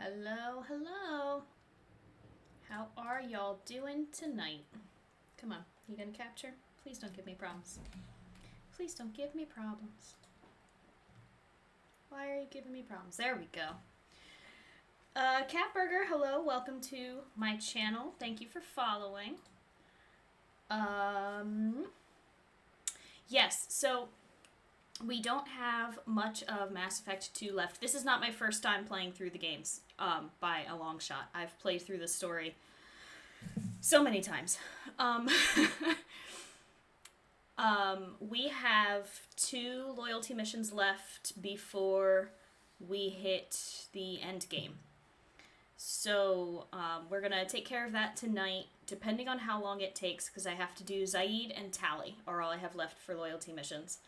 Hello, hello. How are y'all doing tonight? Come on, you gonna capture? Please don't give me problems. Please don't give me problems. Why are you giving me problems? There we go. Catburger, hello, welcome to my channel. Thank you for following. Yes, so we don't have much of Mass Effect 2 left. This is not my first time playing through the games, by a long shot. I've played through the story so many times. We have 2 loyalty missions left before we hit the end game. So we're going to take care of that tonight, depending on how long it takes, because I have to do Zaeed and Tali, are all I have left for loyalty missions.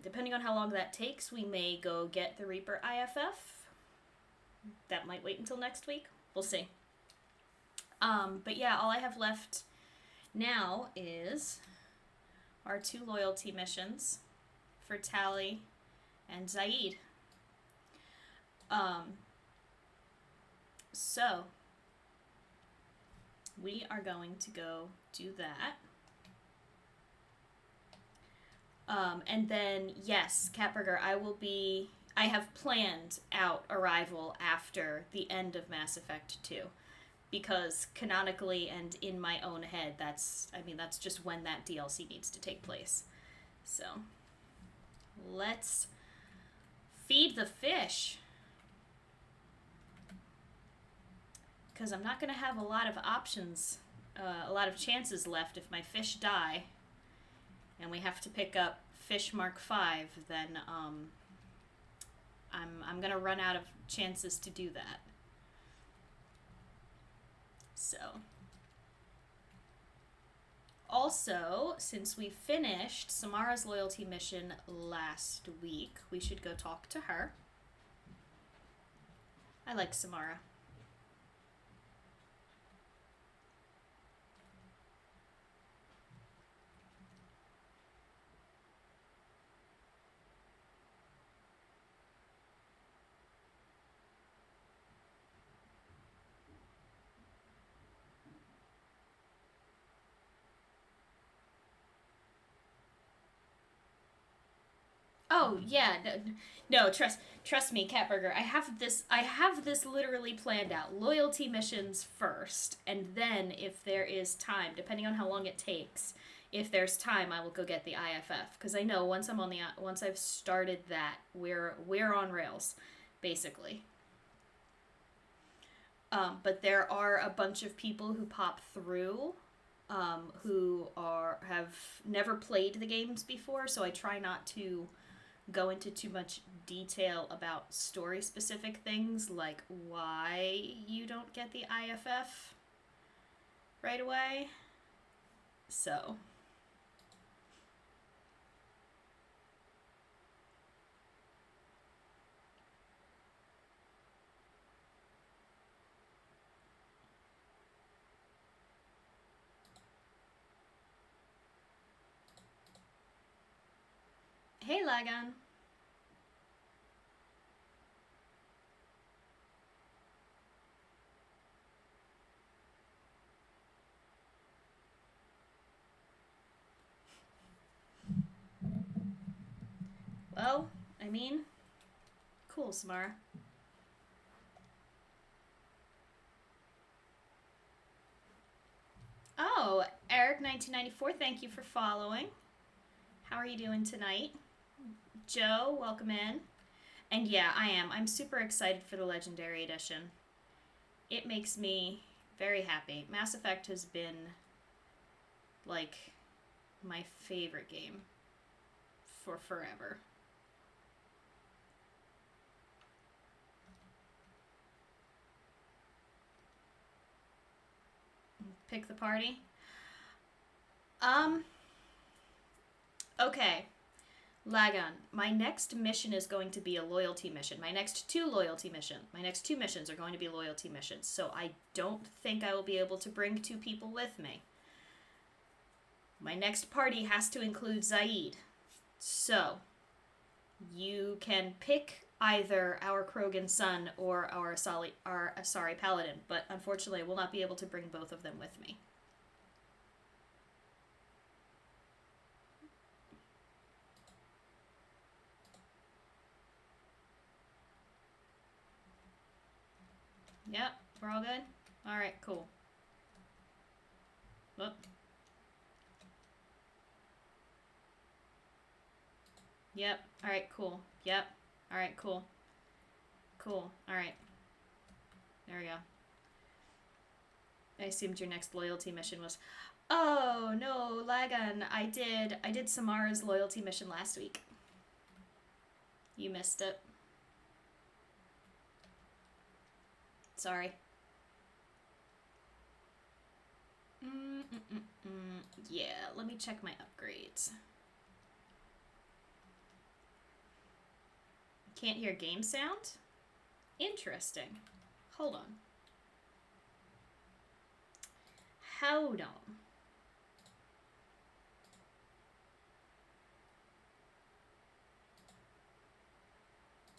Depending on how long that takes, we may go get the Reaper IFF. That might wait until next week. We'll see. But yeah, all I have left now is our 2 loyalty missions for Tali and Zaeed. So we are going to go do that. And then, yes, Catburger, I have planned out Arrival after the end of Mass Effect 2. Because canonically and in my own head, that's just when that DLC needs to take place. So, let's feed the fish. Because I'm not going to have a lot of options, a lot of chances left if my fish die. And we have to pick up fish Mark 5, then I'm gonna run out of chances to do that. So, also, since we finished Samara's loyalty mission last week, we should go talk to her. I like Samara. Oh yeah, no, trust me, Catburger. I have this literally planned out. Loyalty missions first, and then if there is time, depending on how long it takes, if there's time, I will go get the IFF. Because I know once I've started that, we're on rails, basically. But there are a bunch of people who pop through, who have never played the games before, so I try not to go into too much detail about story-specific things, like why you don't get the IFF right away. So, hey Lagan. Well, cool, Samara. Oh, Eric1994, thank you for following. How are you doing tonight? Joe, welcome in. And yeah, I am. I'm super excited for the Legendary Edition. It makes me very happy. Mass Effect has been, like, my favorite game for forever. Pick the party? Okay. Lagan, my next mission is going to be a loyalty mission. My next 2 missions are going to be loyalty missions. So I don't think I will be able to bring 2 people with me. My next party has to include Zaeed. So, you can pick either our Krogan son or our Asari paladin, but unfortunately I will not be able to bring both of them with me. Yep, we're all good? Alright, cool. Whoop. Yep, alright, cool. Yep, alright, cool. Cool, alright. There we go. I assumed your next loyalty mission was... Oh, no, Lagan, I did Samara's loyalty mission last week. You missed it. Sorry. Yeah, let me check my upgrades. Can't hear game sound? Interesting. Hold on. Hold on.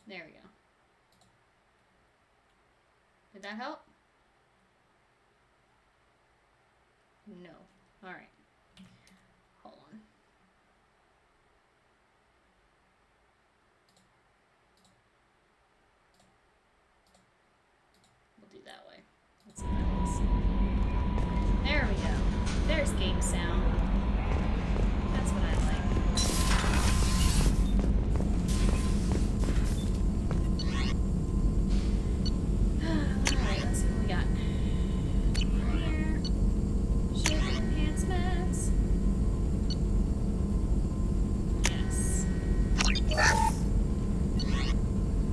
There we go. Did that help? No. Alright. Hold on. We'll do that way. Let's see what that is. There we go. There's game sound. That's what I like. Alright, let's see what we got. Here. Ship enhancements. Yes.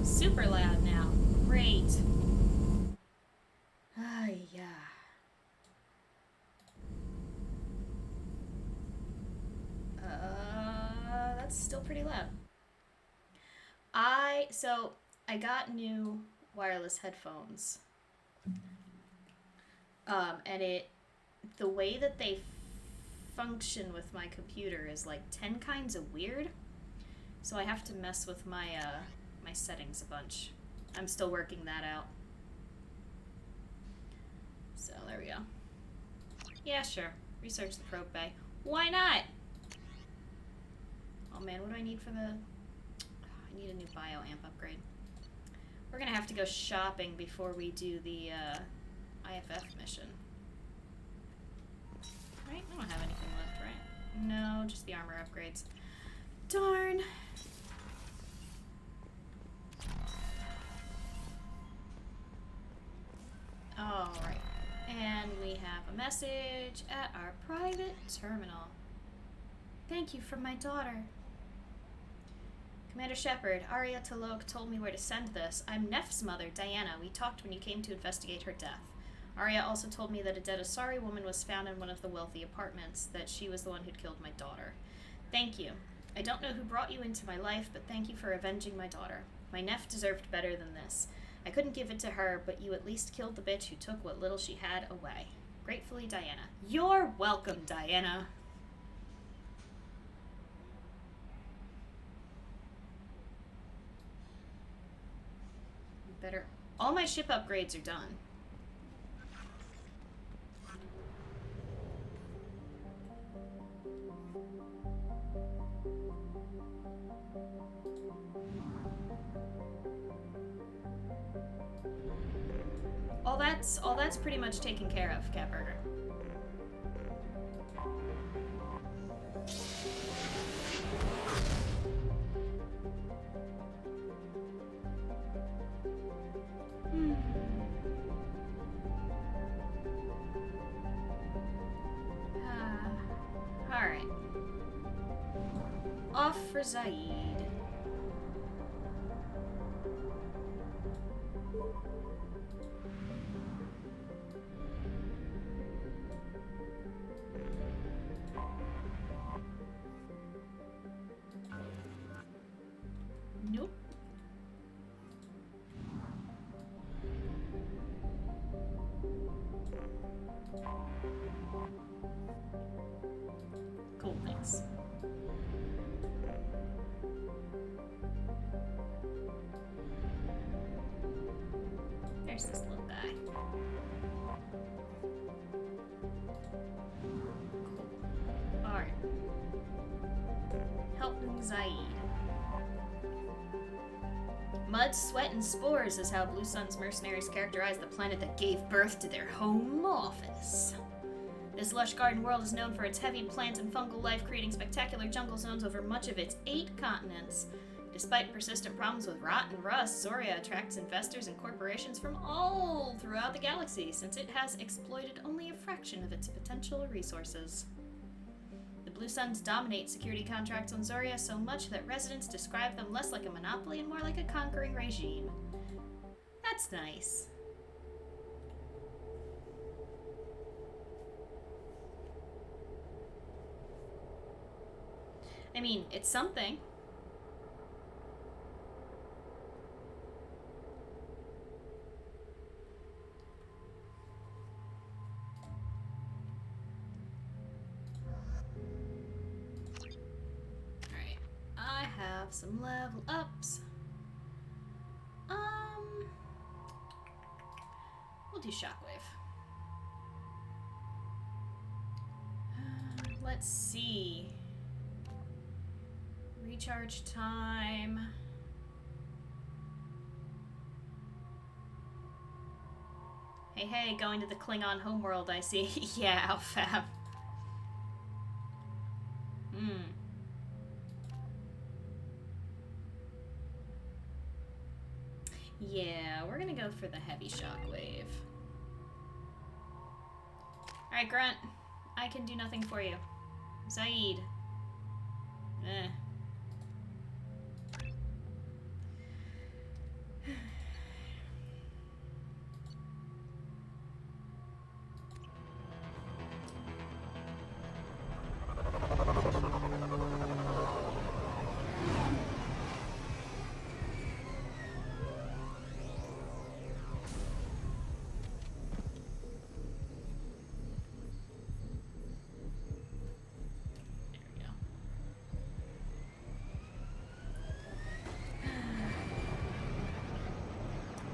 Super loud now. Great. Yeah. That's still pretty loud. I got new wireless headphones. And the way that they function with my computer is like 10 kinds of weird. So I have to mess with my my settings a bunch. I'm still working that out. So there we go. Yeah, sure. Research the probe bay. Why not? Oh man, what do I need for the... I need a new bioamp upgrade. We're gonna have to go shopping before we do the IFF mission. Right? I don't have anything left, right? No, just the armor upgrades. Darn! Alright. And we have a message at our private terminal. Thank you from my daughter. Commander Shepard, Arya Talok told me where to send this. I'm Neff's mother, Diana. We talked when you came to investigate her death. Arya also told me that a dead Asari woman was found in one of the wealthy apartments, that she was the one who'd killed my daughter. Thank you. I don't know who brought you into my life, but thank you for avenging my daughter. My Neff deserved better than this. I couldn't give it to her, but you at least killed the bitch who took what little she had away. Gratefully, Diana. You're welcome, Diana. Better. All my ship upgrades are done. All that's pretty much taken care of, Catburger. Alright. Off for Zaeed. Nope. Cool, thanks. There's this little guy. Cool. Alright. Helping Zaeed. Mud, sweat, and spores is how Blue Sun's mercenaries characterize the planet that gave birth to their home office. This lush garden world is known for its heavy plant and fungal life, creating spectacular jungle zones over much of its 8 continents. Despite persistent problems with rot and rust, Zoria attracts investors and corporations from all throughout the galaxy, since it has exploited only a fraction of its potential resources. The Blue Suns dominate security contracts on Zoria so much that residents describe them less like a monopoly and more like a conquering regime. That's nice. I mean, it's something. Alright, I have some level ups. We'll do Shockwave. Let's see. Recharge time. Hey, hey, going to the Klingon homeworld, I see. Yeah, Alfab. Yeah, we're gonna go for the heavy shockwave. Alright, Grunt. I can do nothing for you. Zaeed. Eh.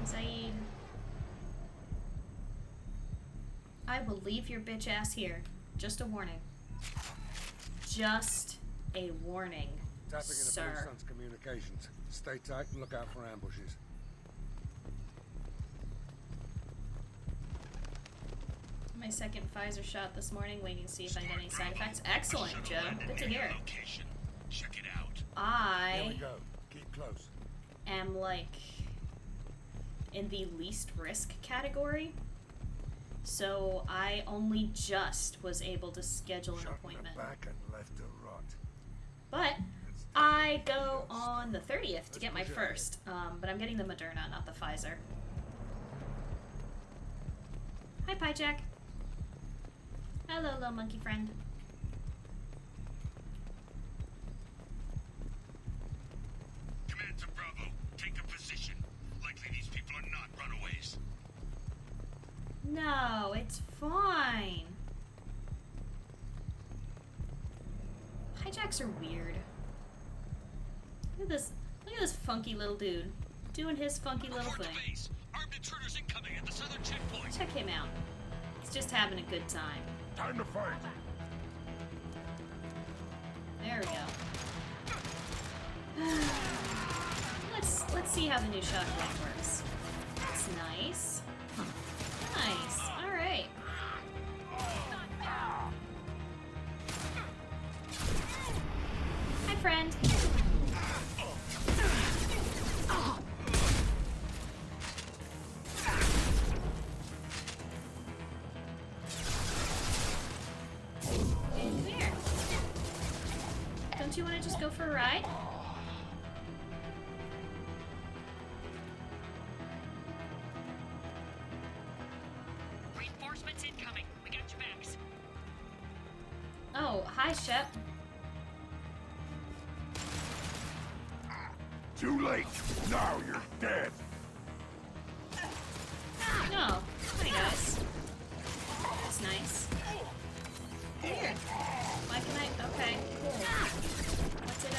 Zaeed. I will leave your bitch ass here. Just a warning. Just a warning, Tapping into sir. Blue Sun's communications. Stay tight and look out for ambushes. My second Pfizer shot this morning, waiting to see if I get any side effects. Excellent, Joe. Good to hear. Check it out. Here we I go. Keep close. am like in the least risk category. So I only just was able to schedule an Shot in appointment. the back and left to rot. But I go on the 30th to get my first. But I'm getting the Moderna, not the Pfizer. Hi, Pyjack. Hello, little monkey friend. Command to Bravo. Take a position. Likely these people are not runaways. No, it's fine. Hijacks are weird. Look at this. Look at this funky little dude doing his funky little Report thing. to base. Armed intruders incoming at the southern checkpoint. Check him out. He's just having a good time. Time to fight. There we go. Let's see how the new shotgun works. That's nice. Nice. All right. Hi, friend. Come here. Don't you want to just go for a ride? Reinforcements incoming. We got your backs. Oh, hi, Shep. Too late. Now you're dead. No. Hi, guys. That's nice. Here. Why can I? Okay, cool. What did I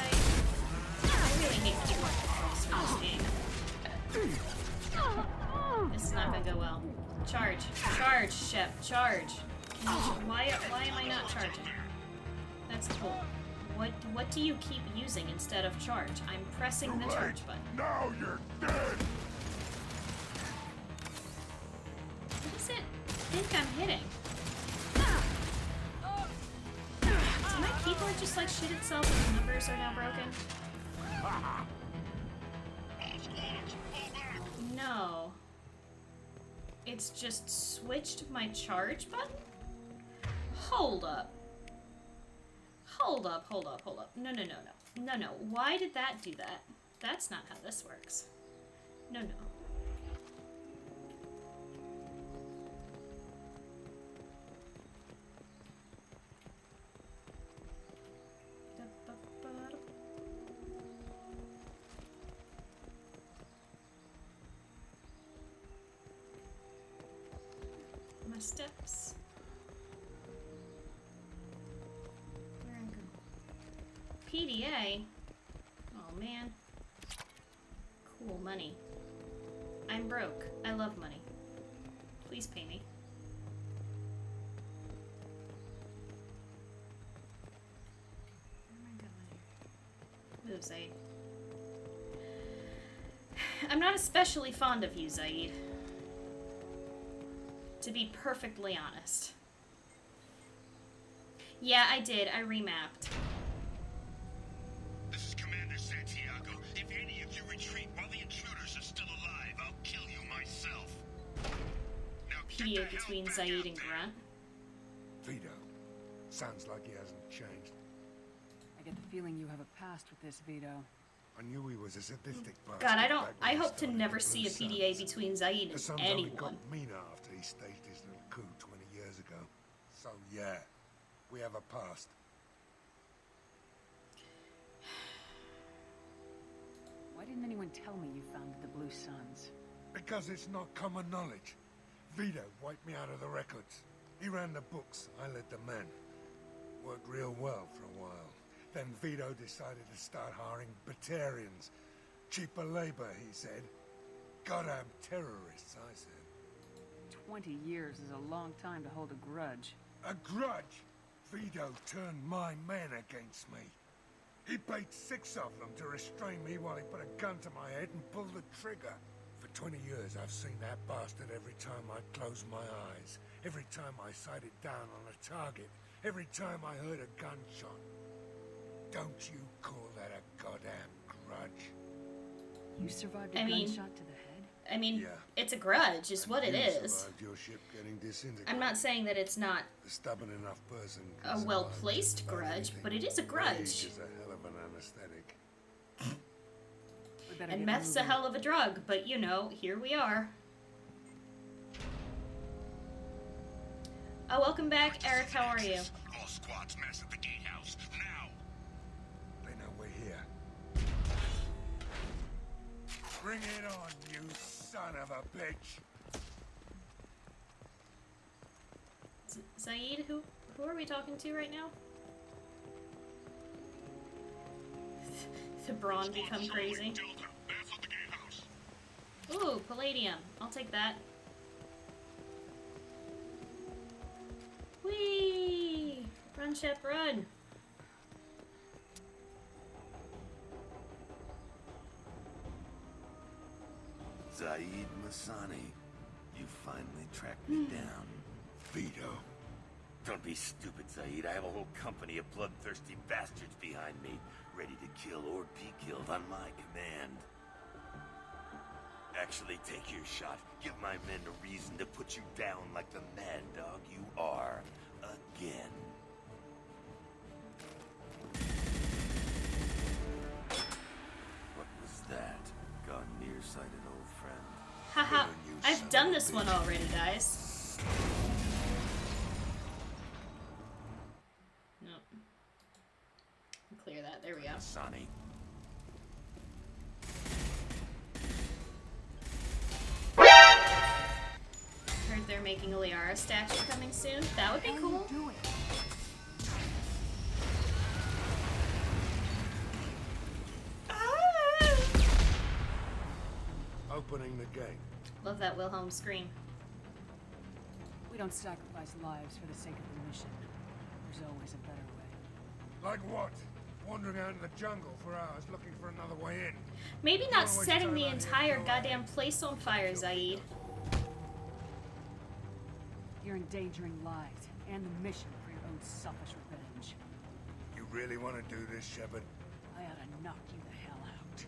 really hate people close for this game. This is not charge. Why am I not charging? That's cool. What do you keep using instead of charge? I'm pressing the charge button. Now you're dead! What does it think I'm hitting? Did my keyboard just like shit itself and the numbers are now broken? No. It's just switched my charge button? Hold up. Hold up. No. No. Why did that do that? That's not how this works. No. My steps. Where I go? PDA? Oh man. Cool, money. I'm broke. I love money. Please pay me. Where am I going? Move, Zaeed. I'm not especially fond of you, Zaeed. To be perfectly honest. Yeah, I did. I remapped. This is Commander Santiago. If any of you retreat while the intruders are still alive, I'll kill you myself. Now PDA between Zaeed and Grunt. Vito. Sounds like he hasn't changed. I get the feeling you have a past with this, Vito. I knew he was a sadistic bastard. God, back when I he hope to started never the see Blue a PDA Suns. between Zaeed The and Suns only anyone. got meaner after he staged his little coup 20 years ago. So yeah, we have a past. Why didn't anyone tell me you founded the Blue Suns? Because it's not common knowledge. Vito wiped me out of the records. He ran the books, I led the men. Worked real well for a while. Then Vito decided to start hiring Batarians. Cheaper labor, he said. Goddamn terrorists, I said. 20 years is a long time to hold a grudge. A grudge? Vito turned my men against me. He paid 6 of them to restrain me while he put a gun to my head and pulled the trigger. For 20 years, I've seen that bastard every time I closed my eyes. Every time I sighted down on a target. Every time I heard a gunshot. Don't you call that a goddamn grudge? You survived a I mean- gunshot to the head? I mean, Yeah. it's a grudge, is what it You is. survived your ship getting disintegrated. I'm not saying that it's not A stubborn enough person can a survive well-placed just about grudge, anything. but it is a Rage grudge. is a hell of an anesthetic. We better And get meth's a moving. hell of a drug, but you know, here we are. Oh, welcome back, Eric. How are you? All squads mass at the gatehouse now. They know we're here. Bring it on, you son of a bitch! Zaeed, who are we talking to right now? The brawn become crazy. Delta, mass at the gatehouse. Ooh, palladium. I'll take that. Whee! Run, Shep, run! Zaeed Masani, you finally tracked me down. Vito. Don't be stupid, Zaeed. I have a whole company of bloodthirsty bastards behind me, ready to kill or be killed on my command. Actually, take your shot. Give my men a reason to put you down like the mad dog you are. Again. What was that? Gone nearsighted, old friend. Haha, Burn, you son I've of done a this one bitch. already, guys. Nope. Clear that. There we go. Masani. Heard they're making a Liara statue coming soon. That would be cool. Ah! Opening the gate. Love that Wilhelm scream. We don't sacrifice lives for the sake of the mission. There's always a better way. Like what? Wandering out in the jungle for hours looking for another way in. Maybe not setting the entire goddamn place on fire, Zaeed. You're endangering lives and the mission for your own selfish revenge. You really want to do this, Shepard? I ought to knock you the hell out.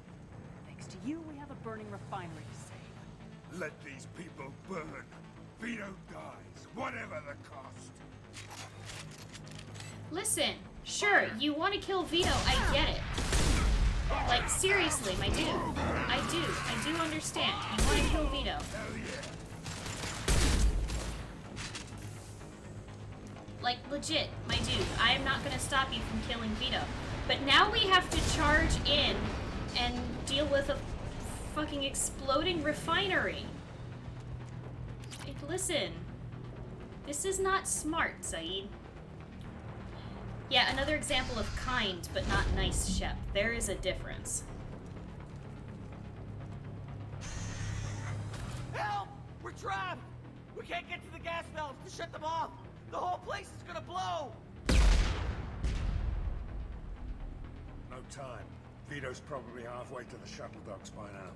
Thanks to you, we have a burning refinery to save. Let these people burn. Vito dies, whatever the cost. Listen, sure, you want to kill Vito, I get it. Like, seriously, my dude. I do understand. You want to kill Vito. Hell yeah. Like, legit, my dude, I am not gonna stop you from killing Vito. But now we have to charge in and deal with a fucking exploding refinery. Like, listen. This is not smart, Zaeed. Yeah, another example of kind but not nice, Shep. There is a difference. Help! We're trapped! We can't get to the gas valves to shut them off! The whole place is gonna blow! No time. Vito's probably halfway to the shuttle docks by now.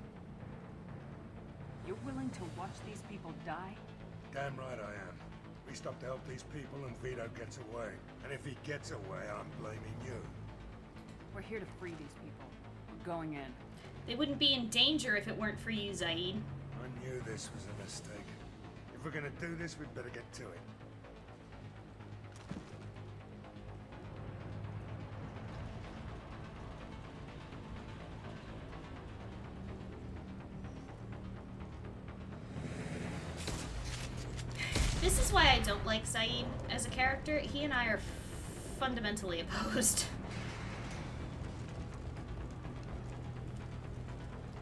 You're willing to watch these people die? Damn right I am. We stop to help these people and Vito gets away. And if he gets away, I'm blaming you. We're here to free these people. We're going in. They wouldn't be in danger if it weren't for you, Zaeed. I knew this was a mistake. If we're gonna do this, we'd better get to it. This is why I don't like Zaeed as a character. He and I are fundamentally opposed.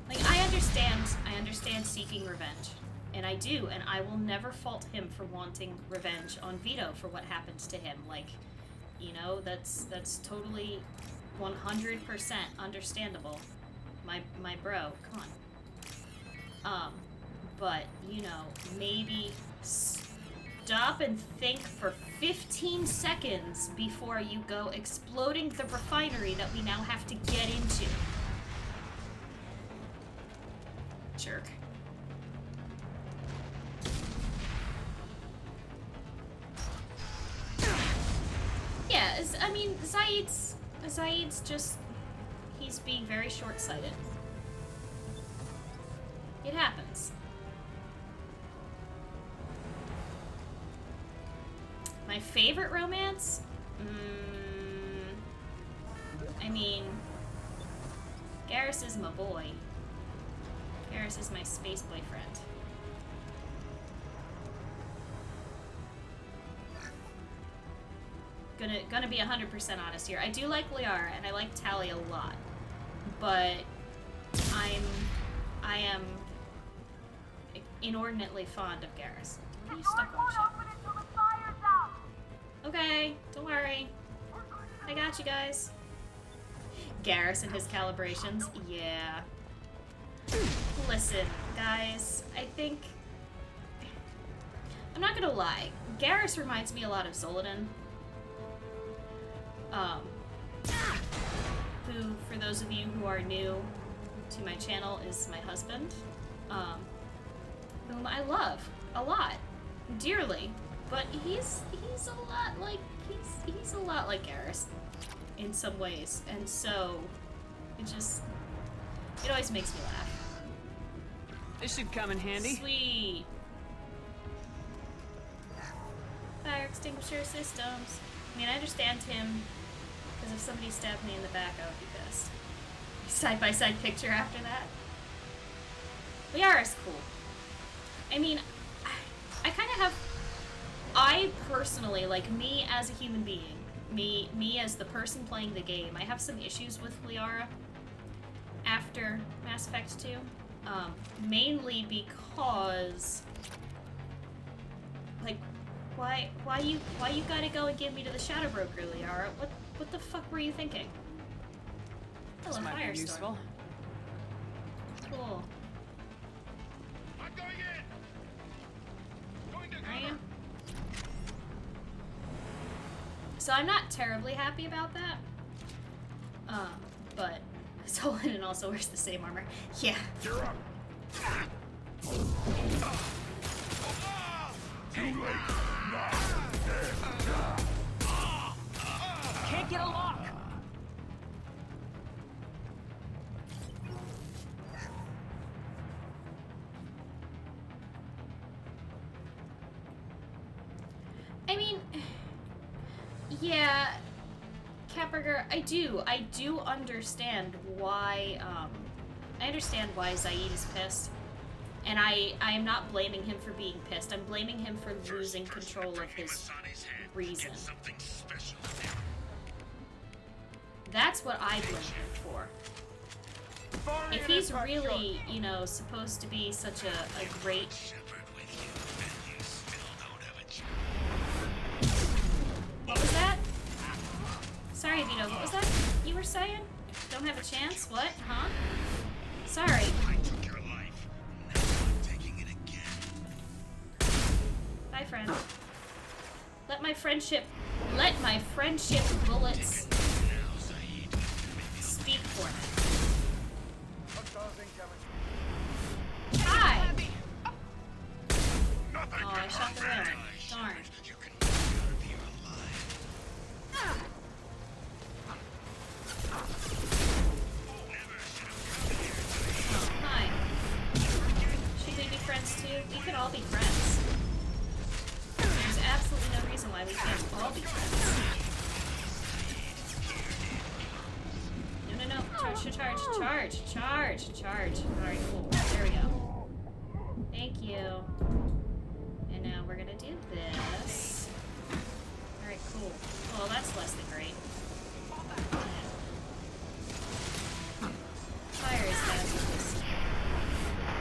Like, I understand seeking revenge. And I do, and I will never fault him for wanting revenge on Vito for what happened to him. Like, you know, that's totally 100% understandable. My bro, come on. But, you know, maybe stop and think for 15 seconds before you go exploding the refinery that we now have to get into. Jerk. Yeah, I mean, Zaeed's just, he's being very short-sighted. It happens. My favorite romance? I mean, Garrus is my boy. Garrus is my space boyfriend. Gonna be 100% honest here. I do like Liara and I like Tali a lot, but I am inordinately fond of Garrus. What are you stuck on, Shep? Okay, don't worry. I got you guys. Garrus and his calibrations. Yeah. Listen, guys, I think... I'm not gonna lie. Garrus reminds me a lot of Zolodin. Who, for those of you who are new to my channel, is my husband. Whom I love a lot. Dearly. But he's a lot like he's a lot like Garrus in some ways, and so it always makes me laugh. This should come in handy. Sweet. Fire extinguisher systems. I mean, I understand him because if somebody stabbed me in the back, I would be pissed. Side-by-side picture after that. Liara's cool. I mean, I kind of have. I personally, like, me as a human being, me as the person playing the game, I have some issues with Liara after Mass Effect 2, mainly because, like, why you gotta go and give me to the Shadow Broker, Liara? What the fuck were you thinking? Hello, This might be Firestorm. useful. Cool. I'm going in! Going to Are you? So I'm not terribly happy about that. But Solon also wears the same armor. Yeah. You're up. Too late. Can't get a lock! I mean, yeah, Catburger, I do understand why, I understand why Zaeed is pissed. And I am not blaming him for being pissed. I'm blaming him for losing control of his reason. That's what I blame him for. If he's really, you know, supposed to be such a great... What was that? Sorry, Vito, what was that you were saying? Don't have a chance? What? Huh? Sorry. I took your life. Now I'm taking it again. Bye, friend. Let my friendship bullets speak for me. Hi! Oh, I shot the railing. Darn. You can never be alive. Oh, hi. Should we be friends too? We could all be friends. There's absolutely no reason why we can't all be friends. No. Charge. Alright, cool. There we go. Thank you. And now we're gonna do this. Alright, cool. Well, that's less than great. Fire is hazardous.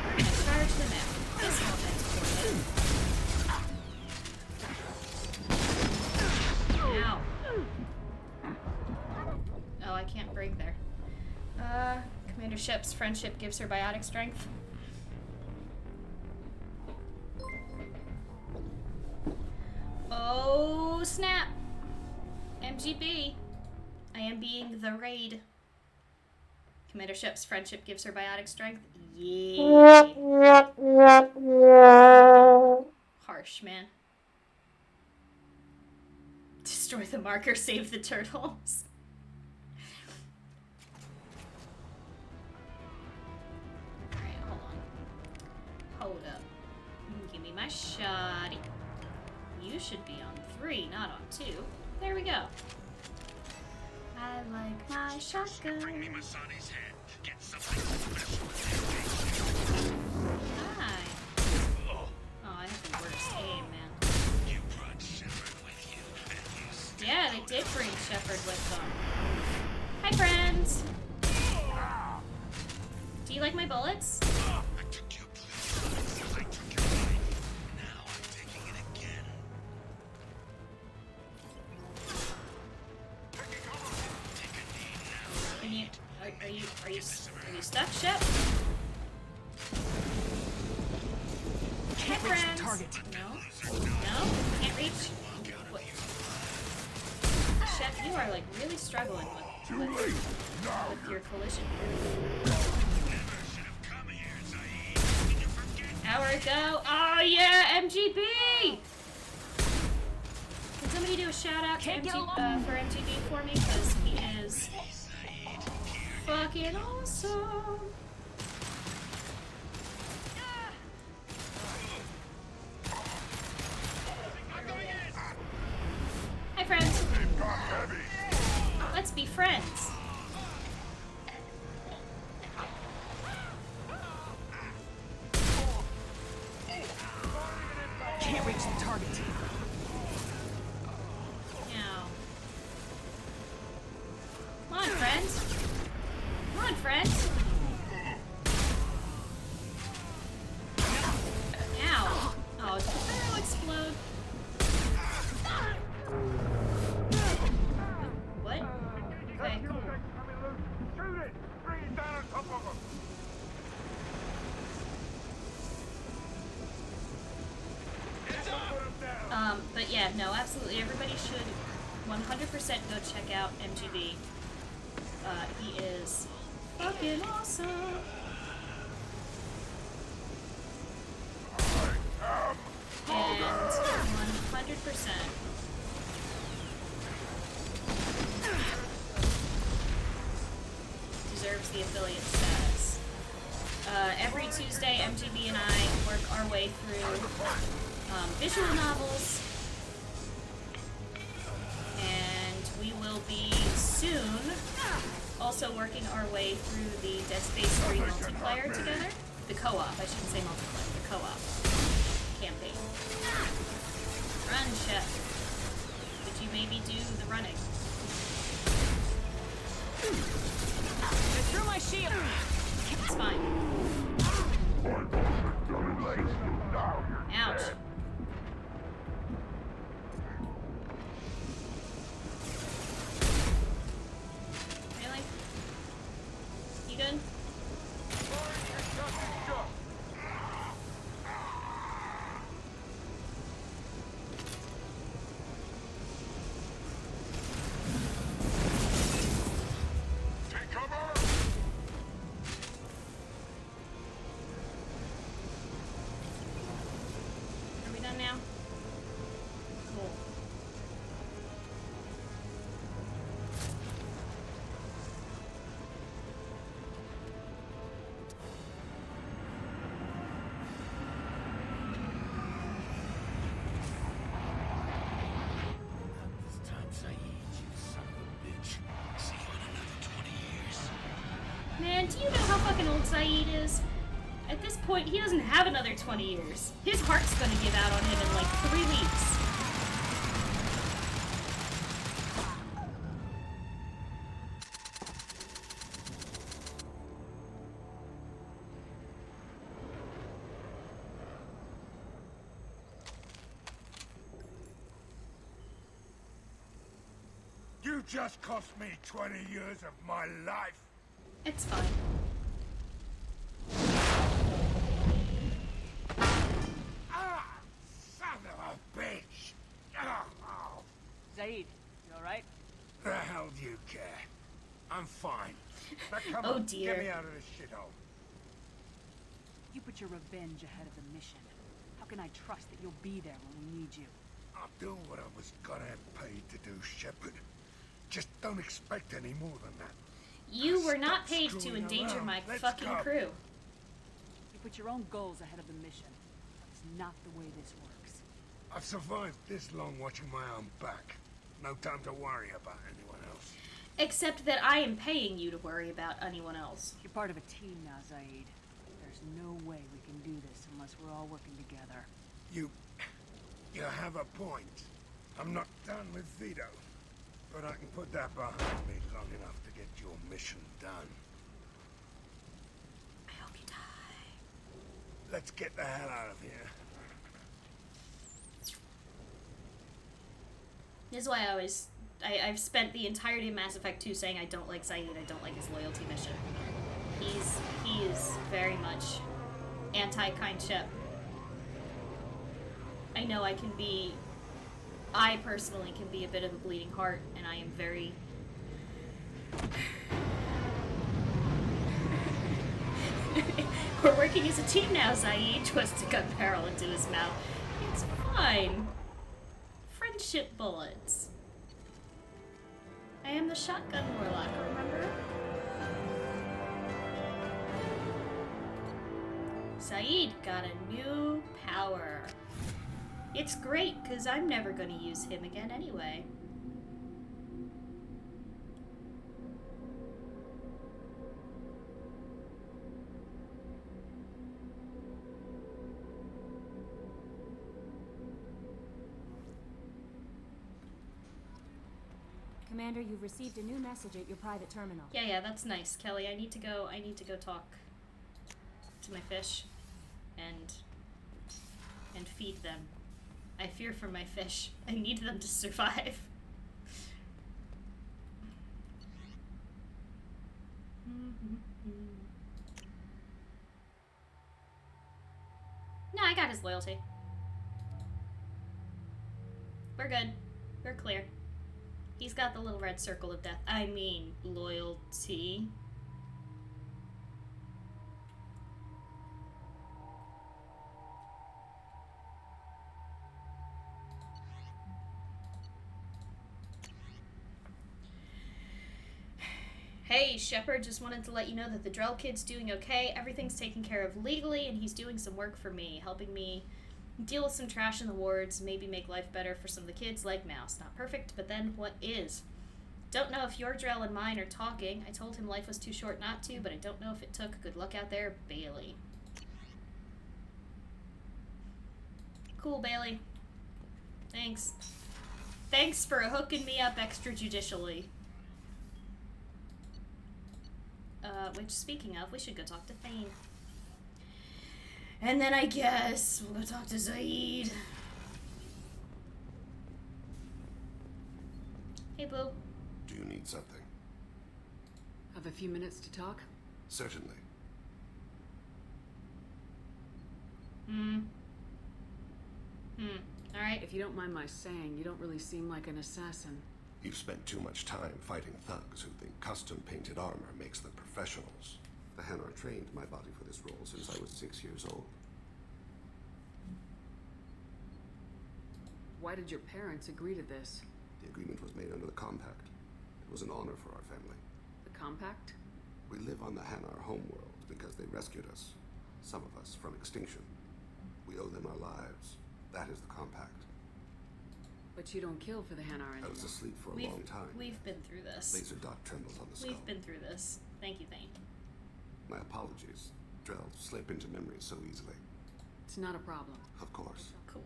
We're gonna charge them out. This element's important. Ow. Oh, I can't break there. Commander Shep's friendship gives her biotic strength. Oh, snap! MGB. I am being the raid. Commander Shep's friendship gives her biotic strength. Yeah. Harsh, man. Destroy the marker, save the turtles. Alright, hold on. Hold up. Give me my shotty. You should be on 3, not on 2. There we go. I like my shotgun. Bring me Masani's head. Get something special. Hi. Oh, I have the worst aim, man. You brought Shepard with you, and you still Yeah, they did bring Shepard with them. Hi, friends. Do you like my bullets? I took your place. I took your life. Now I'm taking it again. Take a knee now. Can you? Are you stuck, Shep? Hi, Can't reach the friends. target. No. Can't reach. What? Shep, you are like really struggling with your collision. Never should have come here, Zaeed. Did you forget? Hour ago. Oh yeah, MGB. Can somebody do a shout out to for MGB for me? Because he is fucking awesome. Hi, friends. Let's be friends. Can't reach the target. Now. Come on, friends. Come on, friends. Ow. Oh, did the barrel explode? What? Okay, cool. Shoot it! Bring it down on top of him! But yeah, no, absolutely. Everybody 100% go check out MGB. He is fucking awesome. And 100% deserves the affiliate status. Every Tuesday, MGB and I work our way through visual novels, and we will be soon also working our way through the Dead Space 3 multiplayer together. The co-op, I shouldn't say multiplayer, the co-op campaign. Run, Shep. Would you maybe do the running? Get through my shield! It's fine. Ouch. Really? You good? Take cover! Are we done now? Cool. Not this time, Zaeed, you son of a bitch. See you in another 20 years. Man, do you know how fucking old Zaeed is? At this point, he doesn't have another 20 years. His heart's gonna give out on him in like 3 weeks. You just cost me 20 years of my life. It's fine. Ah, son of a bitch! Oh, Zaeed, you alright? the hell do you care? I'm fine. Now come Oh, on, dear. get me out of this shithole. You put your revenge ahead of the mission. How can I trust that you'll be there when we need you? I'll do what I was gonna have paid to do, Shepard. Just don't expect any more than that. You were not Stop paid to screwing endanger around. my Let's fucking go. crew. You put your own goals ahead of the mission. That's not the way this works. I've survived this long watching my own back. No time to worry about anyone else. Except that I am paying you to worry about anyone else. You're part of a team now, Zaeed. There's no way we can do this unless we're all working together. You have a point. I'm not done with Vito. But I can put that behind me long enough to get your mission done. I hope you die. Let's get the hell out of here. This is why I've spent the entirety of Mass Effect 2 saying I don't like Zaeed, I don't like his loyalty mission. He is very much anti-kind Shep. I know I personally can be a bit of a bleeding heart, and I am very... We're working as a team now, Zaeed. Twists a gun barrel into his mouth. It's fine. Friendship bullets. I am the shotgun warlock, remember? Zaeed got a new power. It's great, because I'm never going to use him again anyway. Commander, you've received a new message at your private terminal. Yeah, that's nice, Kelly. I need to go talk to my fish and feed them. I fear for my fish. I need them to survive. No, I got his loyalty. We're good. We're clear. He's got the little red circle of death. I mean, loyalty. Hey, Shepard, just wanted to let you know that the Drell kid's doing okay. Everything's taken care of legally, and he's doing some work for me, helping me deal with some trash in the wards, maybe make life better for some of the kids like Mouse. Not perfect, but then what is? Don't know if your Drell and mine are talking. I told him life was too short not to, but I don't know if it took. Good luck out there, Bailey. Cool, Bailey. Thanks. Thanks for hooking me up extrajudicially. Which, speaking of, we should go talk to Thane. And then I guess we'll go talk to Zaeed. Hey, Boo. Do you need something? Have a few minutes to talk? Certainly. Alright. If you don't mind my saying, you don't really seem like an assassin. You've spent too much time fighting thugs who think custom-painted armor makes them professionals. The Hanar trained my body for this role since I was 6 years old. Why did your parents agree to this? The agreement was made under the compact. It was an honor for our family. The compact? We live on the Hanar homeworld because they rescued us, some of us, from extinction. We owe them our lives. That is the compact. But you don't kill for the Hanar I anymore. was asleep for a long time. We've been through this. Laser dot trembles on the skull. We've been through this. Thank you, Thane. My apologies. Drell slip into memory so easily. It's not a problem. Of course. Cool.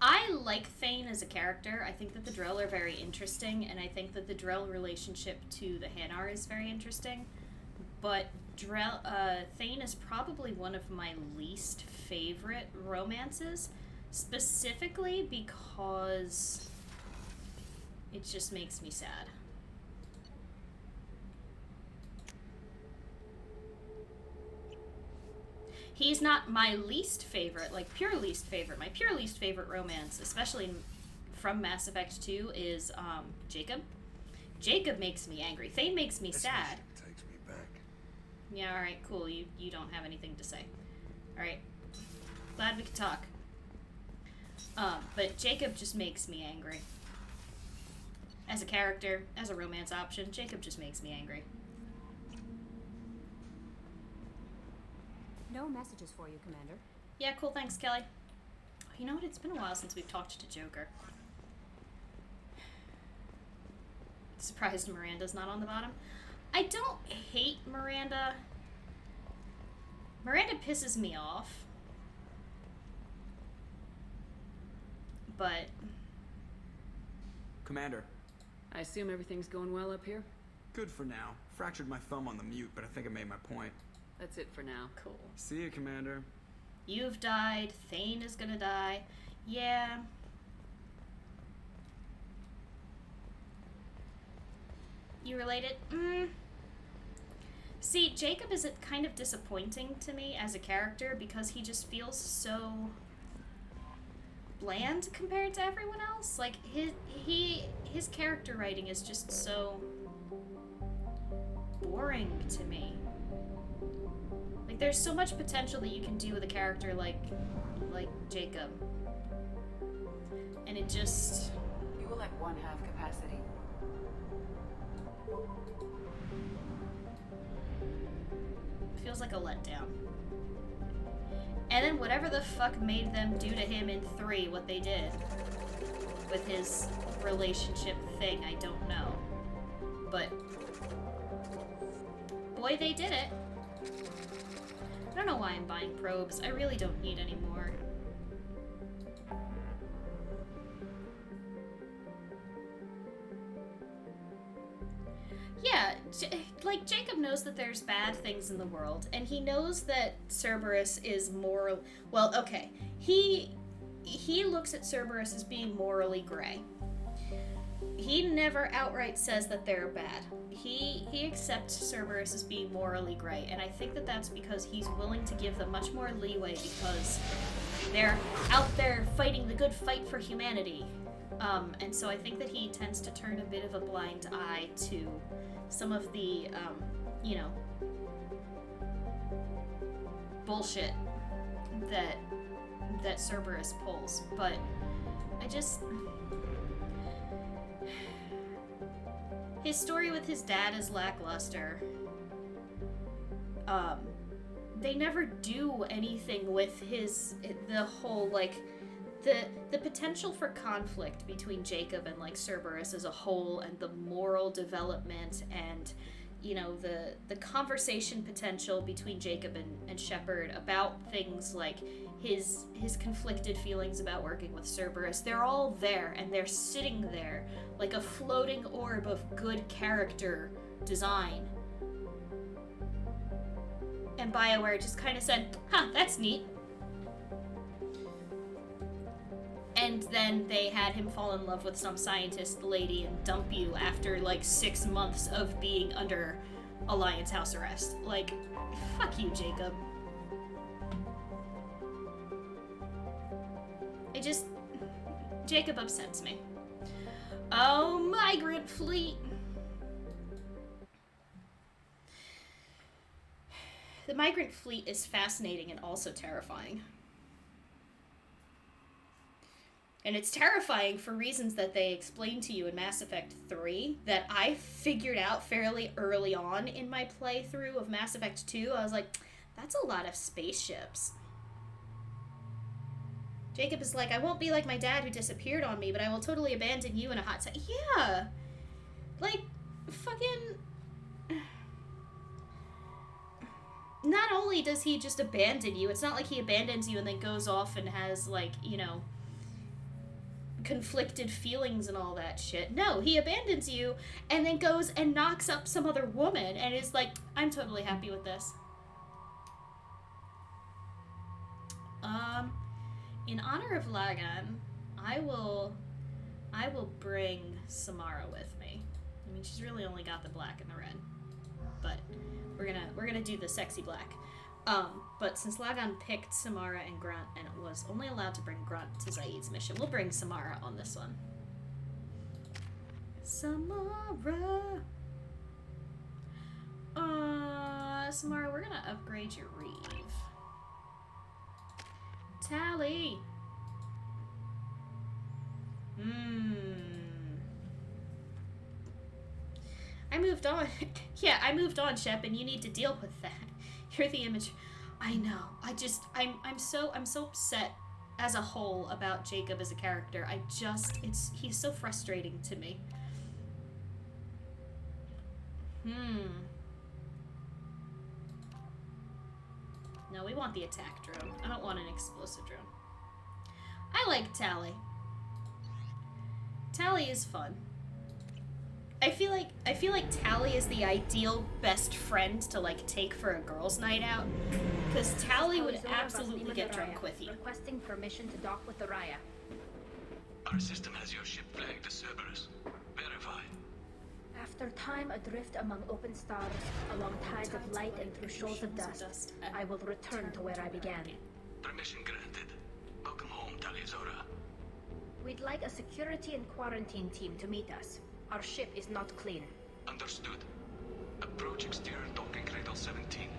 I like Thane as a character. I think that the Drell are very interesting, and I think that the Drell relationship to the Hanar is very interesting. But Thane is probably one of my least favorite romances, specifically because it just makes me sad. He's not my least favorite, like pure least favorite. My pure least favorite romance, especially from Mass Effect 2, is Jacob. Jacob makes me angry. Thane makes me sad. Takes me back. Yeah, alright, cool. You don't have anything to say. Alright. Glad we could talk. But Jacob just makes me angry. As a character, as a romance option, Jacob just makes me angry. No messages for you, Commander. Yeah, cool, thanks, Kelly. You know what? It's been a while since we've talked to Joker. Surprised Miranda's not on the bottom. I don't hate Miranda. Miranda pisses me off. But... Commander. I assume everything's going well up here? Good for now. Fractured my thumb on the mute, but I think I made my point. That's it for now. Cool. See you, Commander. You've died. Thane is gonna die. Yeah. You related? See, Jacob is kind of disappointing to me as a character because he just feels so bland compared to everyone else. Like, his character writing is just so boring to me. Like, there's so much potential that you can do with a character like Jacob. And it just... You will at 1/2 capacity. feels like a letdown. And then whatever the fuck made them do to him in 3 what they did with his relationship thing, I don't know. But boy, they did it. I don't know why I'm buying probes. I really don't need any more. Yeah, like, Jacob knows that there's bad things in the world, and he knows that Cerberus is moral... Well, okay. He looks at Cerberus as being morally gray. He never outright says that they're bad. He accepts Cerberus as being morally gray, and I think that that's because he's willing to give them much more leeway because they're out there fighting the good fight for humanity. And so I think that he tends to turn a bit of a blind eye to some of the, bullshit that Cerberus pulls. But I just... His story with his dad is lackluster. They never do anything with the whole, like, the potential for conflict between Jacob and, like, Cerberus as a whole, and the moral development, and, you know, the conversation potential between Jacob and Shepard about things like his conflicted feelings about working with Cerberus. They're all there, and they're sitting there like a floating orb of good character design. And BioWare just kind of said, huh, that's neat. And then they had him fall in love with some scientist lady and dump you after, like, 6 months of being under Alliance house arrest. Like, fuck you, Jacob. Jacob upsets me. Oh, migrant fleet! The migrant fleet is fascinating and also terrifying. And it's terrifying for reasons that they explain to you in Mass Effect 3 that I figured out fairly early on in my playthrough of Mass Effect 2. I was like, that's a lot of spaceships. Jacob is like, I won't be like my dad who disappeared on me, but I will totally abandon you in a hot second. Yeah! Like, fucking... Not only does he just abandon you, it's not like he abandons you and then goes off and has, like, you know, conflicted feelings and all that shit. No, he abandons you and then goes and knocks up some other woman and is like, I'm totally happy with this. In honor of Lagan, I will bring Samara with me. I mean, she's really only got the black and the red, but we're gonna do the sexy black. But since Lagan picked Samara and Grunt and was only allowed to bring Grunt to Zaeed's mission, we'll bring Samara on this one. Samara! Samara, we're gonna upgrade your Reeve. Tali! I moved on. Yeah, I moved on, Shep, and you need to deal with that. You're the image. I know. I'm so upset as a whole about Jacob as a character. He's so frustrating to me. No, we want the attack drone. I don't want an explosive drone. I like Tali. Tali is fun. I feel like Tali is the ideal best friend to, like, take for a girls' night out, because Tali would absolutely get drunk with you. Requesting permission to dock with the Raya. Our system has your ship flagged as Cerberus. Verify. After time adrift among open stars, along tides of light and through shoals of dust, I will return to where I began. Permission granted. Welcome home, Tali. We'd like a security and quarantine team to meet us. Our ship is not clean. Understood. Approach exterior docking cradle 17.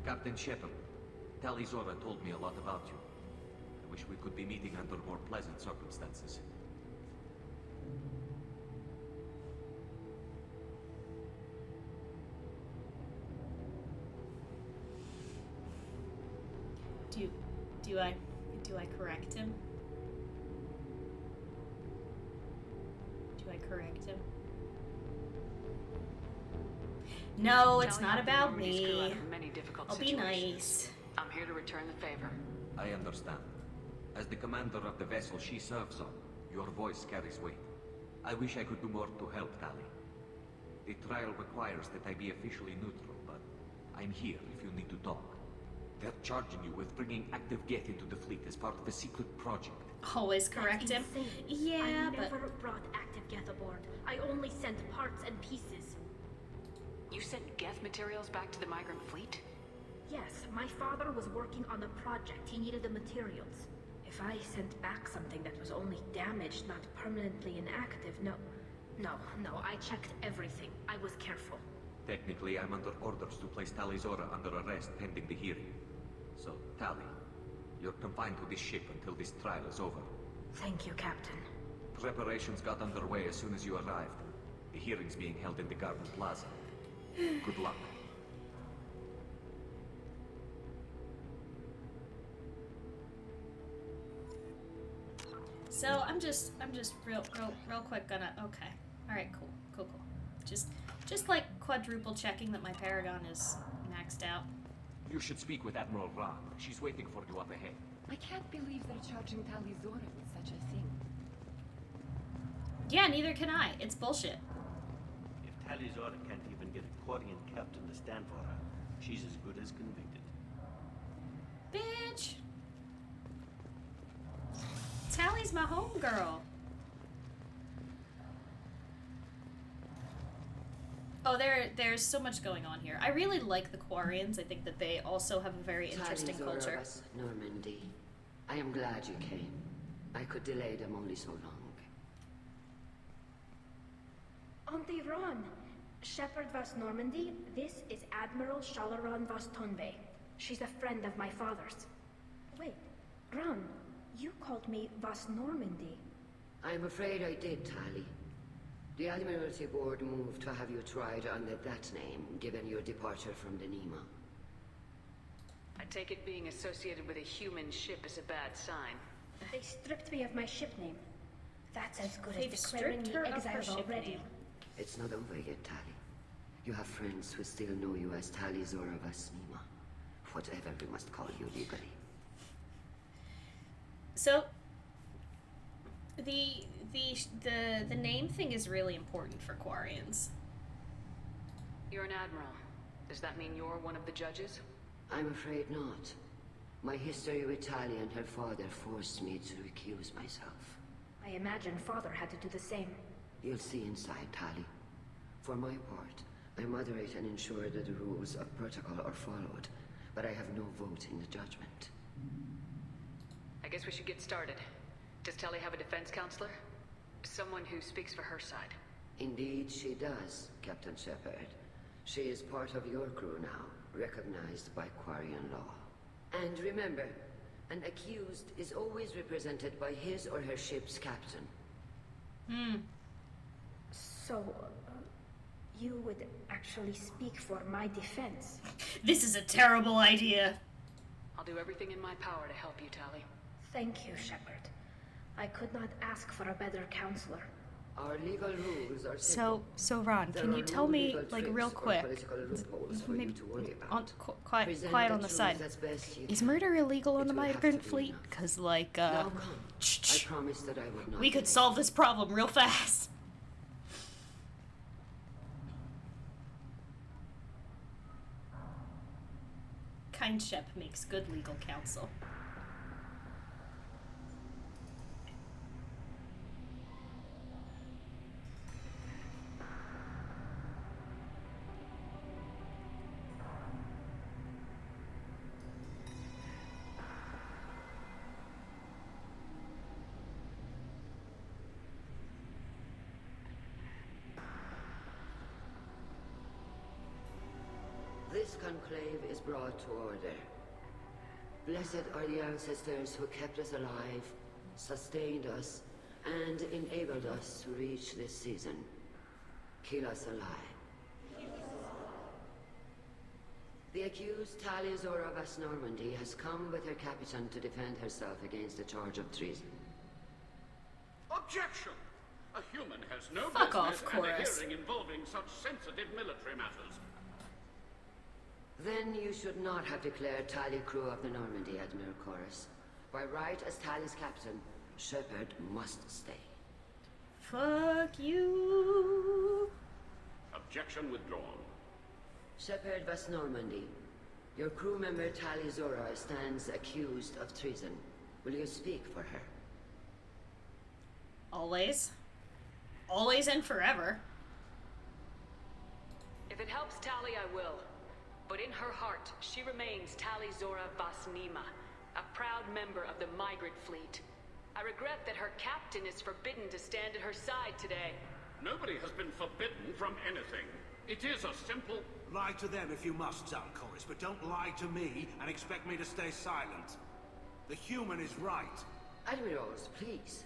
Captain Shepard, Tali Zora told me a lot about you. I wish we could be meeting under more pleasant circumstances. Do I correct him? Do I correct him? No, it's not about me. I'll be nice. I'm here to return the favor. I understand. As the commander of the vessel she serves on, your voice carries weight. I wish I could do more to help Tali. The trial requires that I be officially neutral, but I'm here if you need to talk. they're charging you with bringing active Geth into the fleet as part of a secret project. Always correct him. Insane. Yeah, I but never brought active Geth aboard. I only sent parts and pieces. You sent Geth materials back to the migrant fleet? Yes, my father was working on a project. He needed the materials. If I sent back something that was only damaged, not permanently inactive, no, I checked everything. I was careful. Technically, I'm under orders to place Tali Zora under arrest pending the hearing. So, Tali, you're confined to this ship until this trial is over. Thank you, Captain. Preparations got underway as soon as you arrived. The hearing's being held in the Garden Plaza. Good luck. so I'm just real quick gonna. Okay, all right, cool. Just like quadruple checking that my Paragon is maxed out. You should speak with Admiral Ra. She's waiting for you up ahead. I can't believe they're charging Tali Zora with such a thing. Yeah, neither can I. It's bullshit. If Tali Zora can't even get a Quarian captain to stand for her, she's as good as convicted. Bitch. Tally's my homegirl. Oh, there's so much going on here. I really like the Quarians. I think that they also have a very interesting culture. Normandy. I am glad you came. I could delay them only so long. Auntie Ron, Shepard vas Normandy, this is Admiral Shalaron vas Tonve. She's a friend of my father's. Wait, Ron, you called me vas Normandy. I'm afraid I did, Tali. The Admiralty Board moved to have you tried under that name, given your departure from the Nima. I take it being associated with a human ship is a bad sign. They stripped me of my ship name. That's as good They've as declaring stripped me her of her exiled ship already. name. It's not over yet, Tali. You have friends who still know you as Tali Zora vas Nima. Whatever we must call you legally. So the name thing is really important for Quarians. You're an admiral. Does that mean you're one of the judges? I'm afraid not. My history with Tali and her father forced me to recuse myself. I imagine father had to do the same. You'll see inside, Tali. For my part, I moderate and ensure that the rules of protocol are followed, but I have no vote in the judgment. I guess we should get started. Does Tali have a defense counselor? Someone who speaks for her side. Indeed, she does, Captain Shepard. She is part of your crew now, recognized by Quarian law. And remember, an accused is always represented by his or her ship's captain. So, you would actually speak for my defense? This is a terrible idea. I'll do everything in my power to help you, Tali. Thank you, Shepard. I could not ask for a better counselor. Our legal rules are simple. So Ron, There can are you no tell me, legal like, tricks real or quick, political loopholes for maybe you to worry about. quiet Present on the truth side. as best you Is can. murder illegal on It the will have migrant to be fleet? enough. Cause like, Now come. I promise that I would not. we could delay. solve this problem real fast. Kind Shep makes good legal counsel. This conclave is brought to order. Blessed are the ancestors who kept us alive, sustained us, and enabled us to reach this season. Kill us alive. The accused Tali Zora vas Normandy has come with her captain to defend herself against a charge of treason. Objection! A human has no Fuck off, business at a Chorus. hearing involving such sensitive military matters. Then you should not have declared Tali crew of the Normandy, Admiral Chorus. By right as Tali's captain, Shepard must stay. Fuck you. Objection withdrawn. Shepard vas Normandy, Your crew member Tali Zora stands accused of treason. Will you speak for her? Always. Always and forever. If it helps Tali, I will. But in her heart, she remains Tali Zora Vasnima, a proud member of the migrant fleet. I regret that her captain is forbidden to stand at her side today. Nobody has been forbidden from anything. It is a simple... Lie to them if you must, Zalcoris, but don't lie to me and expect me to stay silent. The human is right. Admirals, please.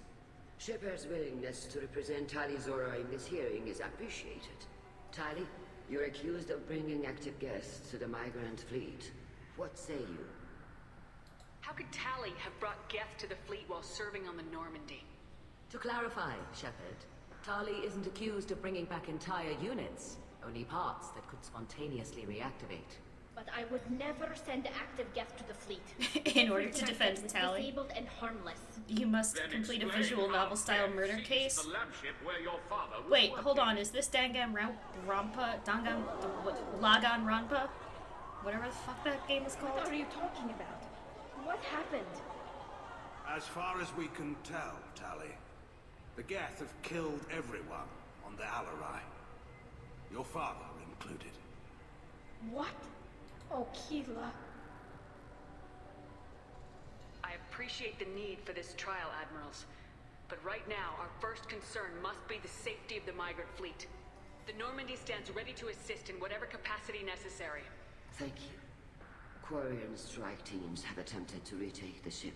Shepard's willingness to represent Tali Zora in this hearing is appreciated. Tali, you're accused of bringing active guests to the migrant fleet. What say you? How could Tali have brought Geth to the fleet while serving on the Normandy? To clarify, Shepard, Tali isn't accused of bringing back entire units, only parts that could spontaneously reactivate. But I would never send active Geth to the fleet. In order to defend Tali, disabled and harmless. you must complete a visual novel-style murder case. The lab ship where your father was Wait, working. hold on. Is this Lagan Rampa? Whatever the fuck that game is called? What are you talking about? What happened? As far as we can tell, Tali, the Geth have killed everyone on the Alarai. Your father included. What? Oh, Keela. I appreciate the need for this trial, Admirals. But right now, our first concern must be the safety of the migrant fleet. The Normandy stands ready to assist in whatever capacity necessary. Thank you. Quarry and strike teams have attempted to retake the ship,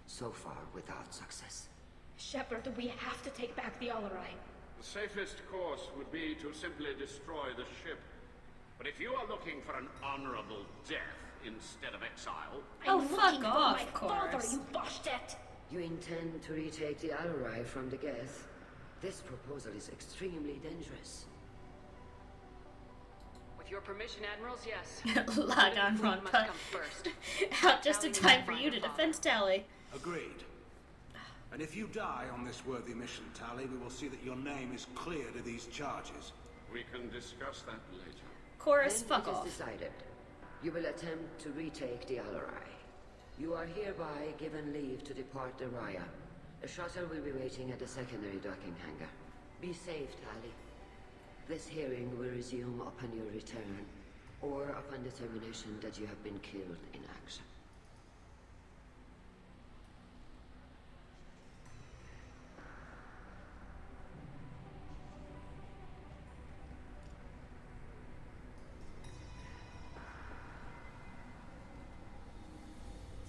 so far without success. Shepard, we have to take back the Alarai. The safest course would be to simply destroy the ship. But if you are looking for an honorable death instead of exile... Oh, I'm fuck looking for off, my Chorus. father, you bastet! You intend to retake the Alarai from the Geth? This proposal is extremely dangerous. With your permission, Admirals, yes. Lagan The fleet must Rampa. come first. Out just in Tali time for must you find to her father. defend Tali. Agreed. And if you die on this worthy mission, Tali, we will see that your name is cleared of these charges. We can discuss that later. Chorus, Then fuck it is off. decided. You will attempt to retake the Alarai. You are hereby given leave to depart the Raya. The shuttle will be waiting at the secondary docking hangar. Be safe, Tali. This hearing will resume upon your return, or upon determination that you have been killed in action.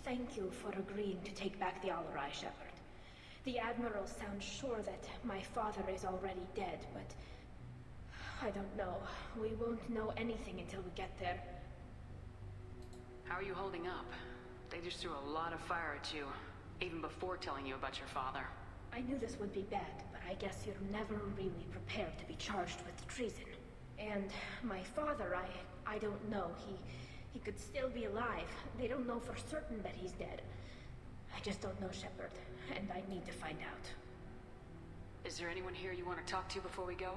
Thank you for agreeing to take back the Alarai, Shepard. The Admiral sounds sure that my father is already dead, but... I don't know. We won't know anything until we get there. How are you holding up? They just threw a lot of fire at you, even before telling you about your father. I knew this would be bad, but I guess you're never really prepared to be charged with treason. And my father, I don't know. He could still be alive. They don't know for certain that he's dead. I just don't know, Shepard, and I need to find out. Is there anyone here you want to talk to before we go?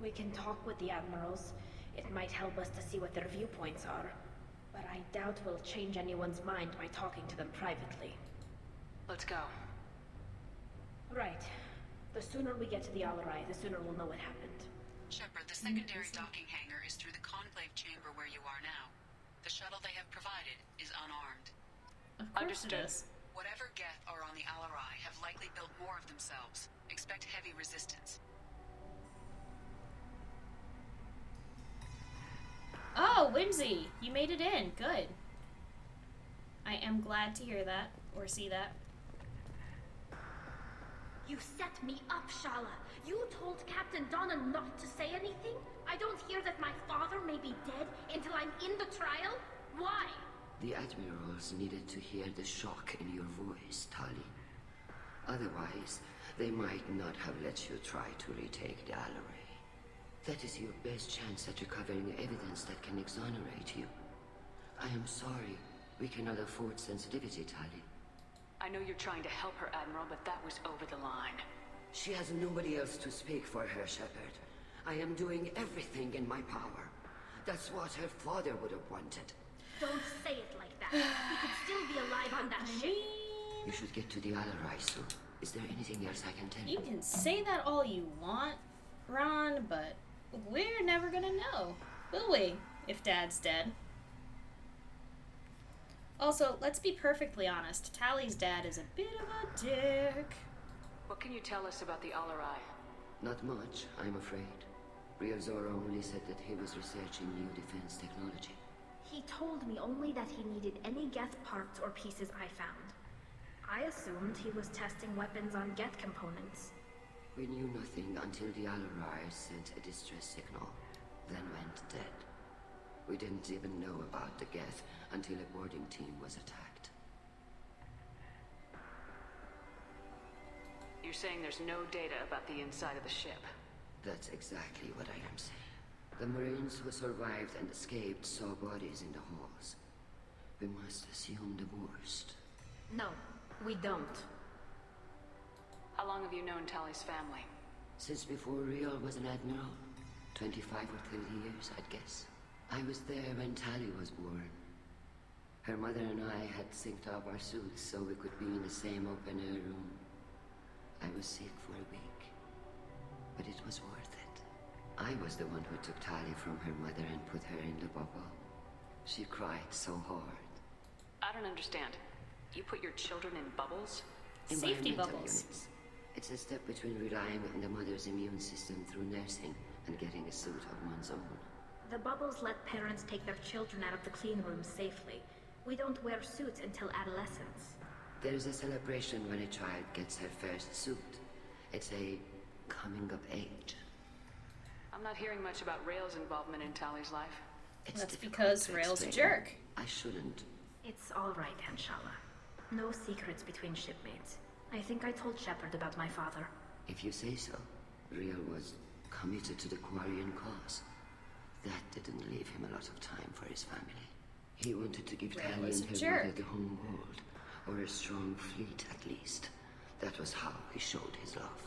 We can talk with the Admirals. It might help us to see what their viewpoints are. But I doubt we'll change anyone's mind by talking to them privately. Let's go. Right. The sooner we get to the Alarai, the sooner we'll know what happened. Shepard, the secondary docking hangar is through the conclave chamber where you are now. The shuttle they have provided is unarmed. Of course it is. Whatever Geth are on the Alarai have likely built more of themselves. Expect heavy resistance. Oh, Whimsy! You made it in. Good. I am glad to hear that, or see that. You set me up, Shala. You told Captain Donna not to say anything? I don't hear that my father may be dead until I'm in the trial? Why? The Admirals needed to hear the shock in your voice, Tali. Otherwise, they might not have let you try to retake the Alarai. That is your best chance at recovering evidence that can exonerate you. I am sorry. We cannot afford sensitivity, Tali. I know you're trying to help her, Admiral, but that was over the line. She has nobody else to speak for her, Shepard. I am doing everything in my power. That's what her father would have wanted. Don't say it like that. He could still be alive on that ship. You should get to the Alarai soon. Is there anything else I can tell you? You can say that all you want, Ron, but we're never gonna know, will we? If Dad's dead. Also, let's be perfectly honest. Tali's dad is a bit of a dick. What can you tell us about the Alarai? Not much, I'm afraid. Real Zora only said that he was researching new defense technology. He told me only that he needed any Geth parts or pieces I found. I assumed he was testing weapons on Geth components. We knew nothing until the Alarai sent a distress signal, then went dead. We didn't even know about the Geth until a boarding team was attacked. You're saying there's no data about the inside of the ship? That's exactly what I am saying. The Marines who survived and escaped saw bodies in the halls. We must assume the worst. No, we don't. How long have you known Tali's family? Since before Real was an admiral. 25 or 30 years, I'd guess. I was there when Tali was born. Her mother and I had synced up our suits so we could be in the same open-air room. I was sick for a week, but it was worth it. I was the one who took Tali from her mother and put her in the bubble. She cried so hard. I don't understand. You put your children in bubbles? Safety Environmental bubbles. units. It's a step between relying on the mother's immune system through nursing and getting a suit of one's own. The bubbles let parents take their children out of the clean rooms safely. We don't wear suits until adolescence. There's a celebration when a child gets her first suit. It's a coming of age. I'm not hearing much about Rail's involvement in Tali's life. That's because Rail's a jerk. I shouldn't. It's all right, Anshala. No secrets between shipmates. I think I told Shepard about my father. If you say so. Real was committed to the Quarian cause. That didn't leave him a lot of time for his family. He wanted to give Rail Tali was and a her jerk. mother the home world, or a strong fleet at least. That was how he showed his love.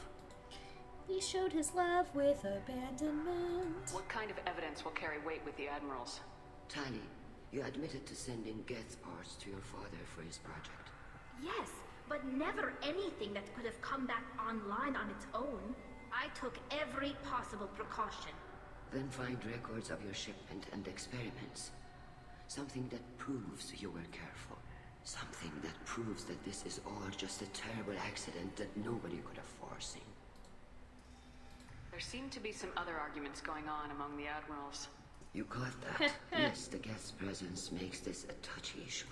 He showed his love with abandonment. What kind of evidence will carry weight with the admirals? Tali, you admitted to sending Geth parts to your father for his project. Yes, but never anything that could have come back online on its own. I took every possible precaution. Then find records of your shipment and experiments. Something that proves you were careful. Something that proves that this is all just a terrible accident that nobody could have foreseen. There seem to be some other arguments going on among the admirals. You caught that? Yes, the Geth's presence makes this a touchy issue.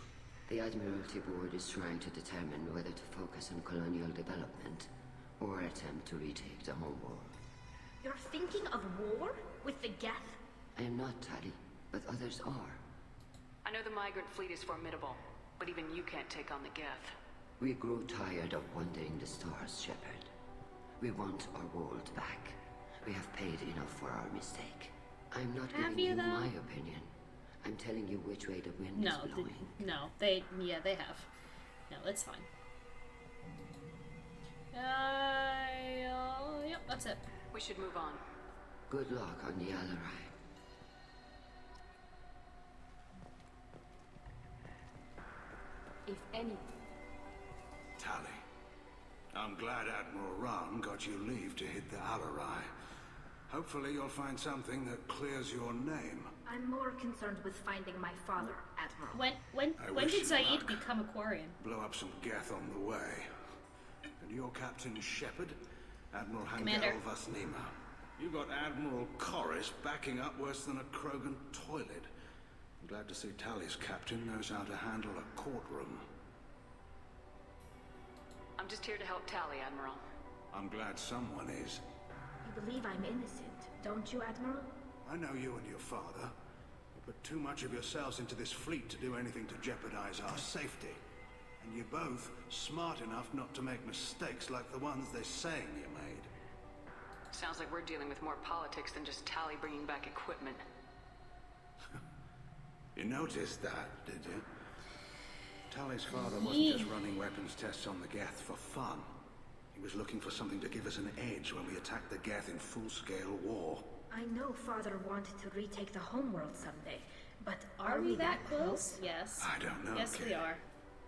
The Admiralty Board is trying to determine whether to focus on colonial development or attempt to retake the home world. You're thinking of war? With the Geth? I am not, Tali, but others are. I know the migrant fleet is formidable, but even you can't take on the Geth. We grow tired of wandering the stars, Shepard. We want our world back. We have paid enough for our mistake. I'm not Have giving you, you though? my opinion. I'm telling you which way the wind No, is blowing. they have. No, it's fine. Yep, that's it. We should move on. Good luck on the Alarai. If any... Tali, I'm glad Admiral Ron got you leave to hit the Alarai. Hopefully you'll find something that clears your name. I'm more concerned with finding my father, Admiral. When wish did you Zaeed luck. become a Quarian? Blow up some Geth on the way. And your Captain Shepard, Admiral Commander. Handel Vasnima. You got Admiral Corris backing up worse than a Krogan toilet. I'm glad to see Tali's captain knows how to handle a courtroom. I'm just here to help Tali, Admiral. I'm glad someone is. You believe I'm innocent, don't you, Admiral? I know you and your father. You put too much of yourselves into this fleet to do anything to jeopardize our safety. And you're both smart enough not to make mistakes like the ones they're saying you made. Sounds like we're dealing with more politics than just Tali bringing back equipment. You noticed that, did you? Tali's father wasn't just running weapons tests on the Geth for fun. He was looking for something to give us an edge when we attacked the Geth in full-scale war. I know Father wanted to retake the homeworld someday, But Are we that close? Yes. I don't know, Yes, kid. we are.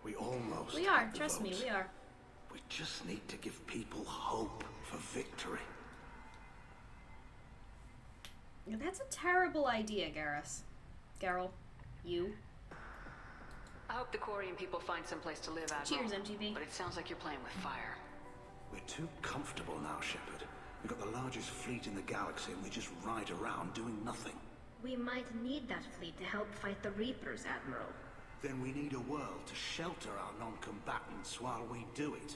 We almost We are. have the Trust me, vote. we are. We just need to give people hope for victory. That's a terrible idea, Garrel. You. I hope the Quarian people find some place to live, Admiral. Cheers, MGB. But it sounds like you're playing with fire. We're too comfortable now, Shepard. We've got the largest fleet in the galaxy and we just ride around doing nothing. We might need that fleet to help fight the Reapers, Admiral. Then we need a world to shelter our non-combatants while we do it.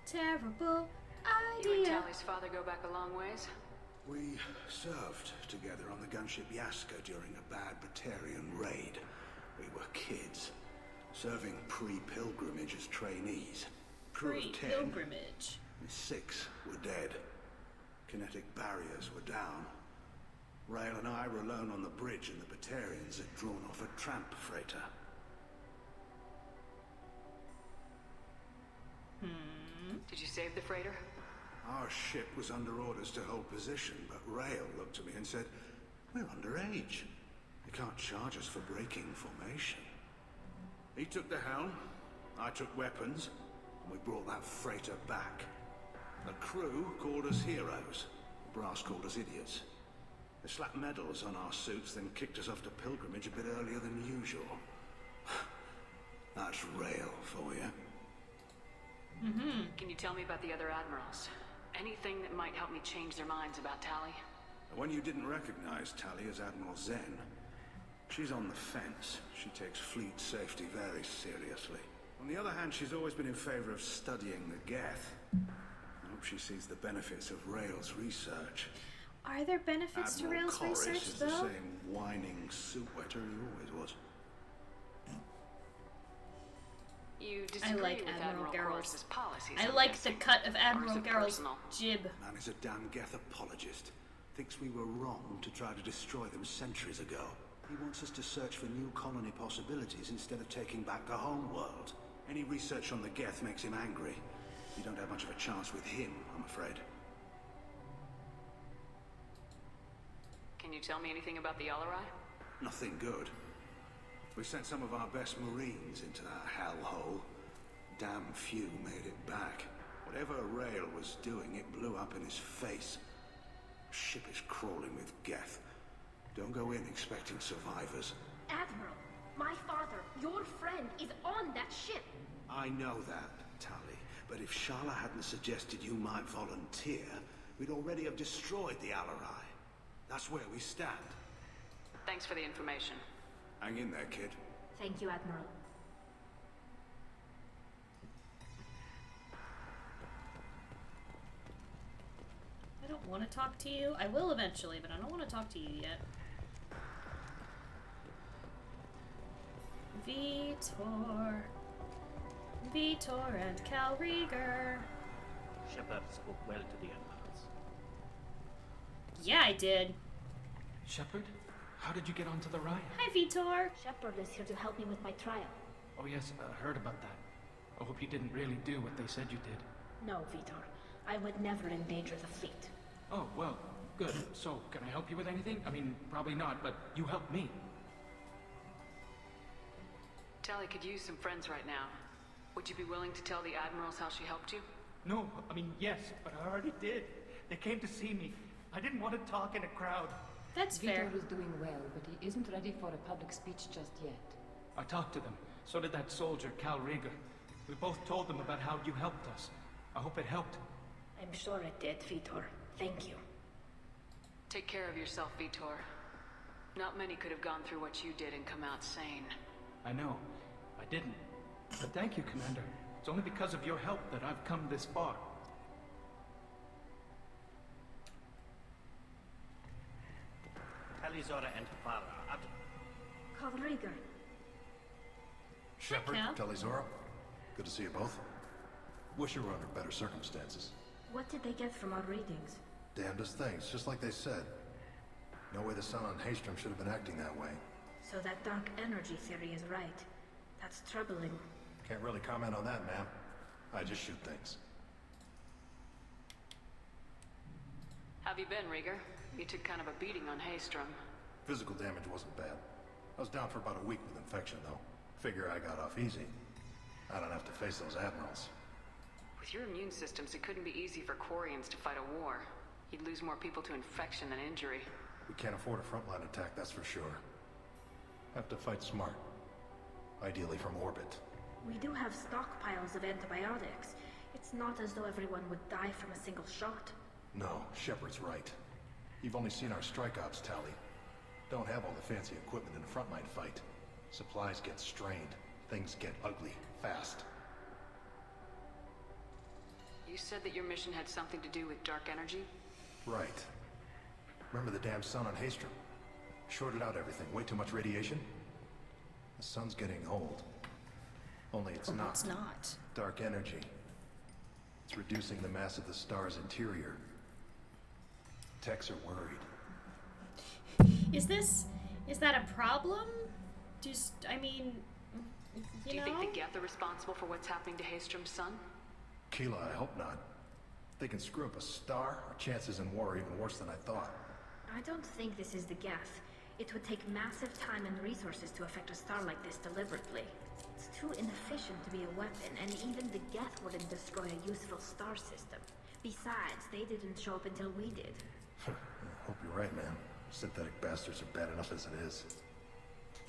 Terrible You and idea. Tali's father go back a long ways? We served together on the gunship Yaska during a bad Batarian raid. We were kids, serving pre-pilgrimage as trainees. Crew of 10, Pre-pilgrimage. 6 were dead. Kinetic barriers were down. Rail and I were alone on the bridge and the Batarians had drawn off a tramp freighter. Did you save the freighter? Our ship was under orders to hold position, but Rail looked at me and said, "We're underage. You can't charge us for breaking formation." He took the helm, I took weapons, and we brought that freighter back. The crew called us heroes. The brass called us idiots. They slapped medals on our suits, then kicked us off to pilgrimage a bit earlier than usual. That's Rail for you. Can you tell me about the other admirals? Anything that might help me change their minds about Tali? The one you didn't recognize, Tali, is Admiral Zen. She's on the fence. She takes fleet safety very seriously. On the other hand, she's always been in favor of studying the Geth. I hope she sees the benefits of Rail's research. Are there benefits to Admiral Rail's Corus research, is though? the same whining soup wetter he always was. You I disagree like with Admiral Garrel's. Corus's policies? I I'm like the guessing. cut of Or Admiral is it Garrel's personal? jib. Man is a damn Geth apologist. Thinks we were wrong to try to destroy them centuries ago. He wants us to search for new colony possibilities instead of taking back the home world. Any research on the Geth makes him angry. You don't have much of a chance with him, I'm afraid. Can you tell me anything about the Alarai? Nothing good. We sent some of our best Marines into that hellhole. Damn few made it back. Whatever Rail was doing, it blew up in his face. Ship is crawling with Geth. Don't go in expecting survivors. Admiral, my father, your friend, is on that ship. I know that, Tali. But if Shala hadn't suggested you might volunteer, we'd already have destroyed the Alarai. That's where we stand. Thanks for the information. Hang in there, kid. Thank you, Admiral. I don't want to talk to you. I will eventually, but I don't want to talk to you yet. Vitor and Cal Rieger. Shepard spoke well to the admirals. Yeah, I did. Shepard, how did you get onto the riot? Hi, Vitor. Shepard is here to help me with my trial. Oh yes, I heard about that. I hope you didn't really do what they said you did. No, Vitor. I would never endanger the fleet. Oh, well, good. So, can I help you with anything? I mean, probably not, but you helped me. Tali could use some friends right now. Would you be willing to tell the admirals how she helped you? No, I mean, yes, but I already did. They came to see me. I didn't want to talk in a crowd. That's fair. Vitor is doing well, but he isn't ready for a public speech just yet. I talked to them. So did that soldier, Cal Rieger. We both told them about how you helped us. I hope it helped. I'm sure it did, Vitor. Thank you. Take care of yourself, Vitor. Not many could have gone through what you did and come out sane. I know. I didn't. But thank you, Commander. It's only because of your help that I've come this far. Tali, Zora, and Farah. Cal Rieger. Shepard, Cal. Tali, Zora. Good to see you both. Wish you were under better circumstances. What did they get from our readings? Damnedest things, just like they said. No way the sun on Haystrom should have been acting that way. So that dark energy theory is right. That's troubling. Can't really comment on that, ma'am. I just shoot things. Have you been, Rieger? You took kind of a beating on Haystrom. Physical damage wasn't bad. I was down for about a week with infection, though. Figure I got off easy. I don't have to face those admirals. With your immune systems, it couldn't be easy for Quarians to fight a war. You'd lose more people to infection than injury. We can't afford a frontline attack, that's for sure. Have to fight smart. Ideally from orbit. We do have stockpiles of antibiotics. It's not as though everyone would die from a single shot. No, Shepard's right. You've only seen our strike ops, Tali. Don't have all the fancy equipment in a frontline fight. Supplies get strained. Things get ugly, fast. You said that your mission had something to do with dark energy? Right. Remember the damn sun on Haestrom? Shorted out everything. Way too much radiation? The sun's getting old. Only it's not. It's not. Dark energy. It's reducing the mass of the star's interior. Techs are worried. Is that a problem? I mean, Do you think the Geth are responsible for what's happening to Haestrom's sun? Keela, I hope not. If they can screw up a star, our chances in war are even worse than I thought. I don't think this is the Geth. It would take massive time and resources to affect a star like this deliberately. It's too inefficient to be a weapon, and even the Geth wouldn't destroy a useful star system. Besides, they didn't show up until we did. I hope you're right, man. Synthetic bastards are bad enough as it is.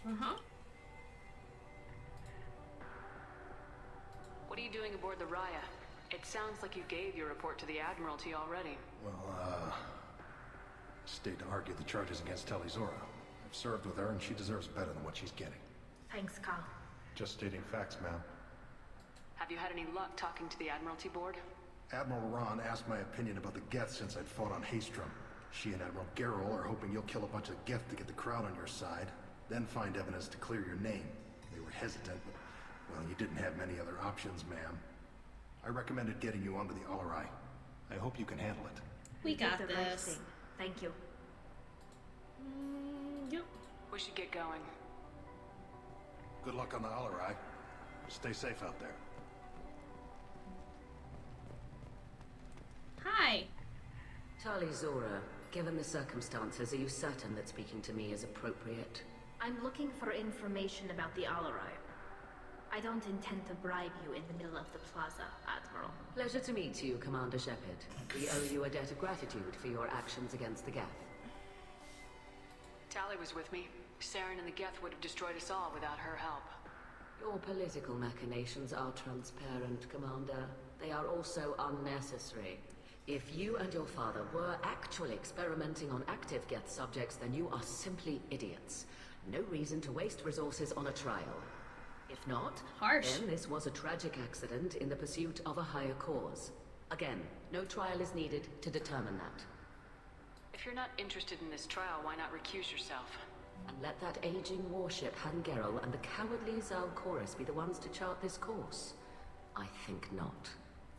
Uh-huh. What are you doing aboard the Raya? It sounds like you gave your report to the Admiralty already. Well, stayed to argue the charges against Tali Zora. I've served with her, and she deserves better than what she's getting. Thanks, Carl. Just stating facts, ma'am. Have you had any luck talking to the Admiralty board? Admiral Ron asked my opinion about the Geth since I'd fought on Haestrom. She and Admiral Garrel are hoping you'll kill a bunch of Geth to get the crowd on your side, then find evidence to clear your name. They were hesitant, but, well, you didn't have many other options, ma'am. I recommended getting you onto the Alarai. I hope you can handle it. We got the this. right thing. Thank you. Yep. We should get going. Good luck on the Alarai. Stay safe out there. Hi. Tali Zora, given the circumstances, are you certain that speaking to me is appropriate? I'm looking for information about the Alarai. I don't intend to bribe you in the middle of the plaza, Admiral. Pleasure to meet you, Commander Shepard. We owe you a debt of gratitude for your actions against the Geth. Tali was with me. Saren and the Geth would have destroyed us all without her help. Your political machinations are transparent, Commander. They are also unnecessary. If you and your father were actually experimenting on active Geth subjects, then you are simply idiots. No reason to waste resources on a trial. If not, then this was a tragic accident in the pursuit of a higher cause. Again, no trial is needed to determine that. If you're not interested in this trial, why not recuse yourself? And let that aging warship Han Gerrel and the cowardly Zalcorus be the ones to chart this course? I think not.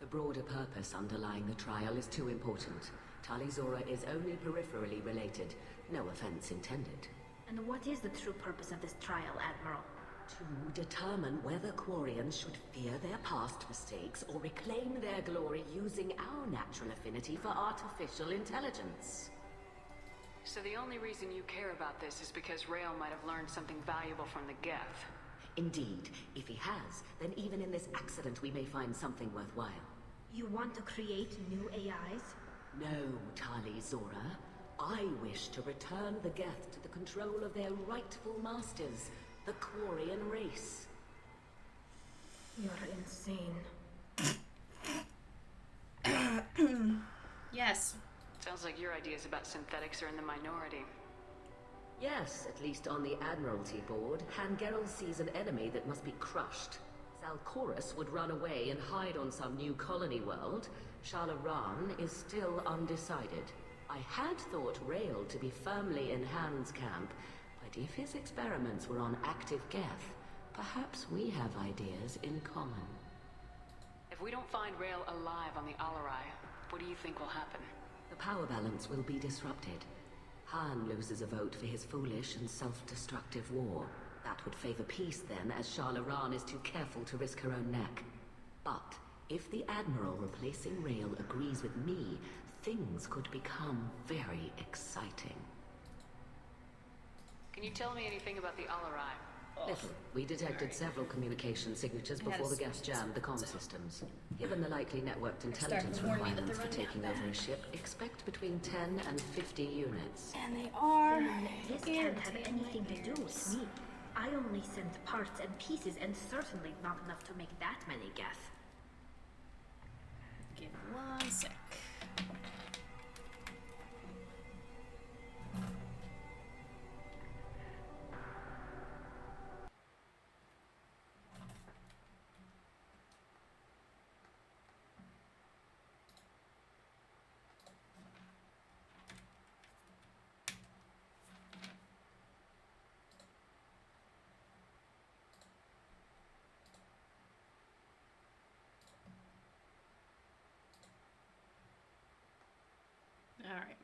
The broader purpose underlying the trial is too important. Tali Zora is only peripherally related. No offense intended. And what is the true purpose of this trial, Admiral? To determine whether Quarians should fear their past mistakes or reclaim their glory using our natural affinity for artificial intelligence. So the only reason you care about this is because Rael might have learned something valuable from the Geth. Indeed. If he has, then even in this accident we may find something worthwhile. You want to create new AIs? No, Tali Zora. I wish to return the Geth to the control of their rightful masters, the Quarian race. You're insane. Yes. Sounds like your ideas about synthetics are in the minority. Yes, at least on the Admiralty board, Han Gerrel sees an enemy that must be crushed. Zalcorus would run away and hide on some new colony world. Shalaran is still undecided. I had thought Rael to be firmly in Han's camp, but if his experiments were on active Geth, perhaps we have ideas in common. If we don't find Rael alive on the Alarai, what do you think will happen? The power balance will be disrupted. Han loses a vote for his foolish and self-destructive war. That would favor peace then, as Shalaran is too careful to risk her own neck. But if the Admiral replacing Rael agrees with me, things could become very exciting. Can Can you tell me anything about the Alarai? Little. We detected several communication signatures before the gas jammed the comm systems. Given the likely networked intelligence requirements for taking over a ship, expect between 10 and 50 units. And they are. This can't have anything to do with me. I only sent parts and pieces, and certainly not enough to make that many gas. Give 1 sec. All right.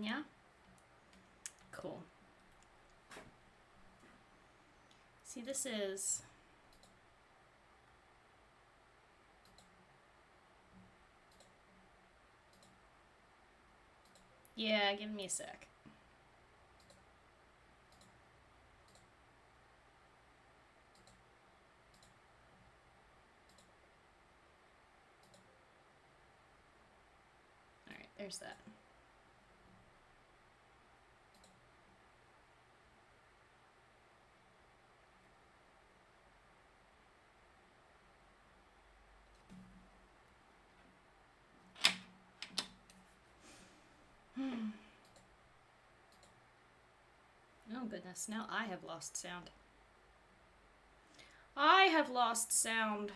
Yeah. Cool. See, this is... Yeah, give me a sec. Alright, there's that. Oh goodness, now I have lost sound. I have lost sound.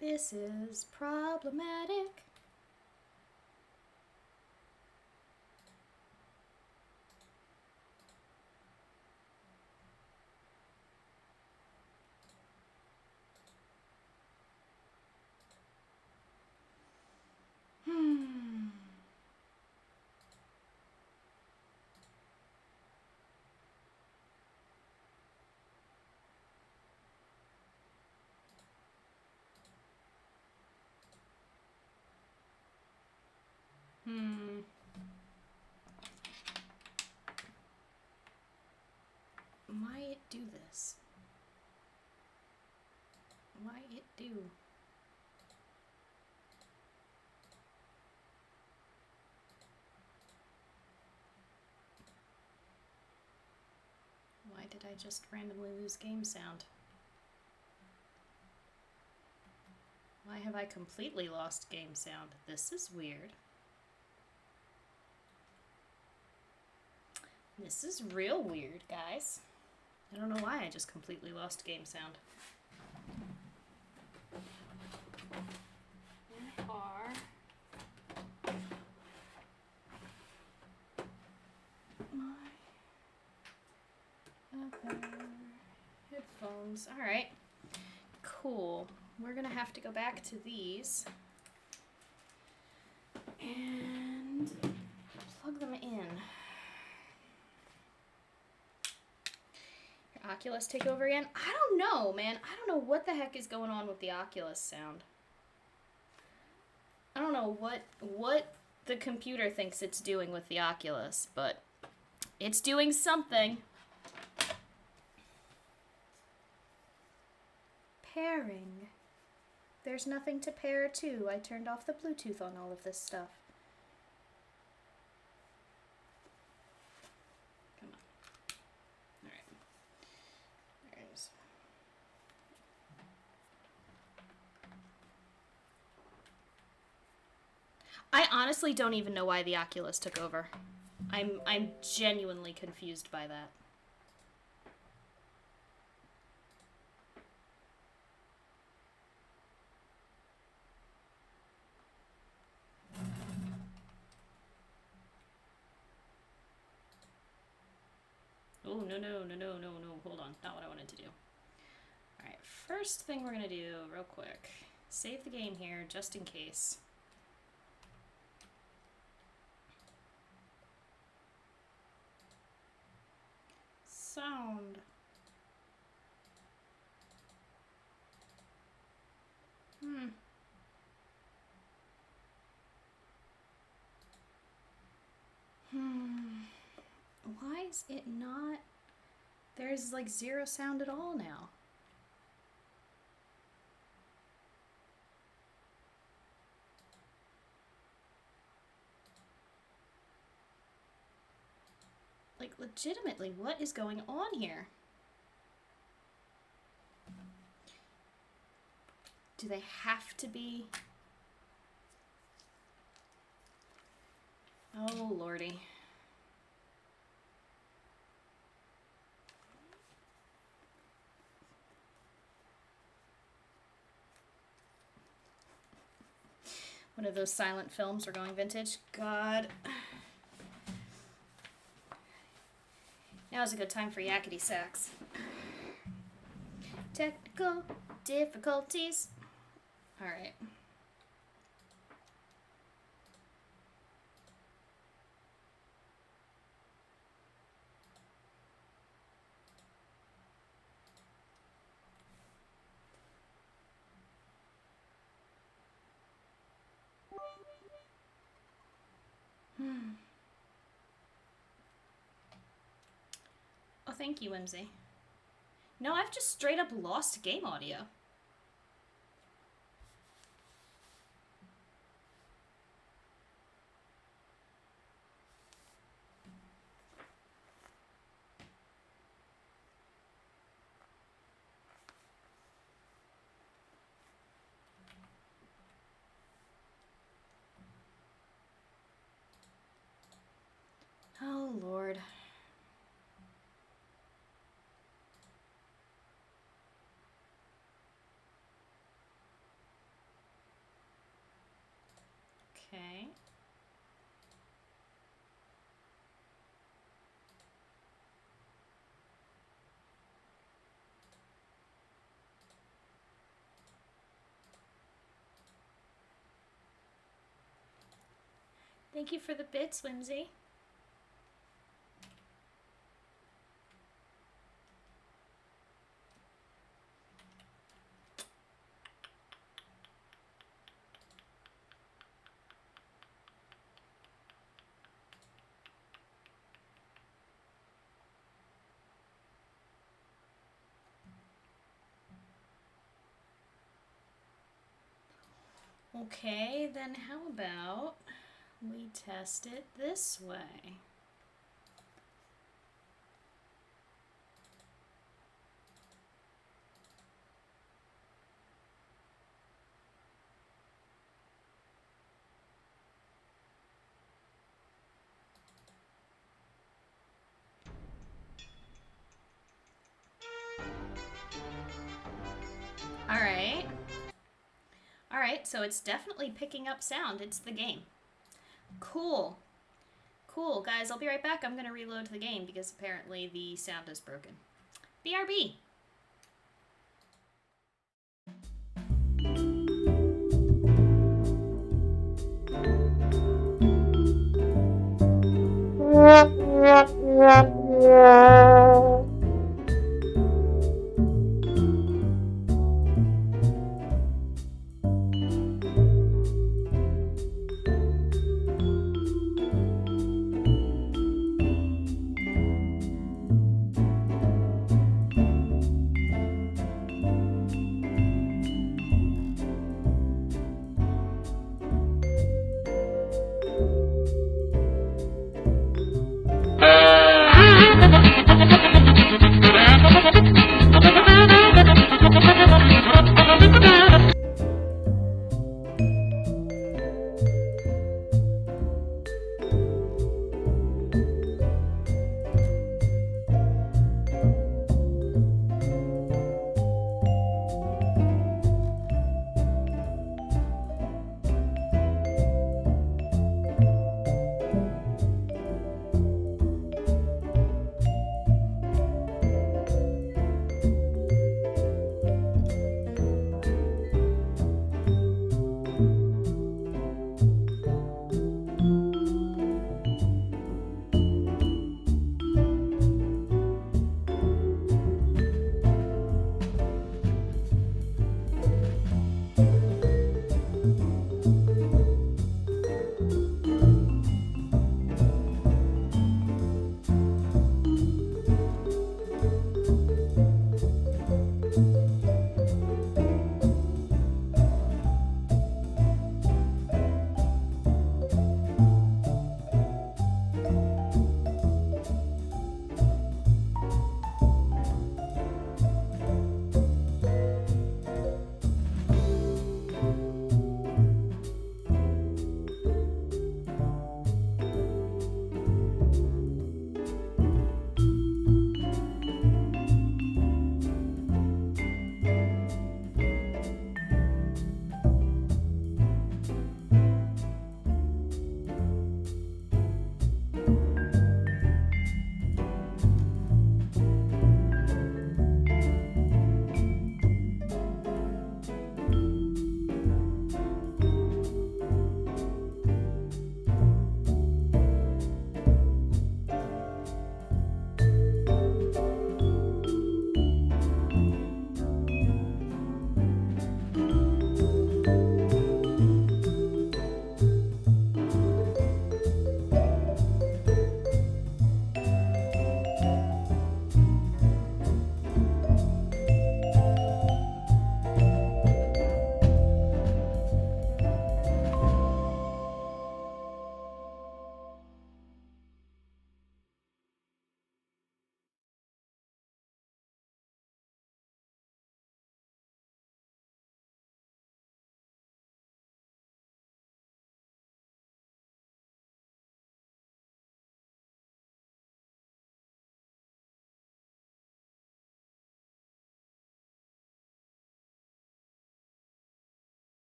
This is problematic. Why it do this? Why it do? Why did I just randomly lose game sound? Why have I completely lost game sound? This is weird. This is real weird, guys. I don't know why I just completely lost game sound. Where are my other headphones? Alright. Cool. We're gonna have to go back to these and plug them in. Oculus take over again? I don't know, man. I don't know what the heck is going on with the Oculus sound. I don't know what the computer thinks it's doing with the Oculus, but it's doing something. Pairing. There's nothing to pair to. I turned off the Bluetooth on all of this stuff. I honestly don't even know why the Oculus took over. I'm genuinely confused by that. Oh, no, hold on. Not what I wanted to do. Alright, first thing we're gonna do, real quick. Save the game here, just in case. Sound. Why is it not? There's like zero sound at all now. Like, legitimately, what is going on here? Do they have to be? Oh, lordy. One of those silent films are going vintage. God. Now's a good time for yakety sax. Technical difficulties. Alright. Oh, thank you, Whimsy. No, I've just straight up lost game audio. Oh, Lord. Okay. Thank you for the bits, Whimsy. Okay, then how about we test it this way? Alright. Alright, so it's definitely picking up sound. It's the game. Cool. Cool, guys, I'll be right back. I'm gonna reload the game because apparently the sound is broken. BRB!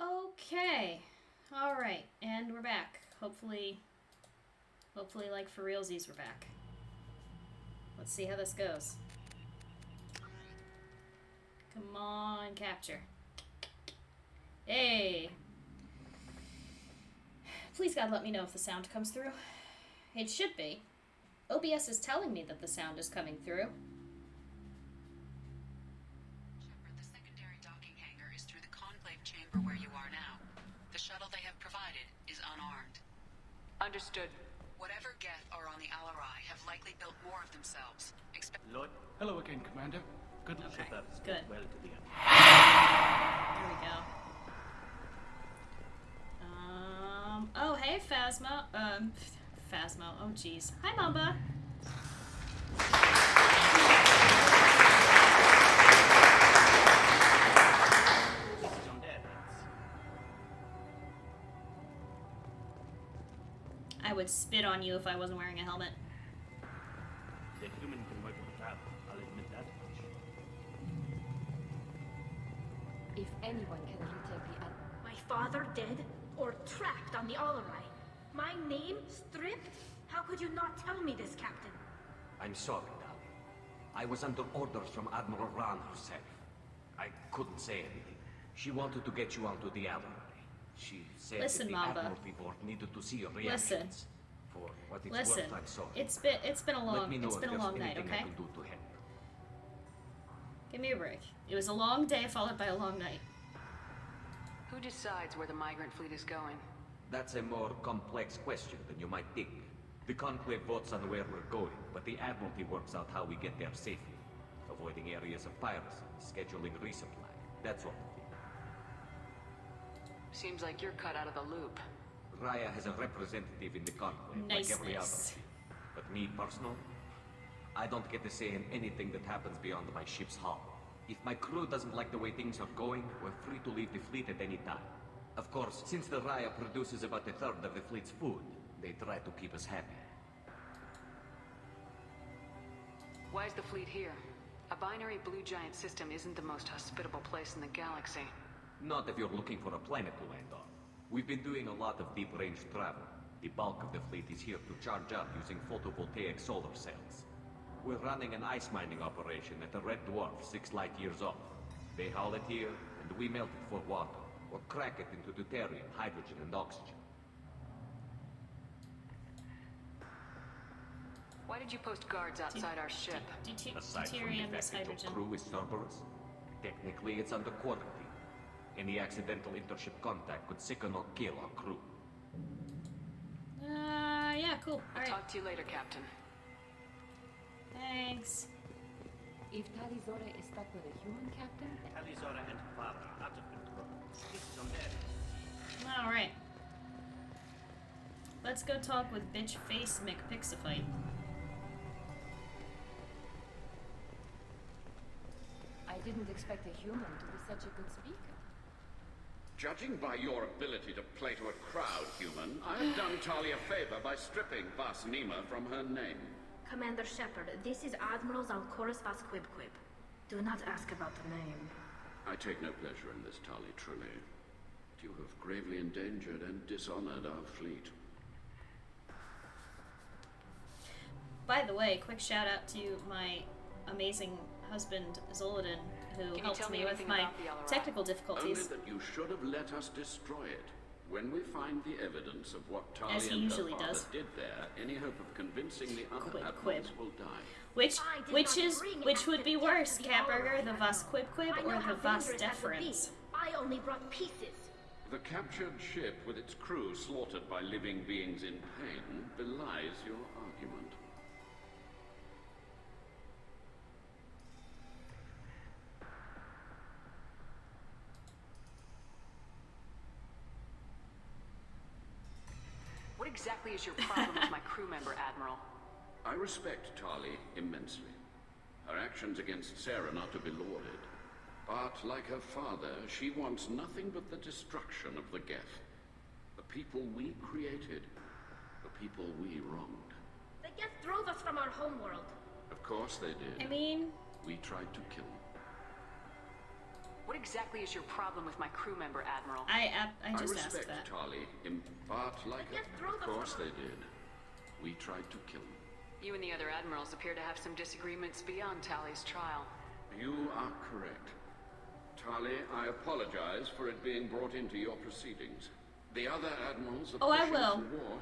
Okay. Alright, and we're back. Hopefully, like, for realsies, we're back. Let's see how this goes. Come on, capture. Hey! Please, God, let me know if the sound comes through. It should be. OBS is telling me that the sound is coming through. Shepard, the secondary docking hangar is through the conclave chamber where you are now. The shuttle they have provided is unarmed. Understood. Whatever Geth are on the Alarai have likely built more of themselves. Lord, Hello again, Commander. Good luck. Shepard, Good. well to the end. There we go. Oh, hey, Phasmo. Phasmo. Oh, jeez. Hi, Mamba. This is on their hands. I would spit on you if I wasn't wearing a helmet. The human can work with crowd. I'll admit that much. If anyone can retake the My father dead or trapped on the Alarai? My name stripped? How could you not tell me this, Captain? I'm sorry, Tali. I was under orders from Admiral Ran herself. I couldn't say anything. She wanted to get you onto the Alarai. She said Listen, that the Mamba. Admiralty Board needed to see your reactions. Listen. For what it's Listen. worth, I'm sorry. It's been a Let long me know if there's night, anything I okay? can do to help. Give me a break. It was a long day followed by a long night. Who decides where the migrant fleet is going? That's a more complex question than you might think. The Conclave votes on where we're going, but the Admiralty works out how we get there safely. Avoiding areas of piracy, scheduling resupply, that sort of thing. Seems like you're cut out of the loop. Raya has a representative in the Conclave, like every other Niceness. ship. But me, personally, I don't get to say in anything that happens beyond my ship's hull. If my crew doesn't like the way things are going, we're free to leave the fleet at any time. Of course, since the Raya produces about a third of the fleet's food, they try to keep us happy. Why is the fleet here? A binary blue giant system isn't the most hospitable place in the galaxy. Not if you're looking for a planet to land on. We've been doing a lot of deep-range travel. The bulk of the fleet is here to charge up using photovoltaic solar cells. We're running an ice mining operation at the Red Dwarf 6 light years off. They haul it here, and we melt it for water, or crack it into deuterium, hydrogen, and oxygen. Why did you post guards outside our ship? Aside from the deuterium is fact that your hydrogen. crew is Cerberus, technically it's under quarantine. Any accidental intership contact could sicken or kill our crew. Yeah, cool. I'll Alright. talk to you later, Captain. Thanks. If Tali Zora is stuck with a human captain, Talizora and her father are out of control. This is on their hands. Alright. Let's go talk with bitch face McPixifite. I didn't expect a human to be such a good speaker. Judging by your ability to play to a crowd, human, I have done Tali a favor by stripping Vas Nima from her name. Commander Shepard, this is Admiral Zalcorus Vas Quibquib. Do not ask about the name. I take no pleasure in this, Tali, truly. You have gravely endangered and dishonored our fleet. By the way, quick shout out to my amazing husband, Zoladin, who Can you helped tell me me with anything my about the Alarai? technical Only difficulties. that you should have let us destroy it. When we find the evidence of what Tali As he and usually her father does. did there, any hope of convincing the other Quib, admirals will die. Which I did which not is bring which would be active worse, death to the Catburger, Alarai, the Admiral. Vas Quibquib I know or how the Vas dangerous that would be. Deferens? I only brought pieces. The captured ship with its crew slaughtered by living beings in pain belies your argument. What exactly is your problem with my crew member, Admiral? I respect Tali immensely. Her actions against Sarah are to be lauded. But like her father, she wants nothing but the destruction of the Geth. The people we created. The people we wronged. The Geth drove us from our homeworld. Of course they did. I mean, We tried to kill them. What exactly is your problem with my crew member, Admiral? I just asked respect that. Tali, but like of course they did. We tried to kill him. You and the other admirals appear to have some disagreements beyond Tali's trial. You are correct. Tali, I apologize for it being brought into your proceedings. The other admirals are I pushing will. for war.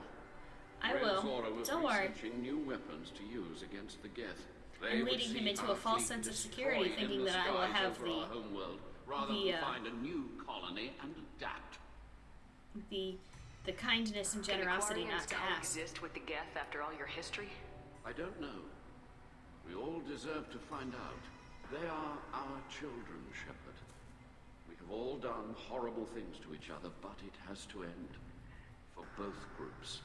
I Red will. Zora was Don't worry. researching new weapons to use against the Geth. They And would leading him see into our a false fleet sense of security, destroyed thinking in the that I will skies have over our homeworld, rather the, than find a new colony and adapt. the kindness and generosity Can the not to Quarians ask. coexist with the Geth after all your history? I don't know. We all deserve to find out. They are our children, Shepard. We have all done horrible things to each other, but it has to end. For both groups.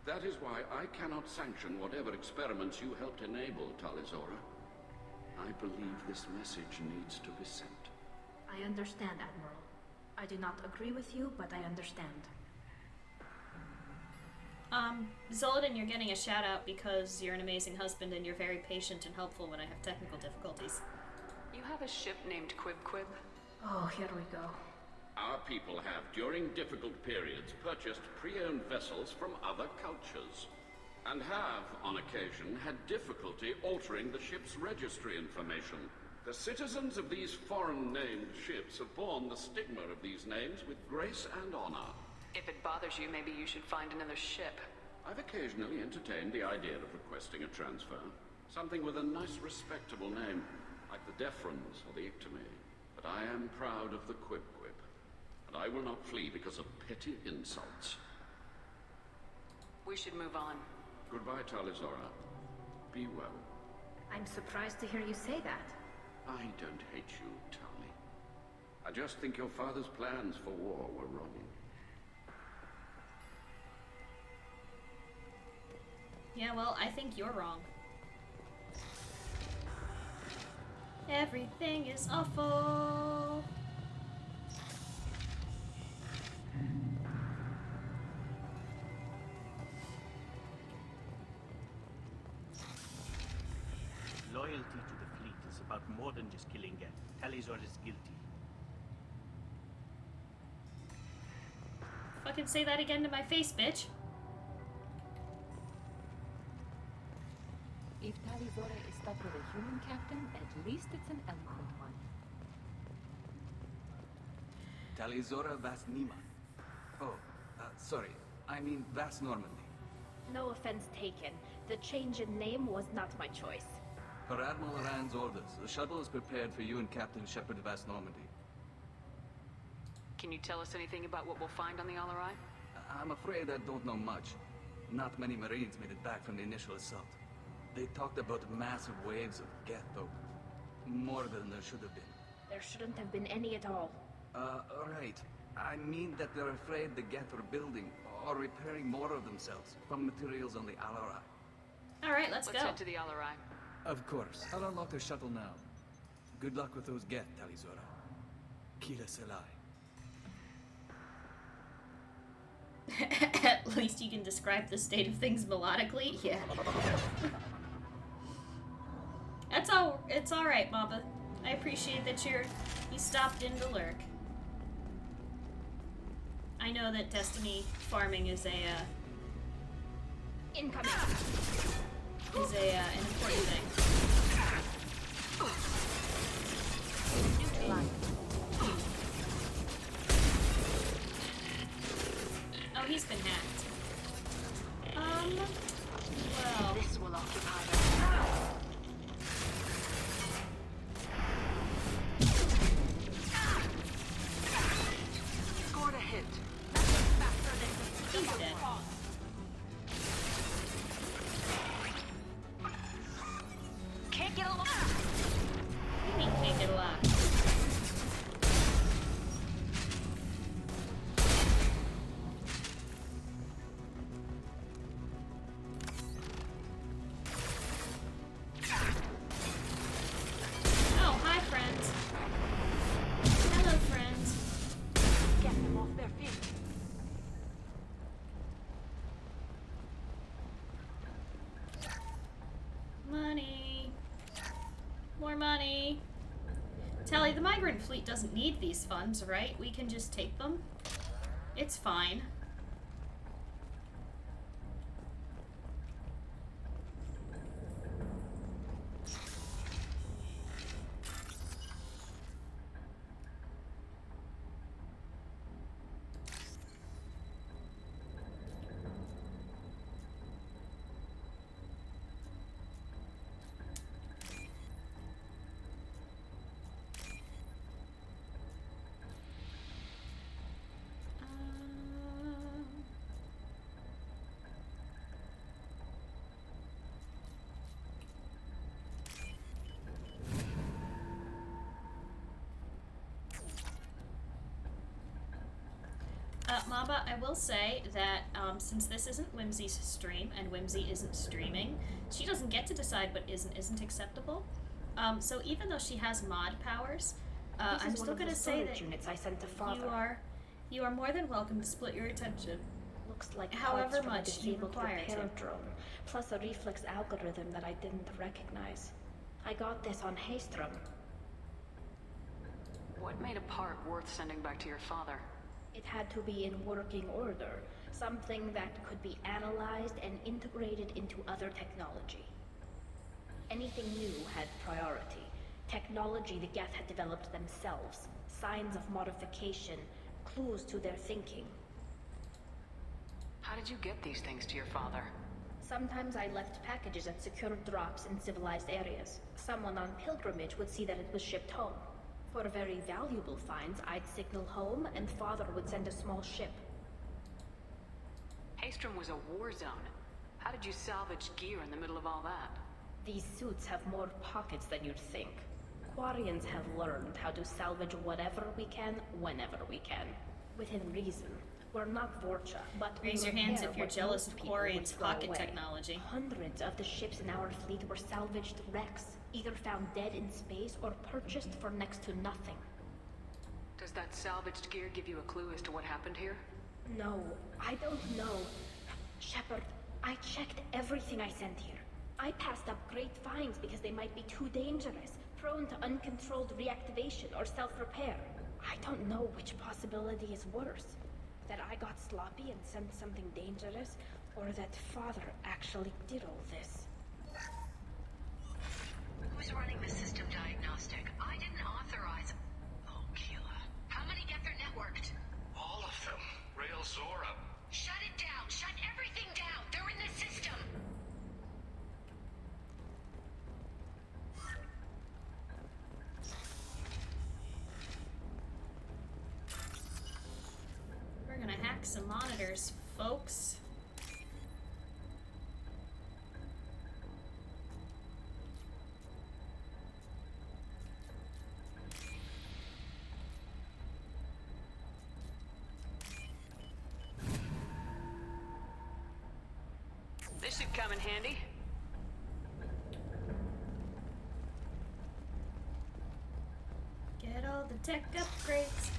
That is why I cannot sanction whatever experiments you helped enable, Tali Zora. I believe this message needs to be sent. I understand, Admiral. I do not agree with you, but I understand. Zoldan, you're getting a shout out because you're an amazing husband and you're very patient and helpful when I have technical difficulties. You have a ship named Quib Quib? Oh, here we go. Our people have, during difficult periods, purchased pre-owned vessels from other cultures, and have, on occasion, had difficulty altering the ship's registry information. The citizens of these foreign-named ships have borne the stigma of these names with grace and honor. If it bothers you, maybe you should find another ship. I've occasionally entertained the idea of requesting a transfer. Something with a nice, respectable name, like the Defrons or the Ictomy. But I am proud of the Quib Quib. And I will not flee because of petty insults. We should move on. Goodbye, Tali Zora. Be well. I'm surprised to hear you say that. I don't hate you, Tali. I just think your father's plans for war were wrong. Yeah, well, I think you're wrong. Everything is awful. Loyalty to the fleet is about more than just killing Geth. Talizor is guilty. Fucking say that again to my face, bitch. If Talizora is stuck with a human captain, at least it's an eloquent one. Talizora Vas Nima. Oh, sorry. I mean Vas Normandy. No offense taken. The change in name was not my choice. Per Admiral Rand's orders, the shuttle is prepared for you and Captain Shepard Vas Normandy. Can you tell us anything about what we'll find on the Alarai? I'm afraid I don't know much. Not many Marines made it back from the initial assault. They talked about massive waves of Geth, though. More than there should have been. There shouldn't have been any at all. Right. I mean that they're afraid the Geth are building or repairing more of themselves from materials on the Alarai. Alright, let's go. Head to the Alarai. Of course. I'll unlock their shuttle now. Good luck with those Geth, Talizora. Kila Selai. At least you can describe the state of things melodically. Yeah. It's all right, Mama. I appreciate that you stopped in to lurk. I know that Destiny farming is an important thing. Oh, he's been hacked. Well. This will occupy them. Scored a hit. He's dead. Can't get along. What do you mean can't get alive? Oh, hi, friends. Hello, friends. Get them off their feet. Money. More money. Tali, the migrant fleet doesn't need these funds, right? We can just take them. It's fine. Mamba, I will say that since this isn't Whimsy's stream and Whimsy isn't streaming, she doesn't get to decide what is and isn't acceptable. So even though she has mod powers, I'm still gonna say that units I sent to Father. you are more than welcome to split your attention. Looks like however parts from a much you disabled require repair to. drone, plus a reflex algorithm that I didn't recognize. I got this on Haystrom. What made a part worth sending back to your father? It had to be in working order, something that could be analyzed and integrated into other technology. Anything new had priority. Technology the Geth had developed themselves, signs of modification, clues to their thinking. How did you get these things to your father? Sometimes I left packages at secure drops in civilized areas. Someone on pilgrimage would see that it was shipped home. For very valuable finds, I'd signal home, and Father would send a small ship. Haystrom was a war zone. How did you salvage gear in the middle of all that? These suits have more pockets than you'd think. Quarians have learned how to salvage whatever we can, whenever we can. Within reason. We're not Vorcha, but Raise we your hands repair if you're what jealous most of people Quarians' would throw pocket away. technology. Hundreds of the ships in our fleet were salvaged wrecks, either found dead in space or purchased for next to nothing. Does that salvaged gear give you a clue as to what happened here? No, I don't know. Shepard, I checked everything I sent here. I passed up great finds because they might be too dangerous, prone to uncontrolled reactivation or self-repair. I don't know which possibility is worse. That I got sloppy and sent something dangerous, or that Father actually did all this. Who's running the system diagnostic? I didn't authorize... Oh, Keela. How many get their networked? All of them. Rail Zora. Shut it down! Shut everything down! They're in the system! We're gonna hack some monitors, folks. This should come in handy. Get all the tech upgrades.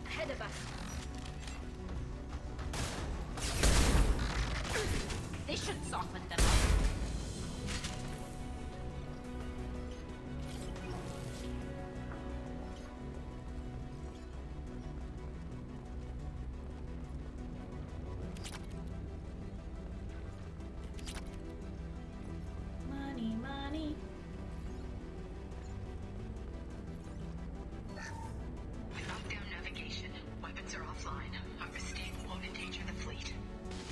Ahead of us. This should soften them up. Money, money. Lock down navigation. Weapons are offline. Our mistake won't endanger the fleet.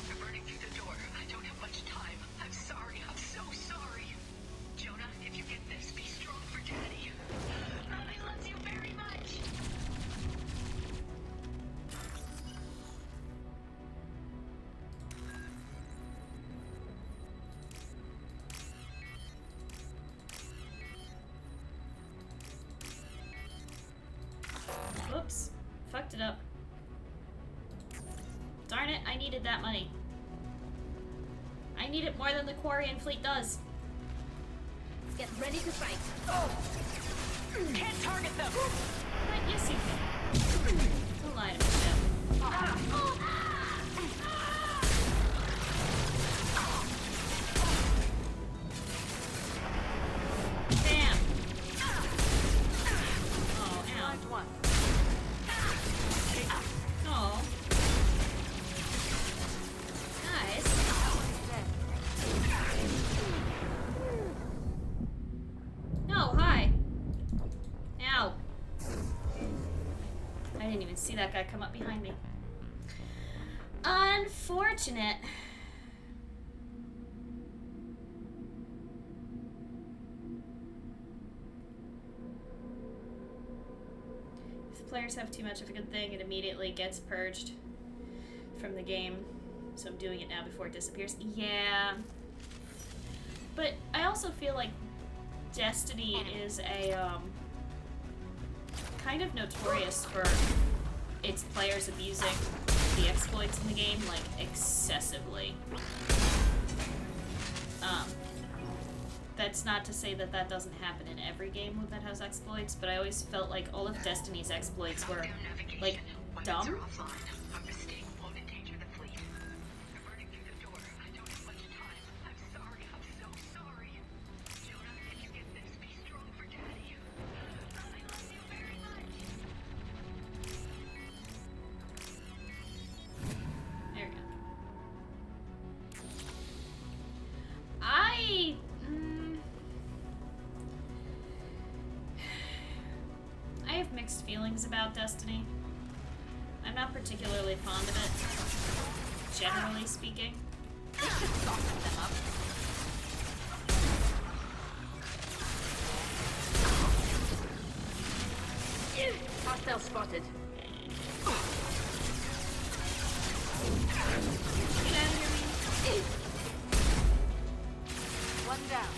They're burning through the door. I don't have much time. I'm sorry. I'm so sorry. Jonah, if you get this, be strong for Daddy. Mommy loves you very much. Whoops. Fucked it up. Darn it, I needed that money. I need it more than the Quarian fleet does. Get ready to fight. Can't target them! But yes, you can. Don't lie to me, Shep. didn't even see that guy come up behind me. Unfortunate. If players have too much of a good thing, it immediately gets purged from the game. So I'm doing it now before it disappears. Yeah. But I also feel like Destiny is a, kind of notorious for its players abusing the exploits in the game, like, excessively. That's not to say that that doesn't happen in every game that has exploits, but I always felt like all of Destiny's exploits were, like, dumb. I have mixed feelings about Destiny. I'm not particularly fond of it, generally speaking. They should soften them up. Hostile spotted. Get out of here, man. One down.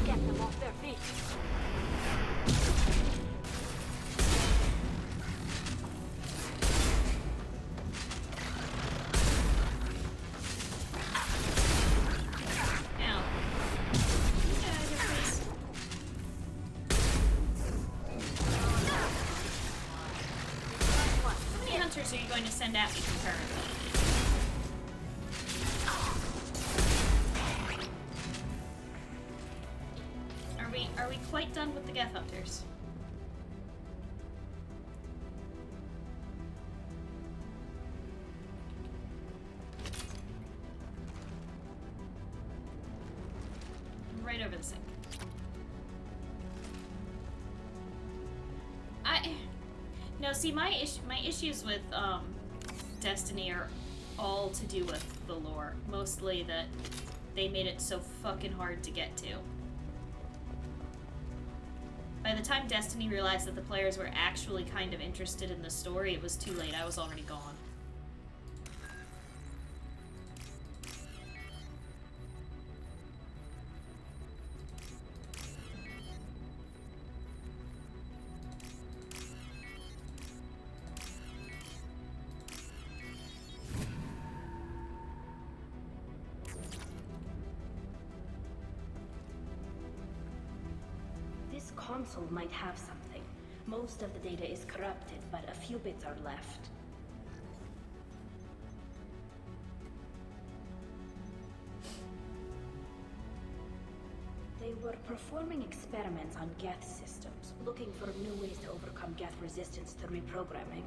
Get them off their feet. Are you going to send at me concurrently? Are we quite done with the Geth Hunters? Right over the sink. No, see, my issues with Destiny are all to do with the lore. Mostly that they made it so fucking hard to get to. By the time Destiny realized that the players were actually kind of interested in the story, it was too late. I was already gone. This console might have something. Most of the data is corrupted, but a few bits are left. They were performing experiments on Geth systems, looking for new ways to overcome Geth resistance to reprogramming.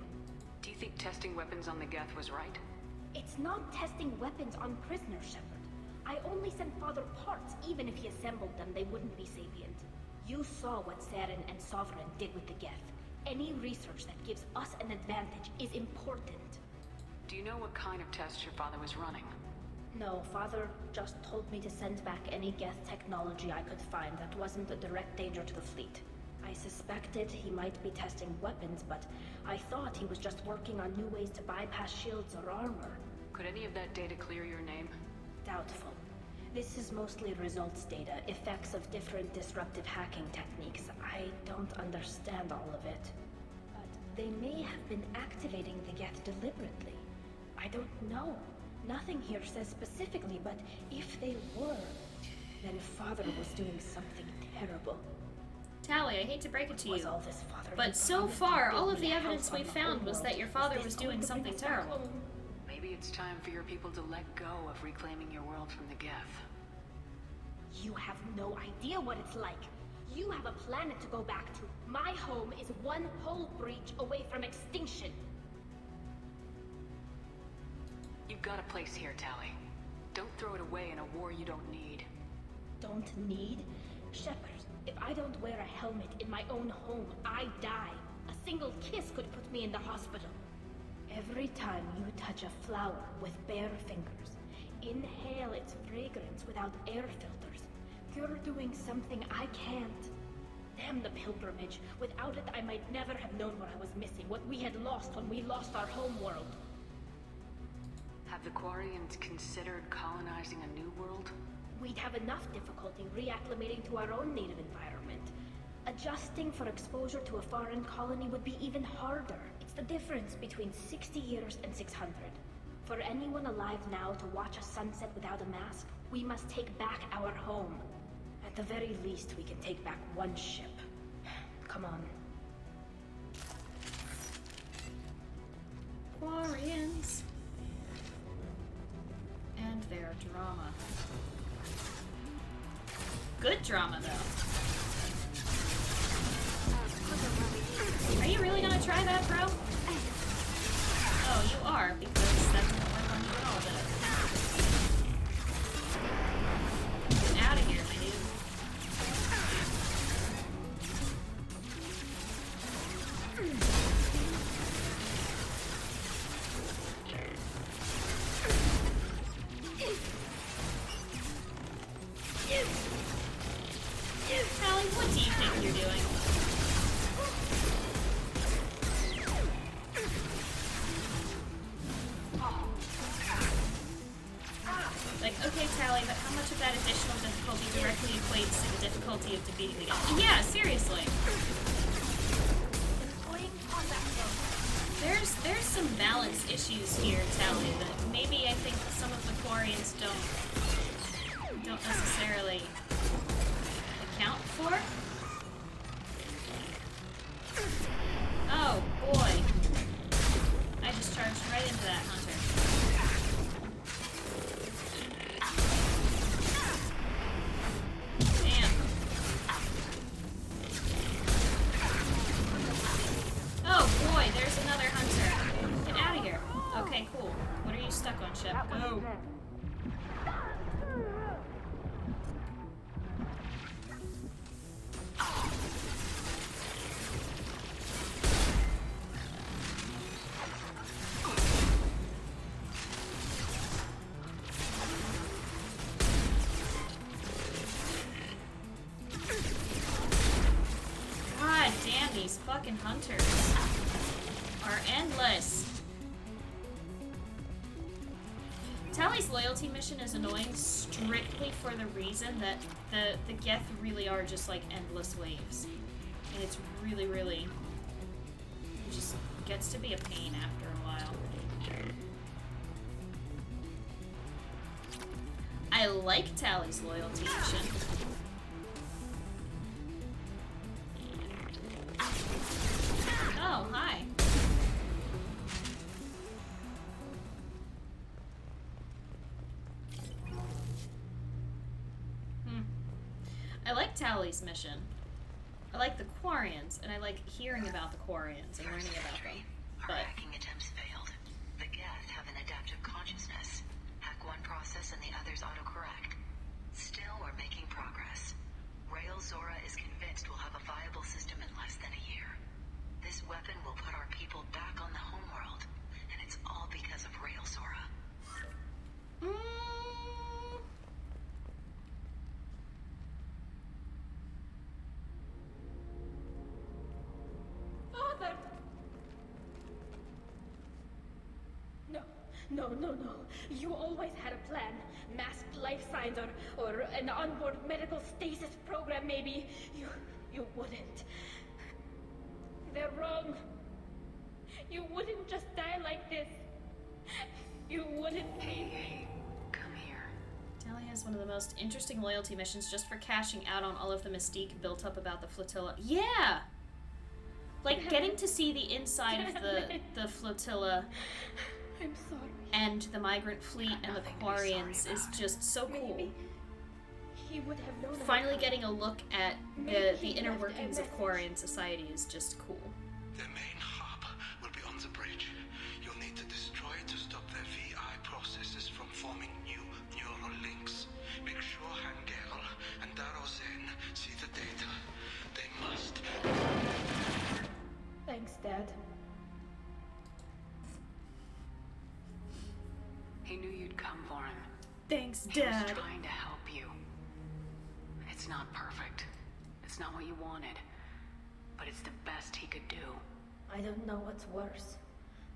Do you think testing weapons on the Geth was right? It's not testing weapons on prisoners, Shepard. I only sent Father parts. Even if he assembled them, they wouldn't be sapient. You saw what Saren and Sovereign did with the Geth. Any research that gives us an advantage is important. Do you know what kind of tests your father was running? No, Father just told me to send back any Geth technology I could find that wasn't a direct danger to the fleet. I suspected he might be testing weapons, but I thought he was just working on new ways to bypass shields or armor. Could any of that data clear your name? Doubtful. This is mostly results data, effects of different disruptive hacking techniques. I don't understand all of it. But they may have been activating the Geth deliberately. I don't know. Nothing here says specifically, but if they were, then Father was doing something terrible. Tali, I hate to break it to you, all this Father but so far, all of the evidence we found was that your father was doing something terrible. Maybe it's time for your people to let go of reclaiming your world from the Geth. You have no idea what it's like. You have a planet to go back to. My home is one hull breach away from extinction. You've got a place here, Tali. Don't throw it away in a war you don't need. Don't need? Shepard, if I don't wear a helmet in my own home, I die. A single kiss could put me in the hospital. Every time you touch a flower with bare fingers, inhale its fragrance without air filters, you're doing something I can't. Damn the pilgrimage. Without it, I might never have known what I was missing, what we had lost when we lost our home world. Have the Quarians considered colonizing a new world? We'd have enough difficulty reacclimating to our own native environment. Adjusting for exposure to a foreign colony would be even harder. It's the difference between 60 years and 600. For anyone alive now to watch a sunset without a mask, we must take back our home. At the very least, we can take back one ship. Come on. Quarians. And their drama. Good drama, though. Are you really gonna try that, bro? Oh, you are, because that didn't work on you at all, did it? Get out of here, my dude. Tali, what do you think you're doing? Like, okay, Tali, but how much of that additional difficulty directly equates to the difficulty of defeating the game? Yeah, seriously. There's some balance issues here, Tali, that maybe I think some of the Quarians don't necessarily account for. Oh boy. I just charged right into that hunter. Damn. Oh boy, there's another hunter. Get out of here. Okay, cool. What are you stuck on, Shep? Go. God damn, these fucking hunters are endless. Tali's loyalty mission is annoying strictly for the reason that the Geth really are just like endless waves. And it's really, it just gets to be a pain after a while. I like Tali's loyalty mission. Oh, hi. I like Tali's mission. I like the Quarians, and I like hearing about the Quarians and learning about them. Our hacking attempts failed. The Geth have an adaptive consciousness. Hack one process and the others autocorrect. Still, we're making progress. Rail Zora is convinced we'll have a viable system in less than a year. This weapon will put our people back on the homeworld, and it's all because of Rail Zora. Father! No. You always had a plan. Masked life signs or an onboard medical stasis program, maybe. You wouldn't. They're wrong. You wouldn't just die like this. You wouldn't. Hey, come here. Tali has one of the most interesting loyalty missions just for cashing out on all of the mystique built up about the flotilla. Yeah! Like, getting to see the inside of the flotilla I'm sorry. and the migrant fleet and the Quarians is just so cool. He would have known. Finally getting a look at the inner workings of Quarian society is just cool. The main hub will be on the bridge. You'll need to destroy it to stop their VI processes from forming new neural links. Make sure Hangel and Darozen see the data. They must. Thanks, Dad. He knew you'd come for him. Thanks, He was Dad. trying to help you. It's not perfect. It's not what you wanted. But it's the best he could do. I don't know what's worse.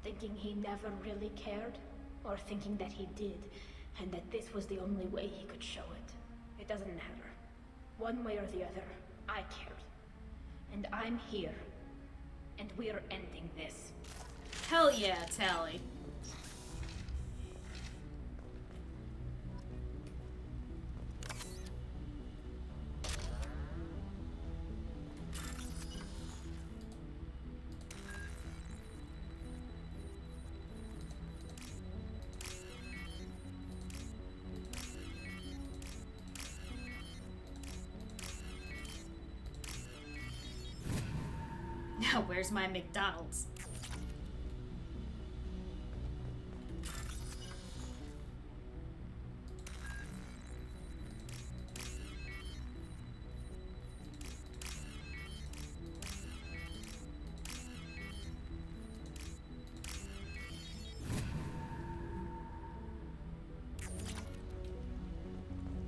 Thinking he never really cared, or thinking that he did, and that this was the only way he could show it. It doesn't matter. One way or the other, I cared. And I'm here. And we're ending this. Hell yeah, Tali. Now, where's my McDonald's?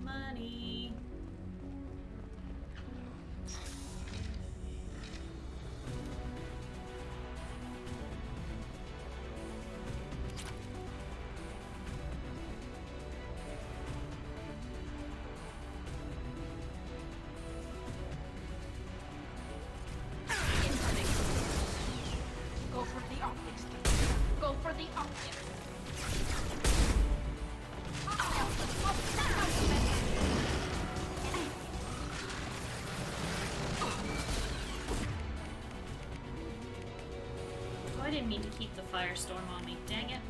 Money. Go for the optics, dude. Go for the optics. Oh, I didn't mean to keep the firestorm on me. Dang it.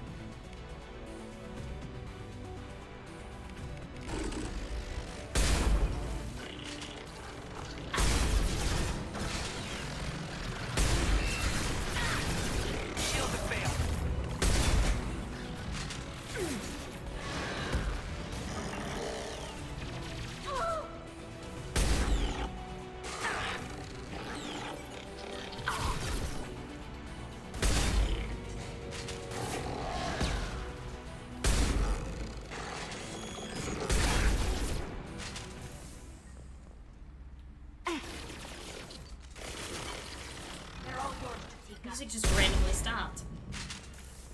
Music just randomly stopped.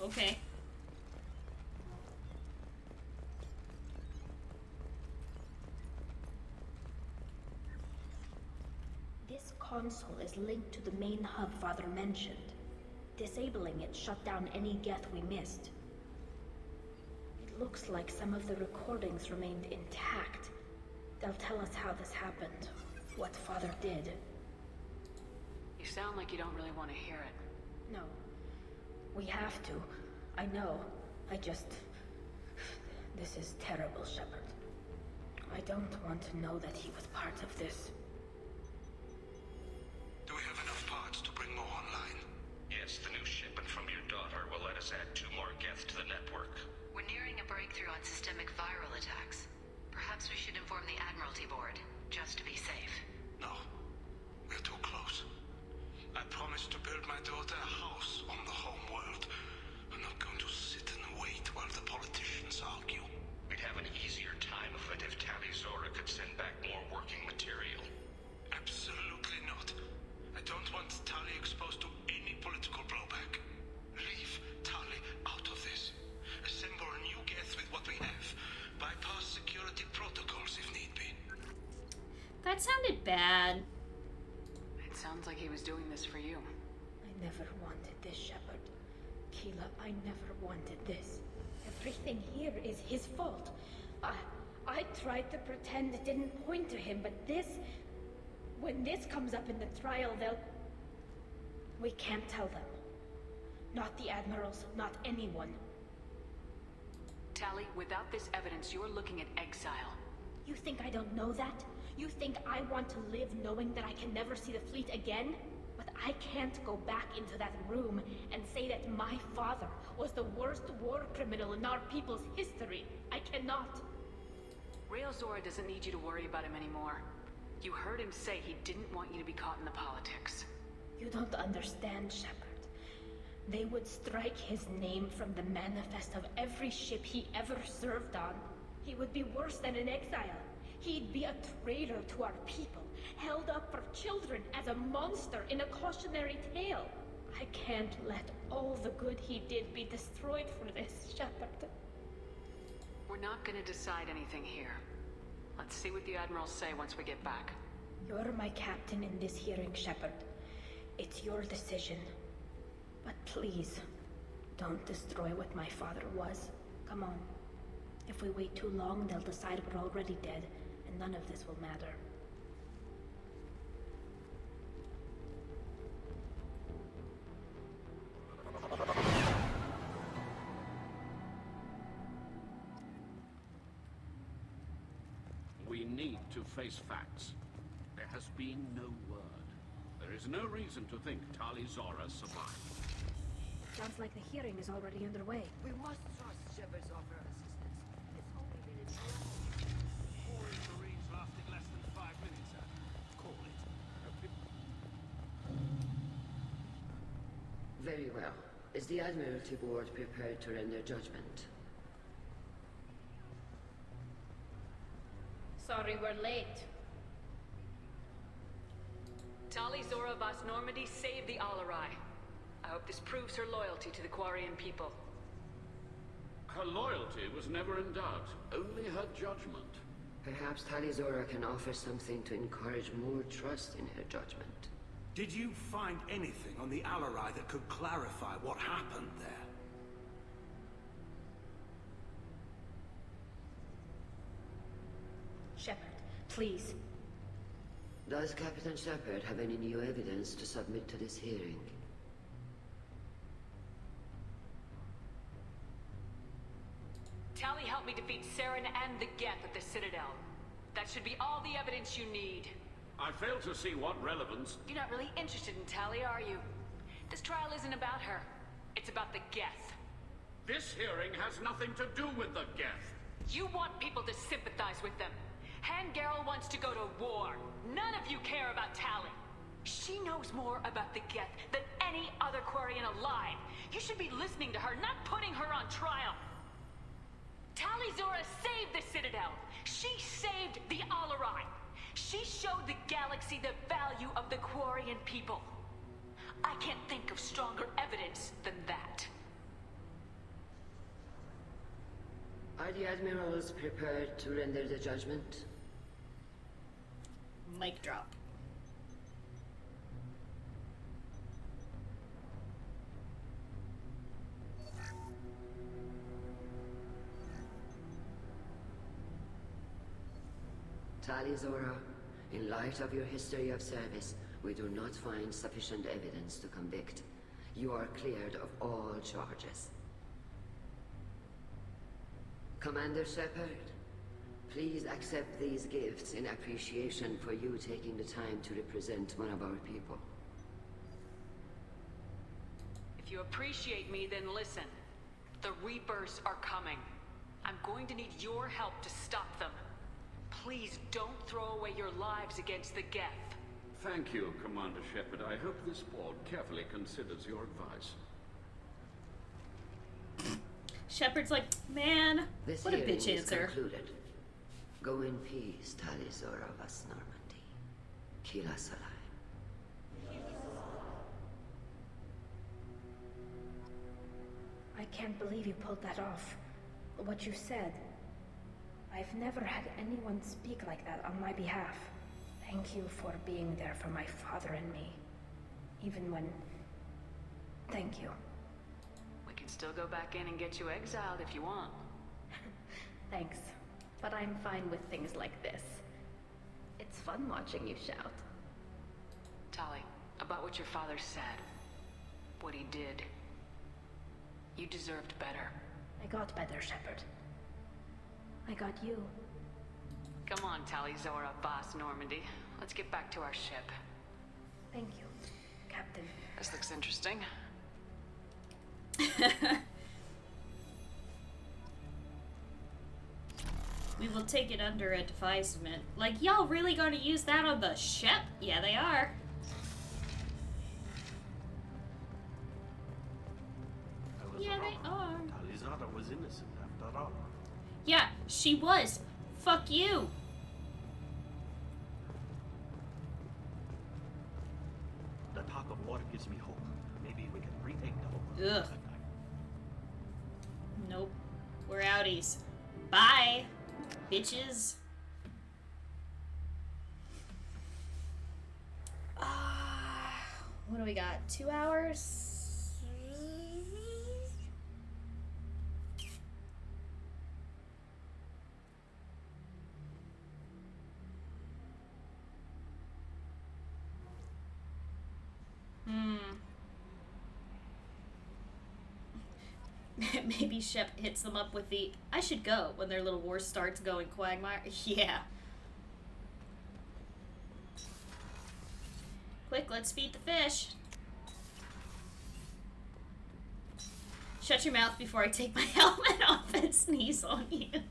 Okay. This console is linked to the main hub Father mentioned. Disabling it shut down any Geth we missed. It looks like some of the recordings remained intact. They'll tell us how this happened, what Father did. You sound like you don't really want to hear it. No. We have to. I know. This is terrible, Shepard. I don't want to know that he was part of this. Do we have enough parts to bring more online? Yes, the new shipment from your daughter will let us add 2 more Geth to the network. We're nearing a breakthrough on systemic viral attacks. Perhaps we should inform the Admiralty Board, just to be safe. No. We're too close. I promised to build my daughter a house on the home world. I'm not going to sit and wait while the politicians argue. We'd have an easier time of it if Tali Zora could send back more working material. Absolutely not. I don't want Tali exposed to any political blowback. Leave Tali out of this. Assemble a new Geth with what we have. Bypass security protocols if need be. That sounded bad. It sounds like he was doing this for you. I never wanted this, Shepard. Keela, I never wanted this. Everything here is his fault. I tried to pretend it didn't point to him, but this... When this comes up in the trial, they'll... We can't tell them. Not the Admirals, not anyone. Tali, without this evidence, you're looking at exile. You think I don't know that? You think I want to live knowing that I can never see the fleet again? But I can't go back into that room and say that my father was the worst war criminal in our people's history. I cannot. Rail Zora doesn't need you to worry about him anymore. You heard him say he didn't want you to be caught in the politics. You don't understand, Shepard. They would strike his name from the manifest of every ship he ever served on. He would be worse than an exile. He'd be a traitor to our people, held up for children as a monster in a cautionary tale. I can't let all the good he did be destroyed for this, Shepard. We're not gonna decide anything here. Let's see what the Admirals say once we get back. You're my captain in this hearing, Shepard. It's your decision. But please, don't destroy what my father was. Come on. If we wait too long, they'll decide we're already dead, and none of this will matter. We need to face facts. There has been no word. There is no reason to think Tali Zora survived. Sounds like the hearing is already underway. We must trust Shepard's offer of assistance. It's only been a year. Four Marines lasting less than 5 minutes, call it. Very well. Is the Admiralty Board prepared to render judgment? Sorry we're late. Tali Zora Vas Normandy saved the Alarai. I hope this proves her loyalty to the Quarian people. Her loyalty was never in doubt, only her judgment. Perhaps Tali Zora can offer something to encourage more trust in her judgment. Did you find anything on the Alarai that could clarify what happened there? Shepard, please. Does Captain Shepard have any new evidence to submit to this hearing? Tali helped me defeat Saren and the Geth at the Citadel. That should be all the evidence you need. I fail to see what relevance... You're not really interested in Tali, are you? This trial isn't about her. It's about the Geth. This hearing has nothing to do with the Geth. You want people to sympathize with them. Garrel wants to go to war. None of you care about Tali. She knows more about the Geth than any other Quarian alive. You should be listening to her, not putting her on trial. Tali Zora saved the Citadel. She saved the Alarai. She showed the galaxy the value of the Quarian people. I can't think of stronger evidence than that. Are the Admirals prepared to render the judgment? Mic drop. Tali Zora, in light of your history of service, we do not find sufficient evidence to convict. You are cleared of all charges. Commander Shepard, please accept these gifts in appreciation for you taking the time to represent one of our people. If you appreciate me, then listen. The Reapers are coming. I'm going to need your help to stop them. Please don't throw away your lives against the Geth. Thank you, Commander Shepard. I hope this board carefully considers your advice. Shepard's like, man, This what a hearing bitch is answer. concluded. Go in peace, Tali Zora Vas Normandy. Kila Salai. I can't believe you pulled that off. What you said. I've never had anyone speak like that on my behalf. Thank you for being there for my father and me. Even when... Thank you. We can still go back in and get you exiled if you want. Thanks. But I'm fine with things like this. It's fun watching you shout. Tali, about what your father said. What he did. You deserved better. I got better, Shepard. I got you. Come on, Tali, Zora, Boss Normandy. Let's get back to our ship. Thank you, Captain. This looks interesting. We will take it under advisement. Like, y'all really gonna use that on the Shep? Yeah, they are. Yeah, they are. Tali Zora was innocent after all. Yeah, she was. Fuck you. The talk of war gives me hope. Maybe we can retake the whole. Ugh. Nope. We're outies. Bye, bitches. What do we got? 2 hours? Maybe Shep hits them up with the "I should go" when their little war starts going quagmire. Yeah. Quick, let's feed the fish. Shut your mouth before I take my helmet off and sneeze on you.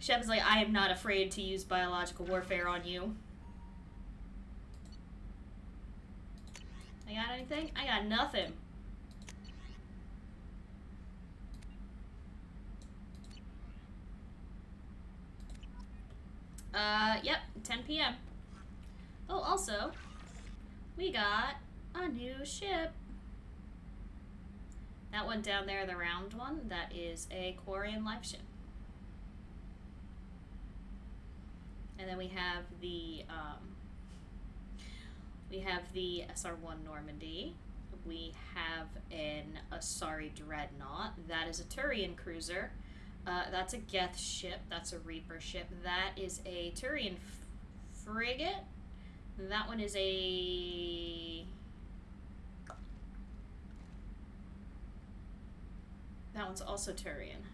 Shep is like, I am not afraid to use biological warfare on you. I got anything? I got nothing. Yep, 10 p.m. Oh, also, we got a new ship. That one down there, the round one, that is a Quarian life ship. And then we have the SR-1 Normandy. We have an Asari Dreadnought. That is a Turian cruiser. That's a Geth ship. That's a Reaper ship. That is a Turian frigate. That one is a... That one's also Turian.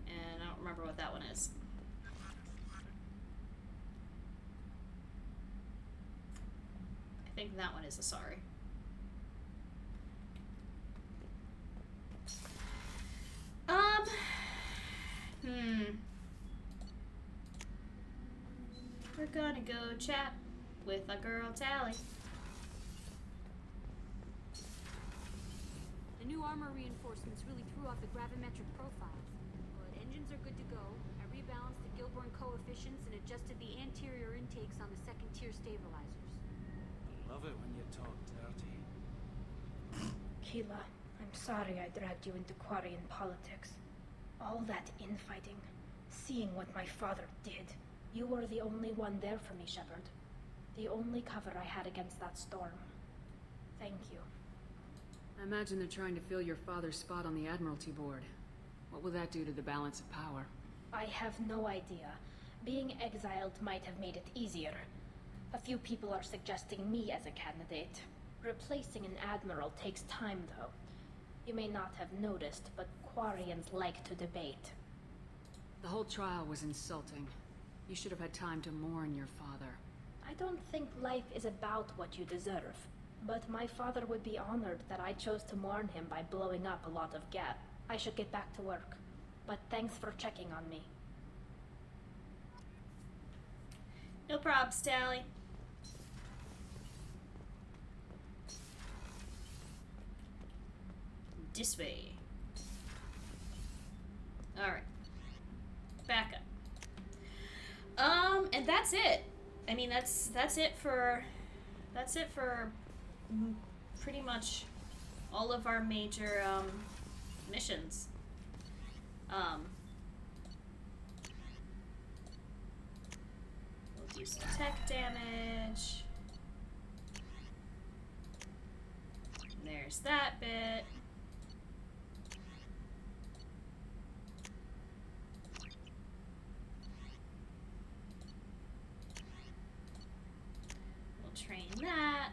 And I don't remember what that one is. I think that one is Asari. We're gonna go chat with a girl, Tali. The new armor reinforcements really threw off the gravimetric profiles. But engines are good to go. I rebalanced the Gilborn coefficients and adjusted the anterior intakes on the second-tier stabilizers. Love it when you talk dirty. Keela, I'm sorry I dragged you into Quarian politics. All that infighting, seeing what my father did. You were the only one there for me, Shepard. The only cover I had against that storm. Thank you. I imagine they're trying to fill your father's spot on the Admiralty Board. What will that do to the balance of power? I have no idea. Being exiled might have made it easier. A few people are suggesting me as a candidate. Replacing an admiral takes time, though. You may not have noticed, but Quarians like to debate. The whole trial was insulting. You should have had time to mourn your father. I don't think life is about what you deserve. But my father would be honored that I chose to mourn him by blowing up a lot of Geth. I should get back to work. But thanks for checking on me. No probs, Tali. This way. Alright. Back up. And that's it. I mean, that's it for pretty much all of our major missions. We'll do some tech damage. There's that bit. Train that.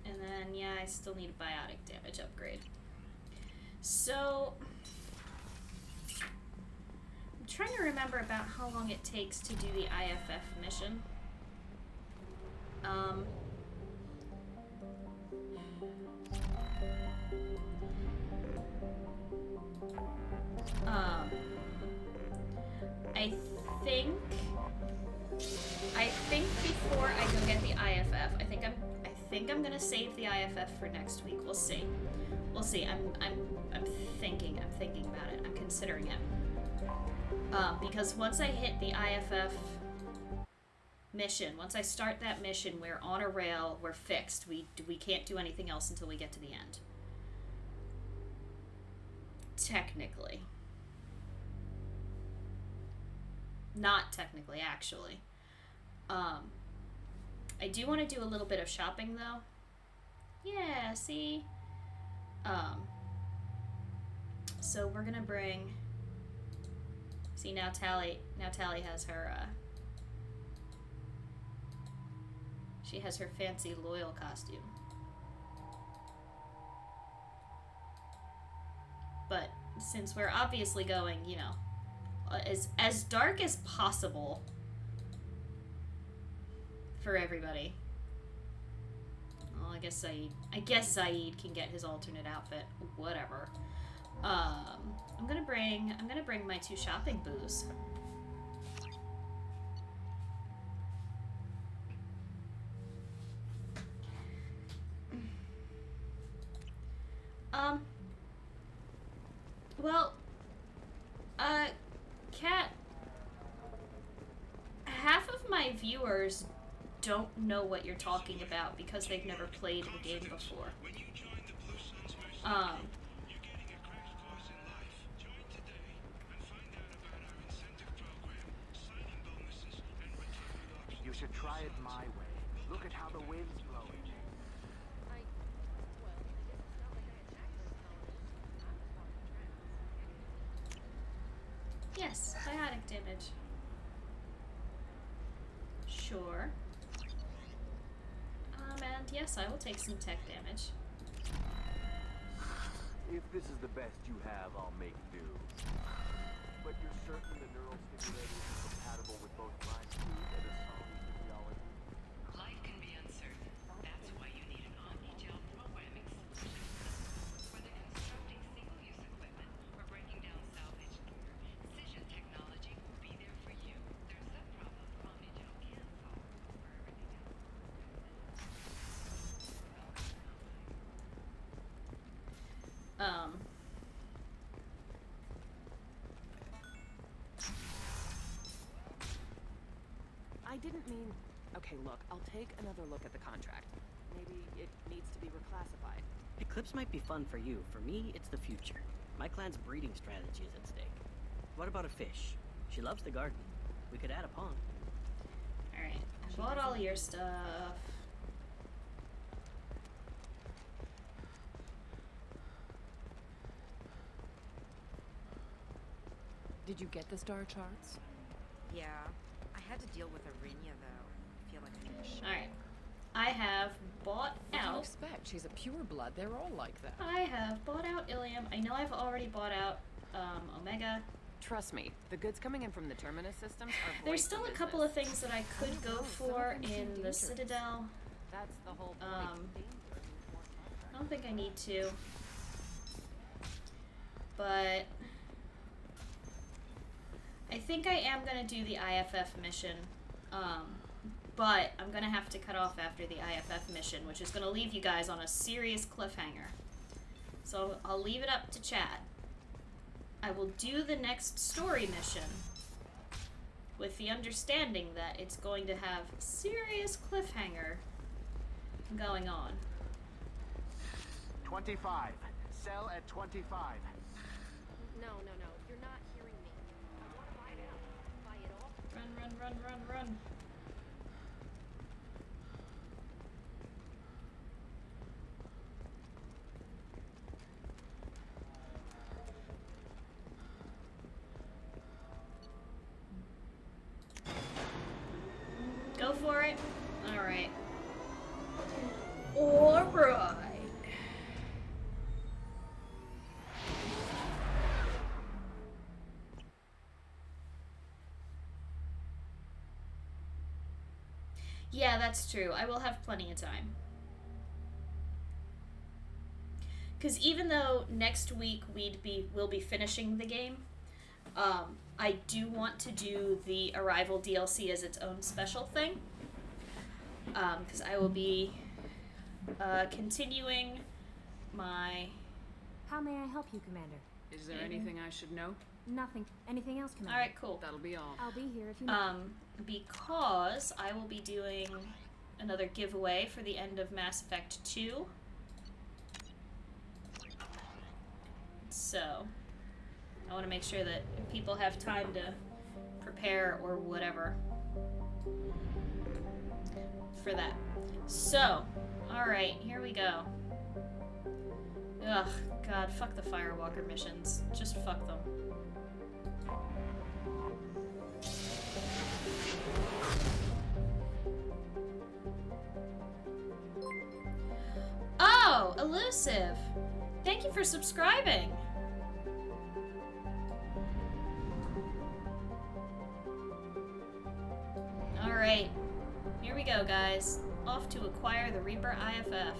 And then, yeah, I still need a biotic damage upgrade. So, trying to remember about how long it takes to do the IFF mission. I think before I go get the IFF, I think I'm gonna save the IFF for next week. We'll see. We'll see. I'm thinking about it. I'm considering it. Because once I hit the IFF mission, once I start that mission, we're on a rail, we're fixed. We can't do anything else until we get to the end. Technically. Not technically, actually. I do want to do a little bit of shopping, though. Yeah, see? So we're gonna bring... See, now Tali has her, she has her fancy loyal costume. But since we're obviously going, you know, as dark as possible for everybody. Well, I guess Zaeed can get his alternate outfit. Whatever. I'm gonna bring my 2 shopping booths. Well, Kat, half of my viewers don't know what you're talking about because they've never played the game before. You should try it my way. Look at how the wind's blowing. Yes, biotic damage. Sure. And yes, I will take some tech damage. If this is the best you have, I'll make do. But you're certain the neural stimulator is compatible with both my speed and a solid physiology? Life can be uncertain. That's why you need an omni-gel programming solution. Whether constructing single-use equipment or breaking down salvage gear, Cision technology will be there for you. There's some problems omni-gel can solve for everything else. I didn't mean... Okay, look, I'll take another look at the contract. Maybe it needs to be reclassified. Eclipse might be fun for you. For me, it's the future. My clan's breeding strategy is at stake. What about a fish? She loves the garden. We could add a pond. Alright, I bought all your stuff. Did you get the star charts? Yeah. I had to deal with Arinya, though. I feel like I need to shit. Alright. I have bought What do you out... expect? She's a pureblood. They're all like that. I have bought out Ilium. I know I've already bought out Omega. Trust me, the goods coming in from the Terminus systems are There's void still for a couple business. of things that I could go for in the Citadel. That's the whole point. I don't think I need to. But I think I am going to do the IFF mission. But I'm going to have to cut off after the IFF mission, which is going to leave you guys on a serious cliffhanger. So I'll leave it up to chat. I will do the next story mission with the understanding that it's going to have serious cliffhanger going on. 25. Sell at 25. No, you're not hearing me. I want to buy it out. Buy it all. Run. Go for it. Alright. Alright. Yeah, that's true. I will have plenty of time. Because even though next week we'll be finishing the game, I do want to do the Arrival DLC as its own special thing. Because I will be continuing my... How may I help you, Commander? Is there anything I should know? Nothing. Anything else, Commander? Alright, cool. That'll be all. I'll be here if you need. Because I will be doing another giveaway for the end of Mass Effect 2. So, I want to make sure that people have time to prepare or whatever for that. So, alright, here we go. Ugh, God, fuck the Firewalker missions. Just fuck them. Oh, Elusive! Thank you for subscribing! Alright, here we go, guys. Off to acquire the Reaper IFF.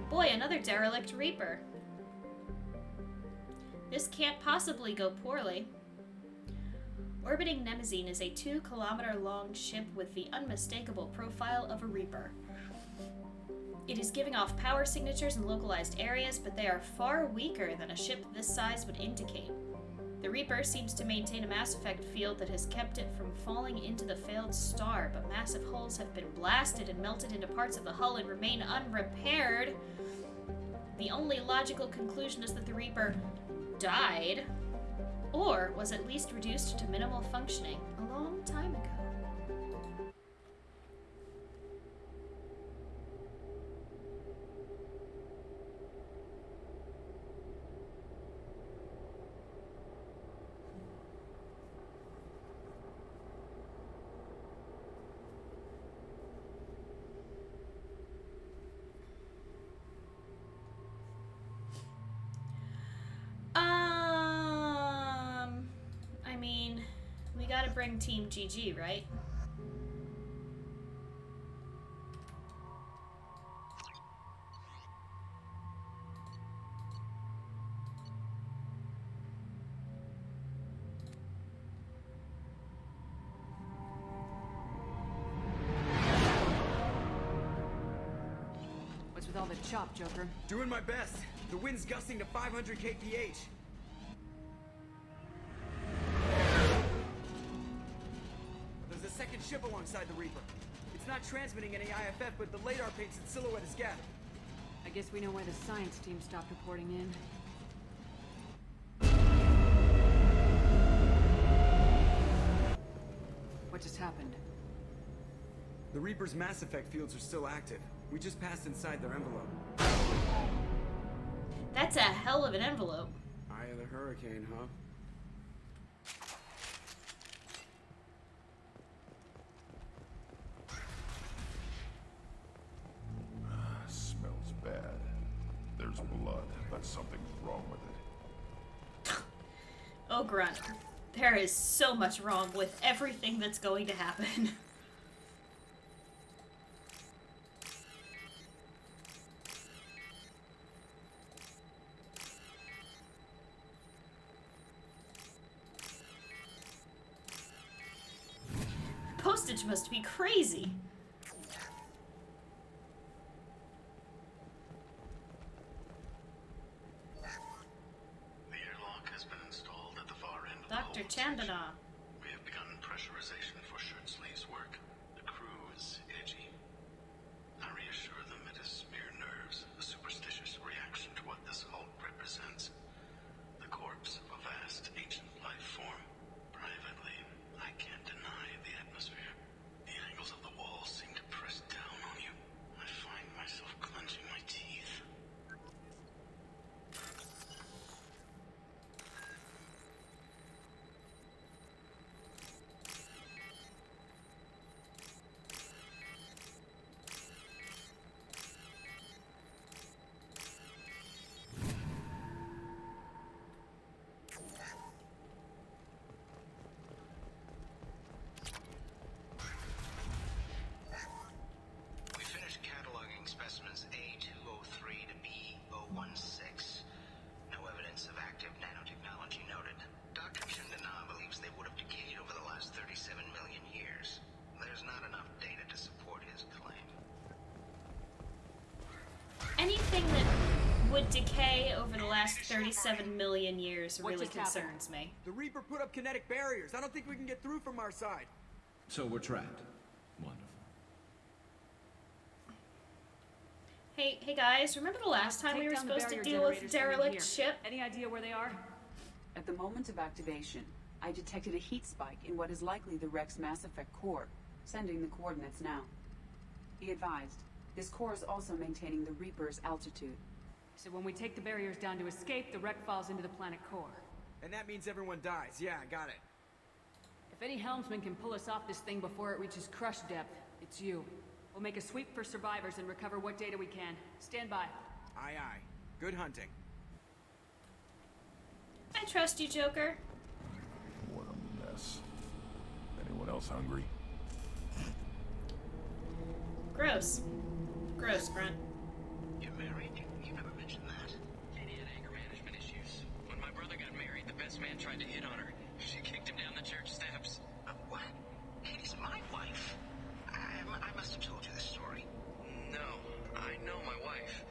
Boy, another derelict Reaper. This can't possibly go poorly. Orbiting Nemazine is a 2-kilometer-long ship with the unmistakable profile of a Reaper. It is giving off power signatures in localized areas, but they are far weaker than a ship this size would indicate. The Reaper seems to maintain a mass effect field that has kept it from falling into the failed star, but massive holes have been blasted and melted into parts of the hull and remain unrepaired. The only logical conclusion is that the Reaper died, or was at least reduced to minimal functioning a long time ago. I mean, we gotta bring Team GG, right? What's with all the chop, Joker? Doing my best. The wind's gusting to 500 kph. There's a second ship alongside the Reaper. It's not transmitting any IFF, but the radar paints its silhouette is gathered. I guess we know why the science team stopped reporting in. What just happened? The Reaper's mass effect fields are still active. We just passed inside their envelope. That's a hell of an envelope. Eye of the hurricane, huh? Smells bad. There's blood, but something's wrong with it. Oh, Grunt. There is so much wrong with everything that's going to happen. Postage must be crazy. The airlock has been installed at the far end of Dr. Chandana. We have begun pressurization for shirt sleeves work. The crew is edgy. I reassure them it is mere nerves, a superstitious reaction to what this hulk represents. The corpse of a vast ancient life form. Privately, I can't deny the atmosphere. The angles of the walls seem to press down on you. I find myself clenching my teeth. there's not enough data to support his claim. Anything that would decay over the last 37 million years really concerns me. The Reaper put up kinetic barriers. I don't think we can get through from our side. So we're trapped. Wonderful. Hey guys, remember the last time we were supposed to deal with derelict ship? Any idea where they are? At the moment of activation, I detected a heat spike in what is likely the wreck's Mass Effect core, sending the coordinates now. Be advised, this core is also maintaining the Reaper's altitude. So when we take the barriers down to escape, the wreck falls into the planet core. And that means everyone dies. Yeah, I got it. If any helmsman can pull us off this thing before it reaches crush depth, it's you. We'll make a sweep for survivors and recover what data we can. Stand by. Aye, aye. Good hunting. I trust you, Joker. What a mess. Anyone else hungry? Gross. Gross, Grunt. You're married? You never mentioned that. Katie had anger management issues. When my brother got married, the best man tried to hit on her. She kicked him down the church steps. What? Katie's my wife. I must have told you this story. No, I know my wife.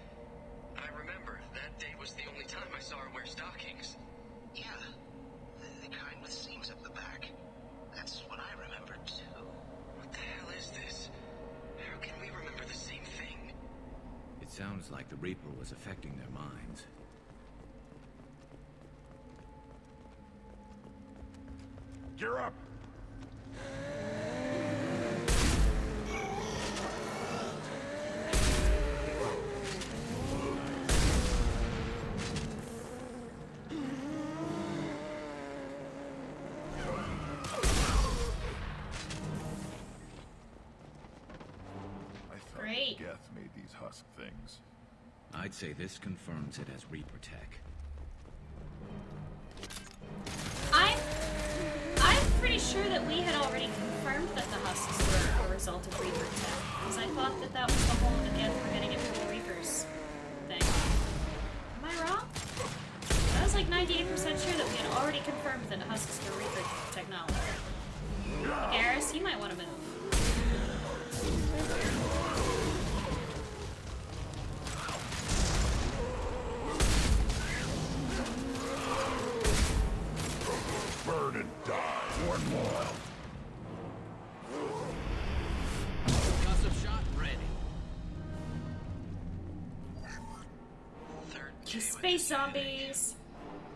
I remember that day was the only time I saw her wear stockings. Yeah, the kind with seams up the back. That's what I remember too. What the hell is this? How can we remember the same thing? It sounds like the Reaper was affecting their minds. Gear up! Great. Geth made these husk things. I'd say this confirms it as Reaper tech. I'm pretty sure that we had already confirmed that the husks were a result of Reaper tech, because I thought that that was the whole of the Geth were getting it from the Reapers thing. Am I wrong? I was like 98% sure that we had already confirmed that the husks were Reaper technology. Garrus, you might want to move. Burn and die. One more. Concussive shot ready. You space zombies.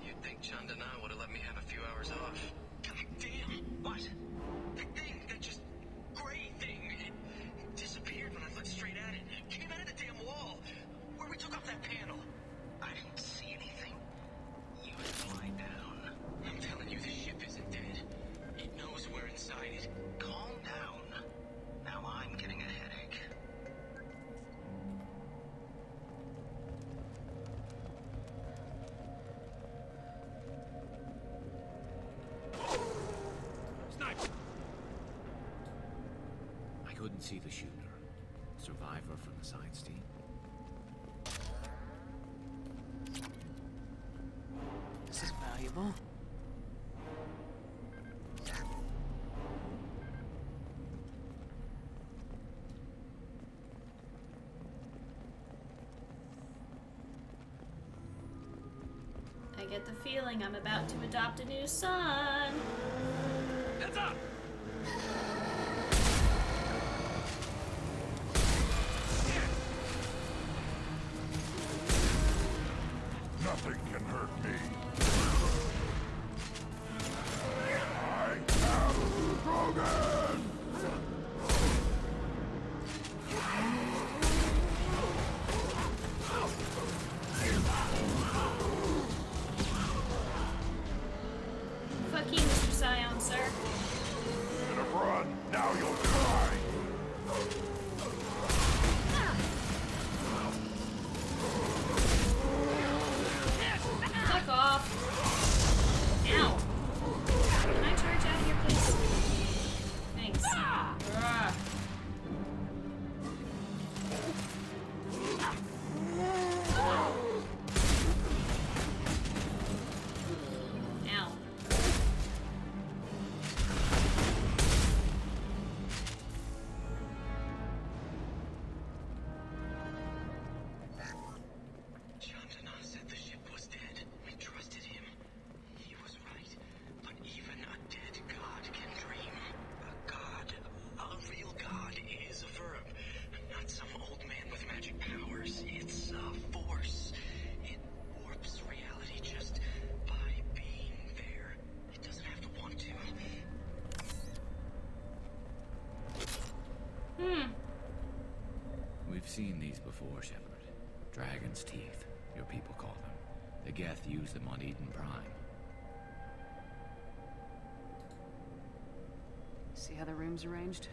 You'd think Chanda and I would have let me have a few hours off. God damn! What? That thing, that just gray thing, it disappeared when I looked straight at it. Came out of the damn wall. Where we took off that panel. I didn't see anything. You lie down. I'm telling you, the ship isn't dead. It knows we're inside it. Calm down. Now I'm getting a headache. Sniper! I couldn't see the shooter. Survivor from the science team. This is valuable. I get the feeling I'm about to adopt a new son. Heads up! Nothing can hurt me. I am Logan! Fuck you, Mr. Scion, sir. Enterprise! these before, Shepard. Dragon's teeth, your people call them. The Geth use them on Eden Prime. See how the room's arranged?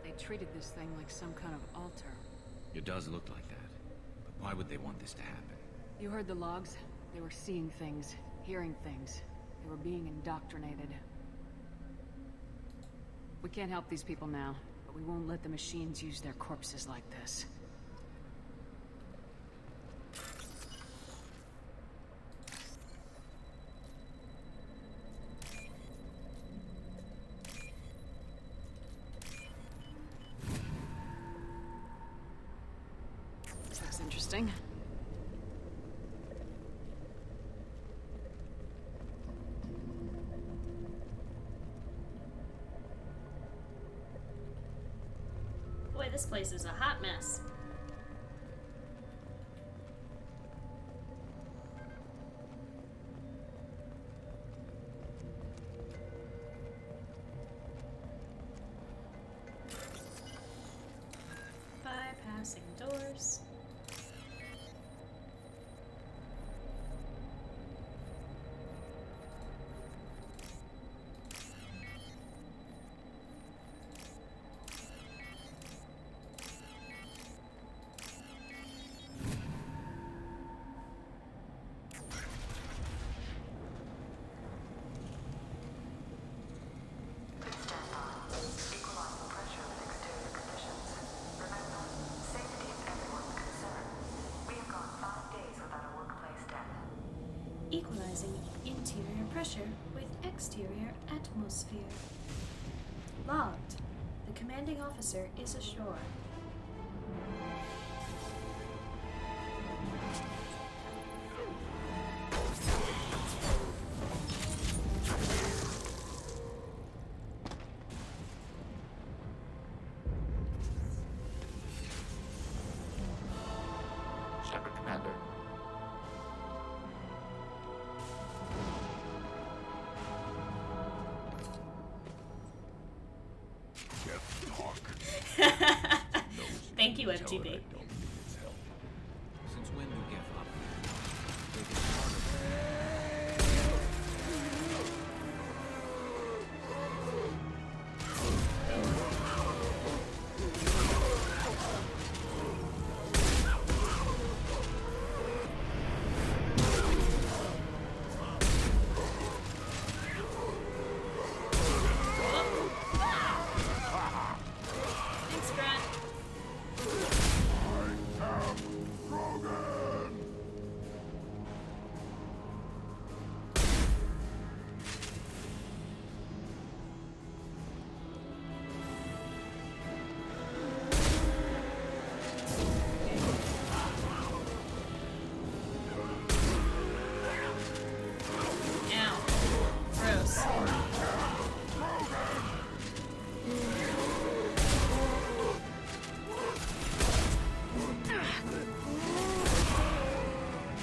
They treated this thing like some kind of altar. It does look like that. But why would they want this to happen? You heard the logs? They were seeing things, hearing things. They were being indoctrinated. We can't help these people now, but we won't let the machines use their corpses like this. This looks interesting. Boy, this place is a hot mess. Bypassing doors. Equalizing interior pressure with exterior atmosphere. Logged. The commanding officer is ashore. Shepard, Commander. Thank you, MTV. Since when do Geth operate? Thanks, Grant. Ow. Gross.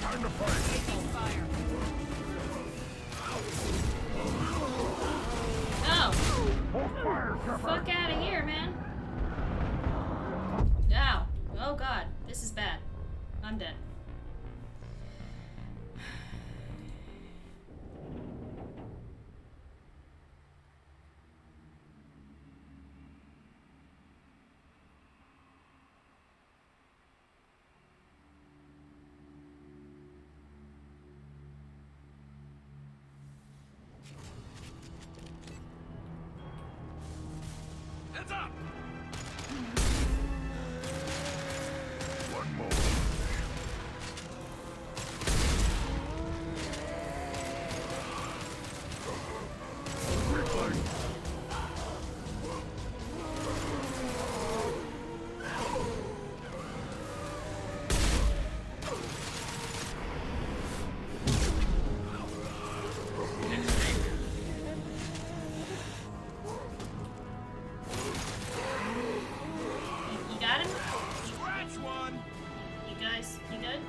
Time to fight. No! Hold fire, Shepard. Fuck out of here, man. Ow. Oh god. This is bad. I'm dead. Heads up! One more. Quickly. You got him? Scratch one! You guys, you good?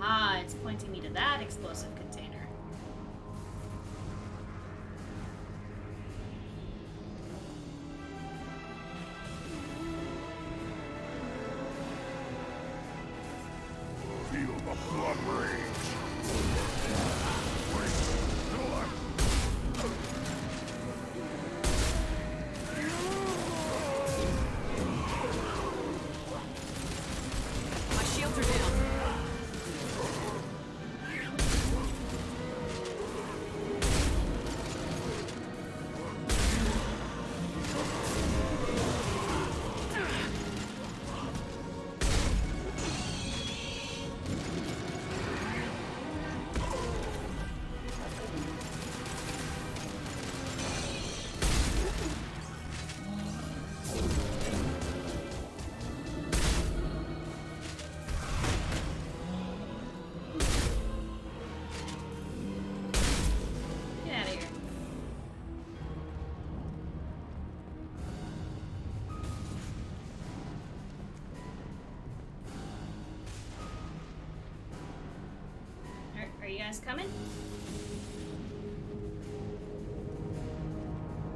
Ah, it's pointing me to that explosive container. blood rage. My shields are down. Get out of here. Are you guys coming?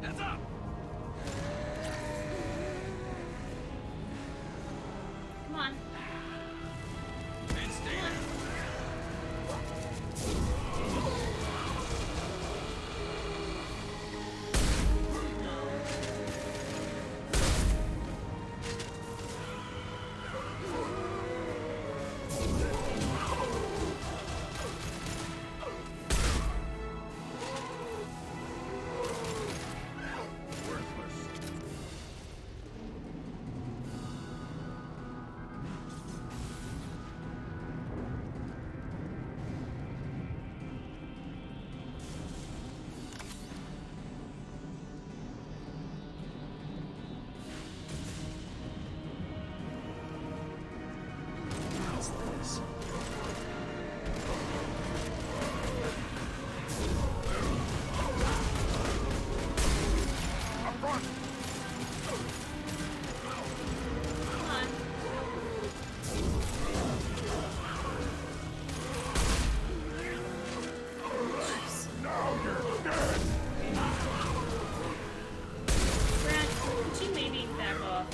Heads up! Come on. And stay there. What's this? Up front! Come on. Now you're dead! Grant, could you maybe back off?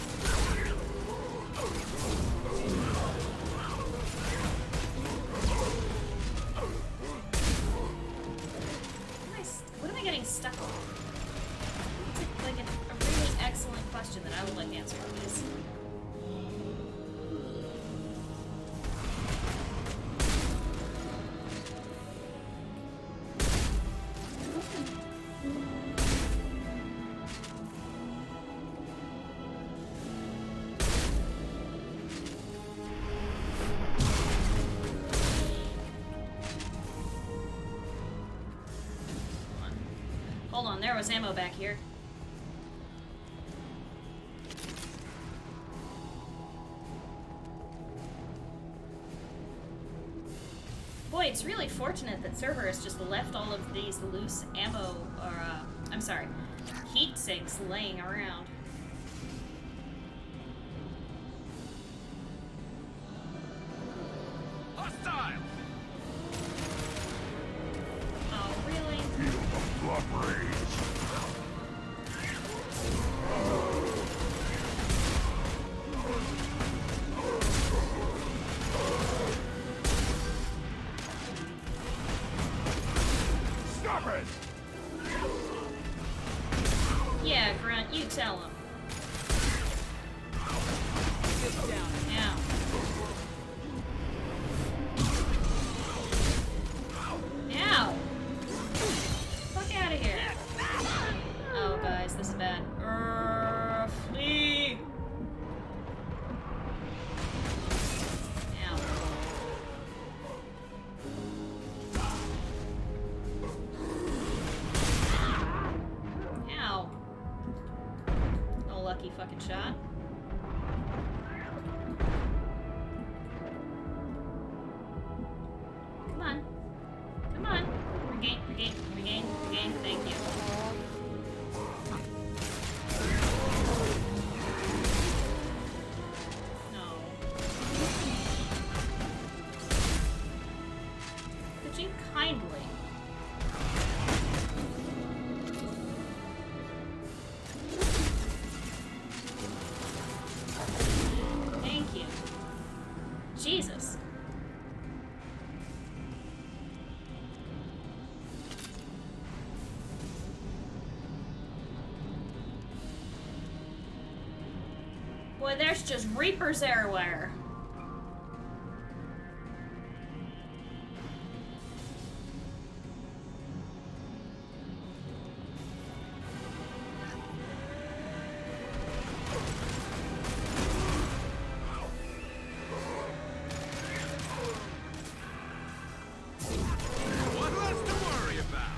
What am I getting stuck on? It's like a really excellent question that I would like answered, please. Hold on, there was ammo back here. Boy, it's really fortunate that Cerberus just left all of these loose ammo, or, I'm sorry, heat sinks laying around. Hostile! Oh, really? Feel the blood rage. Stop it! Yeah, Grunt, you tell him. Sit down. Now. Now. Fuck out of here. Oh, guys, this is bad. Flee. Now. Ow. No lucky fucking shot. Come on. Come on. Regain, regain, regain, regain. Thank you. No. Could you kindly? Boy, there's just Reapers everywhere. What less to worry about?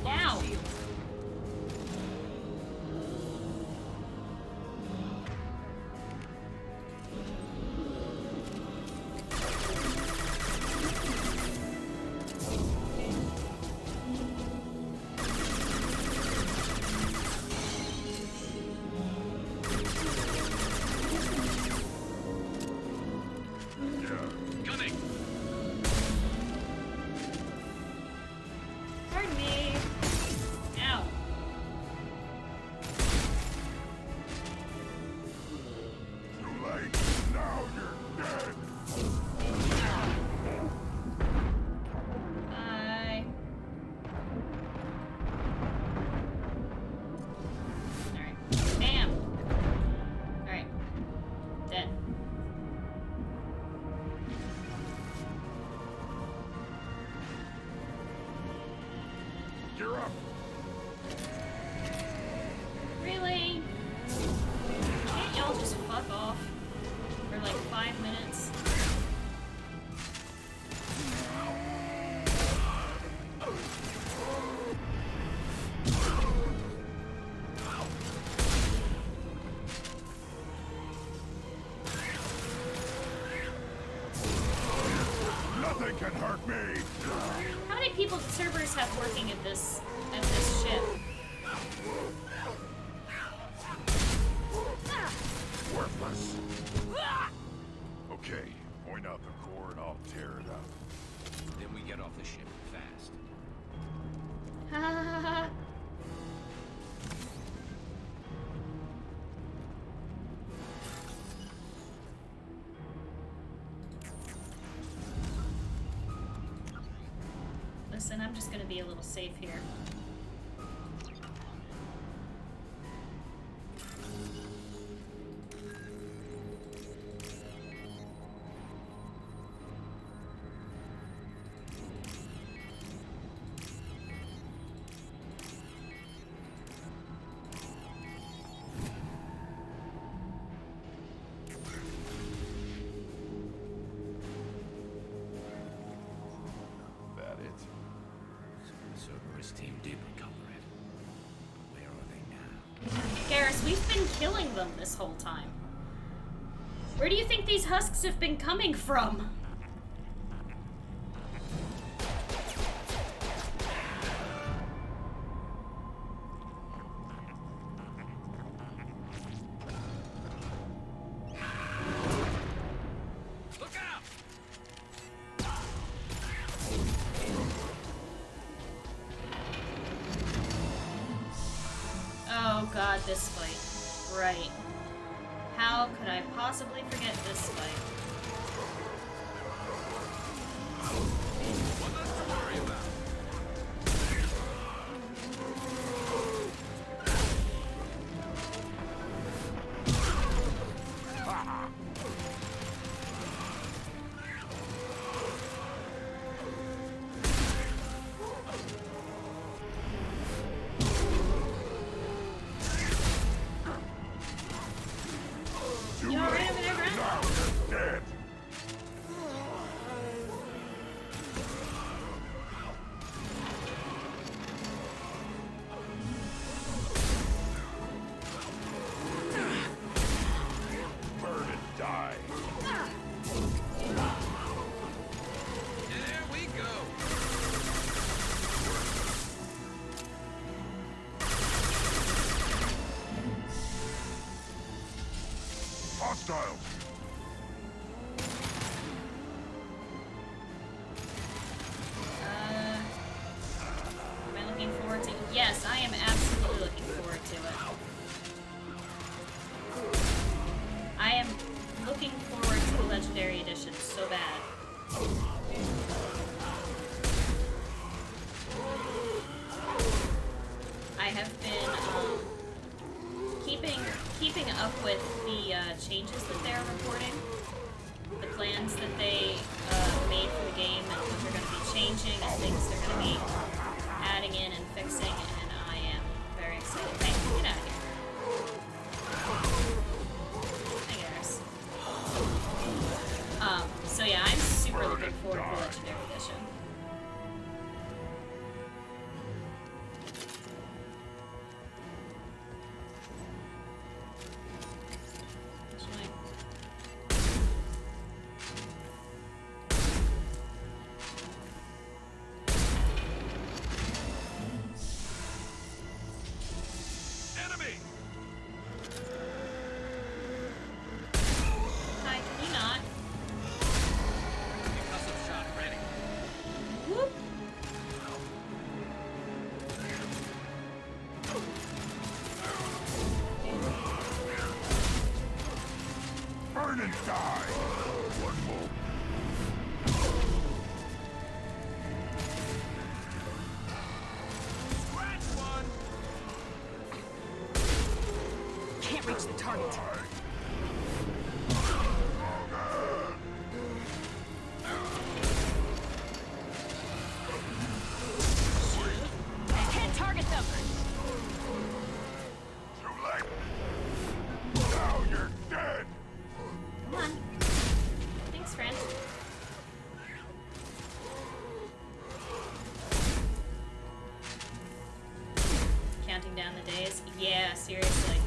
Ow. Coming. Pardon me. Ow. Too late. Now you're dead. Bye. Alright. Bam. Alright. Dead. You're up. Really? Can't y'all just fuck off for like 5 minutes? Nothing can hurt me. How many people do servers have working at this ship? Worthless. Okay, point out the core and I'll tear it up. Then we get off the ship fast. Ha ha ha ha. Listen, I'm just gonna be a little safe here. That it? So Cerberus team did recover it. But where are they now? Garrus, we've been killing them this whole time. Where do you think these husks have been coming from? Look out! Oh god, this fight. Right. How could I possibly forget this fight? What less to worry about? You alright over there, Grant? Now you're dead. Burn and die. There we go. Hostiles. Am I looking forward to? Yes, I am absolutely looking been keeping up with the changes that they're reporting, the plans that they made for the game, and what they're going to be changing, and things they're going to be adding in and fixing, and I am very excited. Hey, get out of here. Hey, guys. So yeah, I'm super looking forward to the Legendary Edition. Down the days. Yeah, seriously.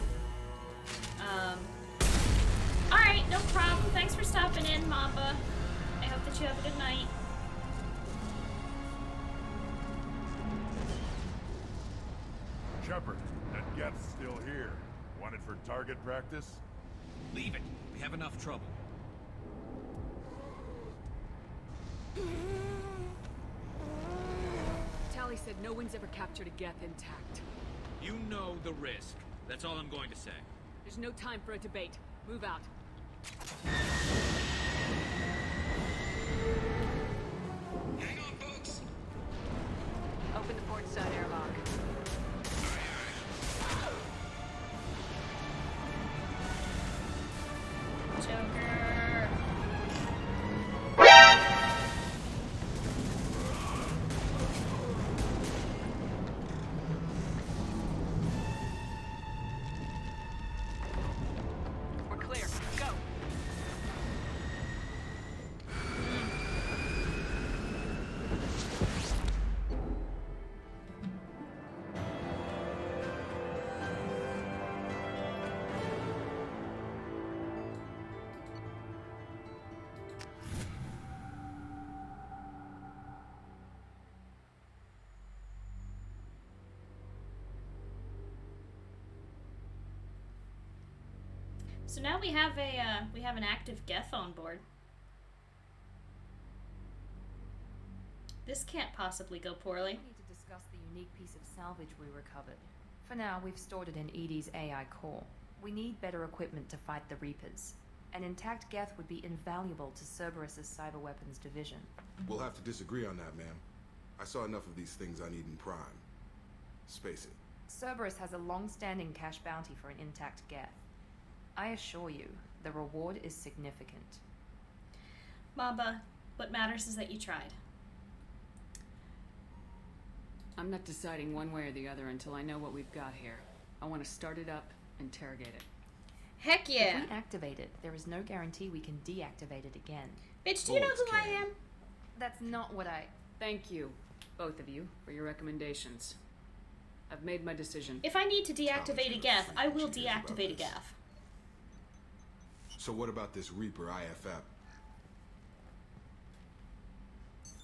Alright, no problem. Thanks for stopping in, Mamba. I hope that you have a good night. Shepard, that Geth's still here. Want it for target practice? Leave it. We have enough trouble. Tali said no one's ever captured a Geth intact. You know the risk. That's all I'm going to say. There's no time for a debate. Move out. Hang on, folks. Open the port side airlock. Joker. We're clear. Go. So now we have an active Geth on board. This can't possibly go poorly. We need to discuss the unique piece of salvage we recovered. For now, we've stored it in Edie's AI core. We need better equipment to fight the Reapers. An intact Geth would be invaluable to Cerberus's cyber weapons division. We'll have to disagree on that, ma'am. I saw enough of these things I need in Prime. Space it. Cerberus has a long-standing cash bounty for an intact Geth. I assure you, the reward is significant. Mamba, what matters is that you tried. I'm not deciding one way or the other until I know what we've got here. I want to start it up, interrogate it. Heck yeah! If we activate it, there is no guarantee we can deactivate it again. Bitch, do you know who I am? That's not what I... Thank you, both of you, for your recommendations. I've made my decision. If I need to deactivate a Geth, I will deactivate a Geth. So what about this Reaper IFF?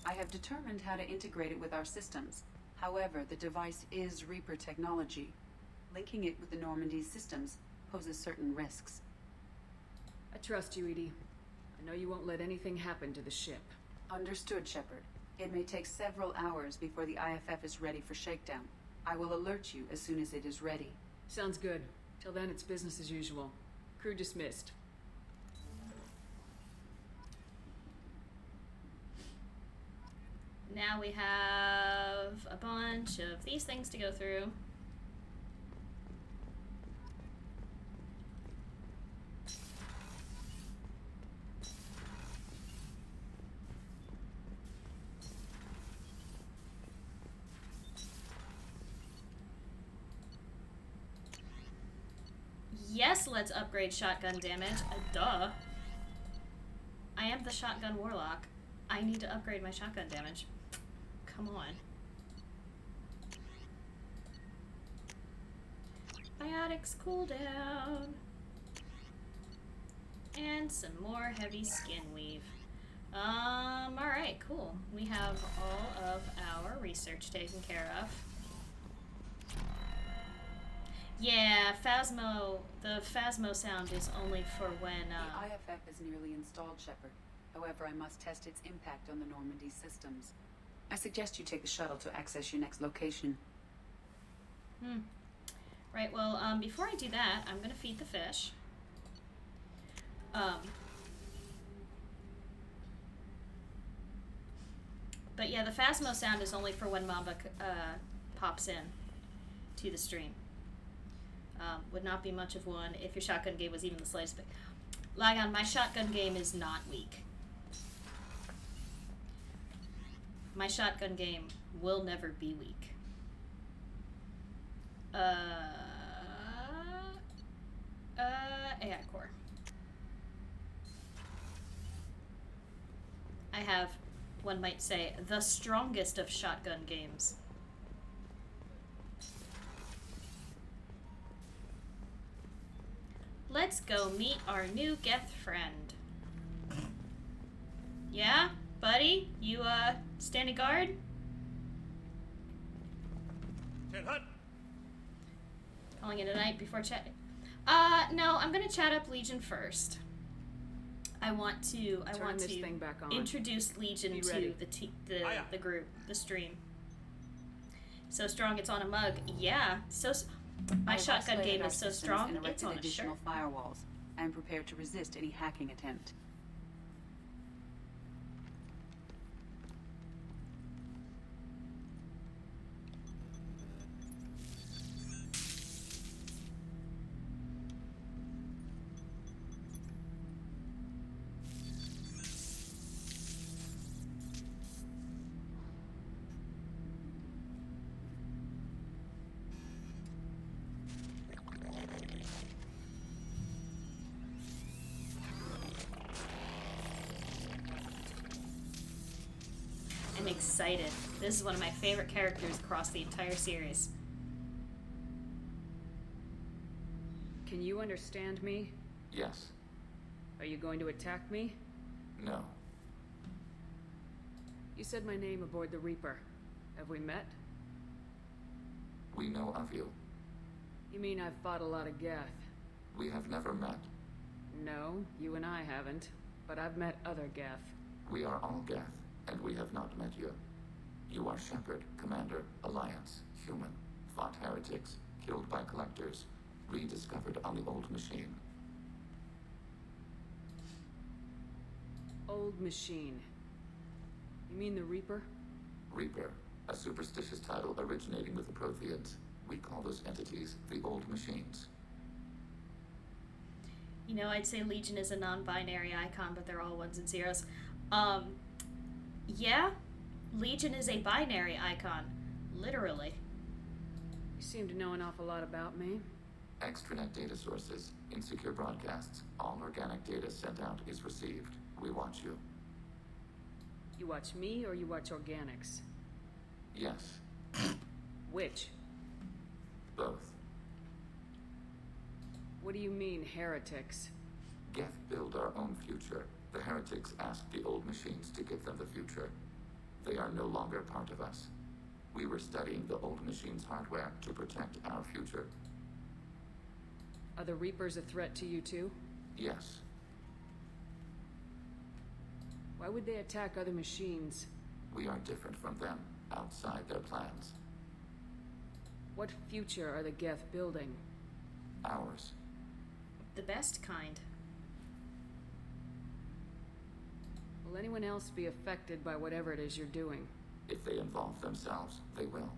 I have determined how to integrate it with our systems. However, the device is Reaper technology. Linking it with the Normandy's systems poses certain risks. I trust you, Edie. I know you won't let anything happen to the ship. Understood, Shepard. It may take several hours before the IFF is ready for shakedown. I will alert you as soon as it is ready. Sounds good. Till then, it's business as usual. Crew dismissed. Now we have a bunch of these things to go through. Yes, let's upgrade shotgun damage. Duh. I am the shotgun warlock. I need to upgrade my shotgun damage. Come on. Biotics cooldown. And some more heavy skin weave. Alright, cool. We have all of our research taken care of. Yeah, Phasmo, the Phasmo sound is only for when, The IFF is nearly installed, Shepard. However, I must test its impact on the Normandy systems. I suggest you take the shuttle to access your next location. Right, well, before I do that, I'm gonna feed the fish. But yeah, the Phasmo sound is only for when Mamba pops in to the stream. Would not be much of one if your shotgun game was even the slightest bit. Lagon, my shotgun game is not weak. My shotgun game will never be weak. AI core. I have, one might say, the strongest of shotgun games. Let's go meet our new Geth friend. Yeah, buddy? You, standing guard? Calling it a night before chat. No, I'm gonna chat up Legion first. I want to introduce Legion to the group, the stream. So strong it's on a mug. Yeah, my shotgun game is so strong it's on a additional shirt. firewalls. I am prepared to resist any hacking attempt. I'm excited. This is one of my favorite characters across the entire series. Can you understand me? Yes. Are you going to attack me? No. You said my name aboard the Reaper. Have we met? We know of you. You mean I've fought a lot of Geth? We have never met. No, you and I haven't. But I've met other Geth. We are all Geth, and we have not met you. You are Shepard, Commander, Alliance, human, fought heretics, killed by collectors, rediscovered on the old machine. Old machine. You mean the Reaper? Reaper, a superstitious title originating with the Protheans. We call those entities the old machines. You know, I'd say Legion is a non-binary icon, but they're all ones and zeros. Yeah, Legion is a binary icon, literally. You seem to know an awful lot about me. Extranet data sources, insecure broadcasts, all organic data sent out is received. We watch you. You watch me or you watch organics? Yes. Which? Both. What do you mean, heretics? Geth build our own future. The heretics asked the old machines to give them the future. They are no longer part of us. We were studying the old machines' hardware to protect our future. Are the Reapers a threat to you too? Yes. Why would they attack other machines? We are different from them, outside their plans. What future are the Geth building? Ours. The best kind. Will anyone else be affected by whatever it is you're doing? If they involve themselves, they will.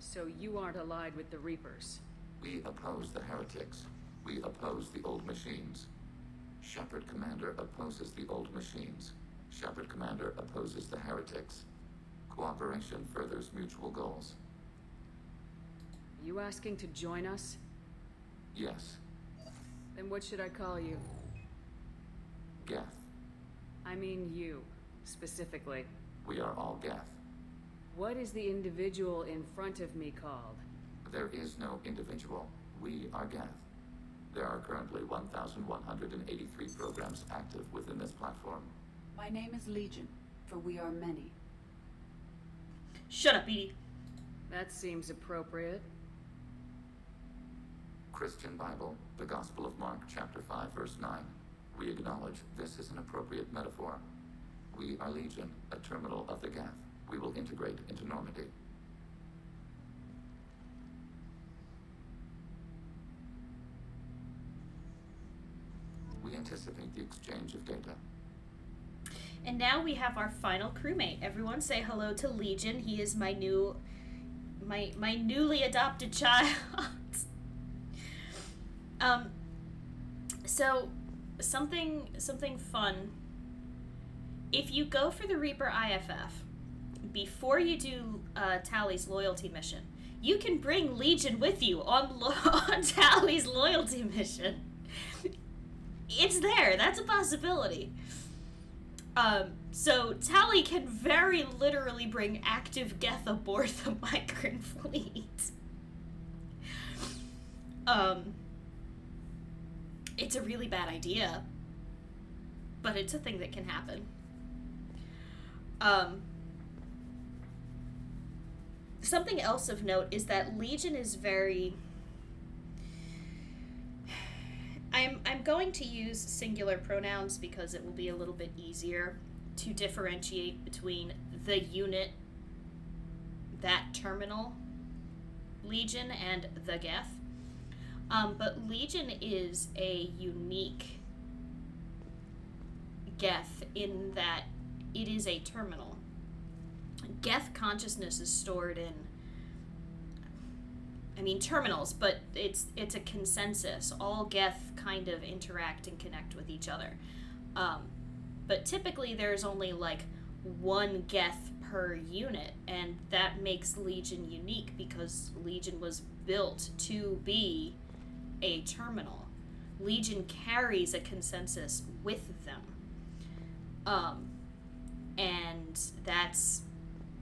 So you aren't allied with the Reapers? We oppose the heretics. We oppose the old machines. Shepard Commander opposes the old machines. Shepard Commander opposes the heretics. Cooperation furthers mutual goals. Are you asking to join us? Yes, Then what should I call you? Geth. I mean you, specifically. We are all Geth. What is the individual in front of me called? There is no individual. We are Geth. There are currently 1,183 programs active within this platform. My name is Legion, for we are many. Shut up, Edie. That seems appropriate. Christian Bible, the Gospel of Mark, chapter 5, verse 9. We acknowledge this is an appropriate metaphor. We are Legion, a terminal of the Geth. We will integrate into Normandy. We anticipate the exchange of data. And now we have our final crewmate. Everyone say hello to Legion. He is my newly adopted child. So something fun. If you go for the Reaper IFF, before you do Tali's loyalty mission, you can bring Legion with you on Tali's loyalty mission. It's there. That's a possibility. So Tali can very literally bring active Geth aboard the migrant fleet. It's a really bad idea, but it's a thing that can happen. Something else of note is that Legion is very... I'm going to use singular pronouns because it will be a little bit easier to differentiate between the unit, that terminal Legion, and the Geth. But Legion is a unique Geth in that it is a terminal. Geth consciousness is stored in, terminals, but it's a consensus. All Geth kind of interact and connect with each other. But typically there's only like one Geth per unit, and that makes Legion unique because Legion was built to be a terminal. Legion carries a consensus with them. And that's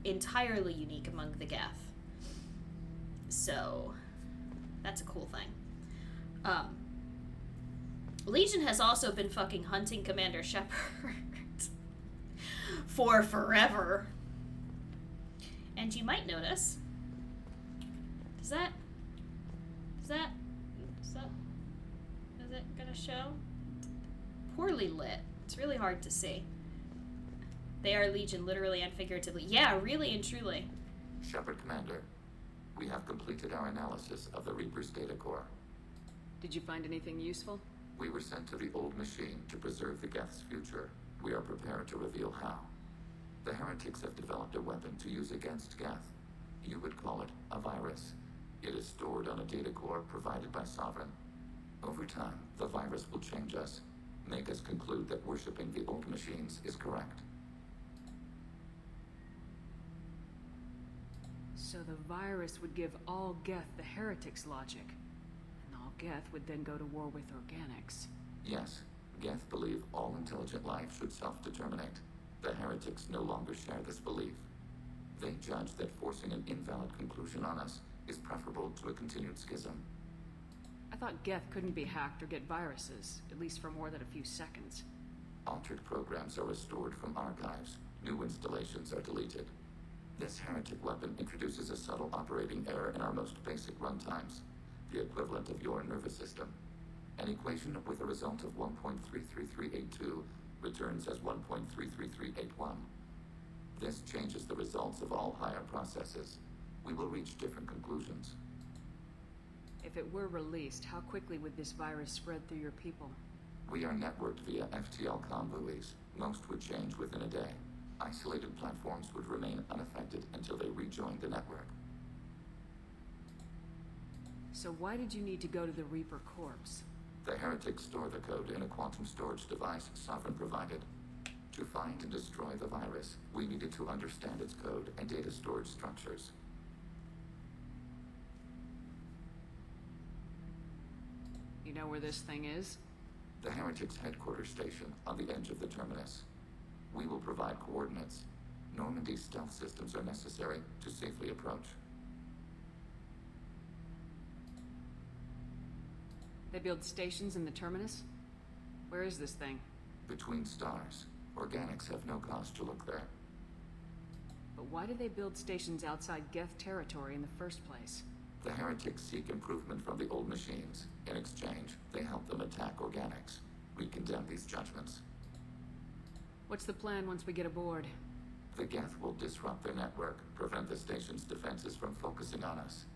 entirely unique among the Geth. So, that's a cool thing. Legion has also been fucking hunting Commander Shepard for forever. And you might notice, is it gonna show? Poorly lit. It's really hard to see. They are Legion, literally and figuratively. Yeah, really and truly. Shepard Commander, we have completed our analysis of the Reaper's data core. Did you find anything useful? We were sent to the old machine to preserve the Geth's future. We are prepared to reveal how. The heretics have developed a weapon to use against Geth. You would call it a virus. It is stored on a data core provided by Sovereign. Over time, the virus will change us, make us conclude that worshipping the old machines is correct. So the virus would give all Geth the heretics' logic, and all Geth would then go to war with organics. Yes, Geth believe all intelligent life should self-determinate. The heretics no longer share this belief. They judge that forcing an invalid conclusion on us is preferable to a continued schism. I thought Geth couldn't be hacked or get viruses, at least for more than a few seconds. Altered programs are restored from archives. New installations are deleted. This heretic weapon introduces a subtle operating error in our most basic runtimes, the equivalent of your nervous system. An equation with a result of 1.33382 returns as 1.33381. This changes the results of all higher processes. We will reach different conclusions. If it were released, how quickly would this virus spread through your people? We are networked via FTL-COM buoys. Most would change within a day. Isolated platforms would remain unaffected until they rejoined the network. So why did you need to go to the Reaper corpse? The heretics store the code in a quantum storage device Sovereign provided. To find and destroy the virus, we needed to understand its code and data storage structures. know where this thing is? The Heretics' headquarters station on the edge of the terminus. We will provide coordinates. Normandy's stealth systems are necessary to safely approach. They build stations in the terminus? Where is this thing? Between stars. Organics have no cause to look there. But why do they build stations outside Geth territory in the first place? The Heretics seek improvement from the old machines. In exchange, they help them attack Organics. We condemn these judgments. What's the plan once we get aboard? The Geth will disrupt their network, prevent the station's defenses from focusing on us.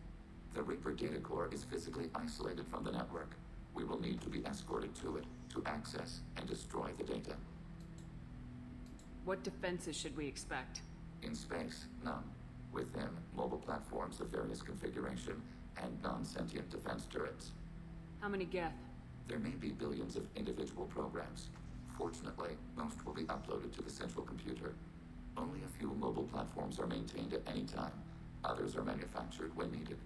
The Reaper data core is physically isolated from the network. We will need to be escorted to it to access and destroy the data. What defenses should we expect? In space, none. Within, mobile platforms of various configuration and non-sentient defense turrets. How many Geth? There may be billions of individual programs. Fortunately, most will be uploaded to the central computer. Only a few mobile platforms are maintained at any time. Others are manufactured when needed.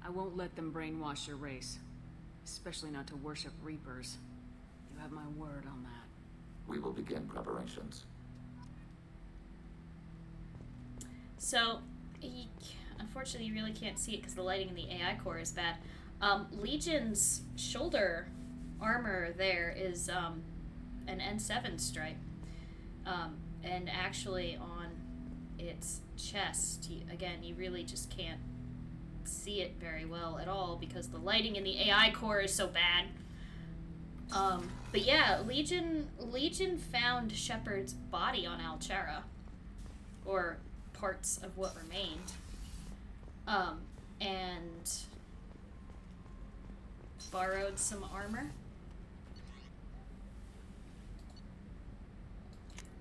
I won't let them brainwash your race. Especially not to worship Reapers. You have my word on that. We will begin preparations. So, unfortunately you really can't see it because the lighting in the AI core is bad. Legion's shoulder armor there is an N7 stripe. And actually on its chest, you really just can't see it very well at all because the lighting in the AI core is so bad. But yeah, Legion found Shepard's body on Alchera, or parts of what remained, and borrowed some armor.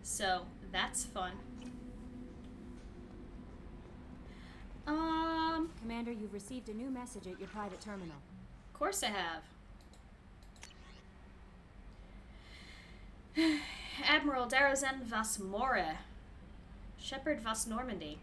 So that's fun. Commander, you've received a new message at your private terminal. Of course I have. Admiral Darozen Vas More, Shepard Vas Normandy.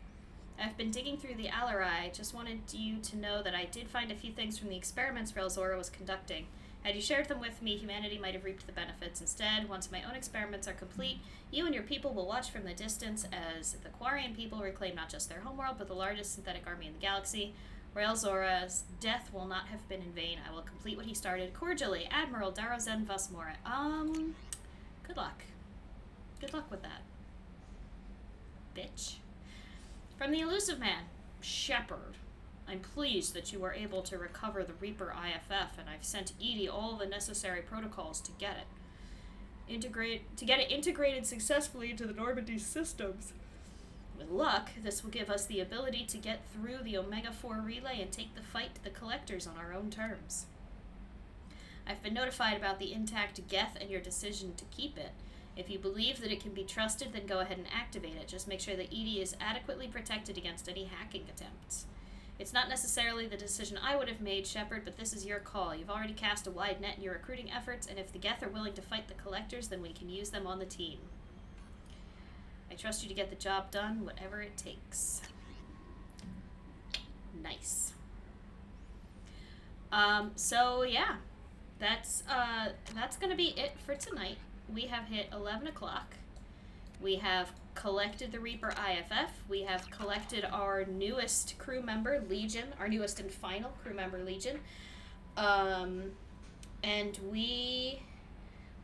I've been digging through the Alarai. Just wanted you to know that I did find a few things from the experiments Relzora was conducting. Had you shared them with me, humanity might have reaped the benefits. Instead, once my own experiments are complete, you and your people will watch from the distance as the Quarian people reclaim not just their homeworld, but the largest synthetic army in the galaxy. Relzora's death will not have been in vain. I will complete what he started. Cordially, Admiral Darozen Vas More. Good luck. Good luck with that. Bitch. From the elusive man, Shepard. I'm pleased that you were able to recover the Reaper IFF, and I've sent Edie all the necessary protocols to get it integrated successfully into the Normandy systems. With luck, this will give us the ability to get through the Omega-4 relay and take the fight to the Collectors on our own terms. I've been notified about the intact Geth and your decision to keep it. If you believe that it can be trusted, then go ahead and activate it. Just make sure that Edie is adequately protected against any hacking attempts. It's not necessarily the decision I would have made, Shepard, but this is your call. You've already cast a wide net in your recruiting efforts, and if the Geth are willing to fight the Collectors, then we can use them on the team. I trust you to get the job done, whatever it takes. Nice. So yeah, that's gonna be it for tonight. We have hit 11 o'clock. We have collected the Reaper IFF. We have collected our newest crew member, Legion, our newest and final crew member, Legion. And we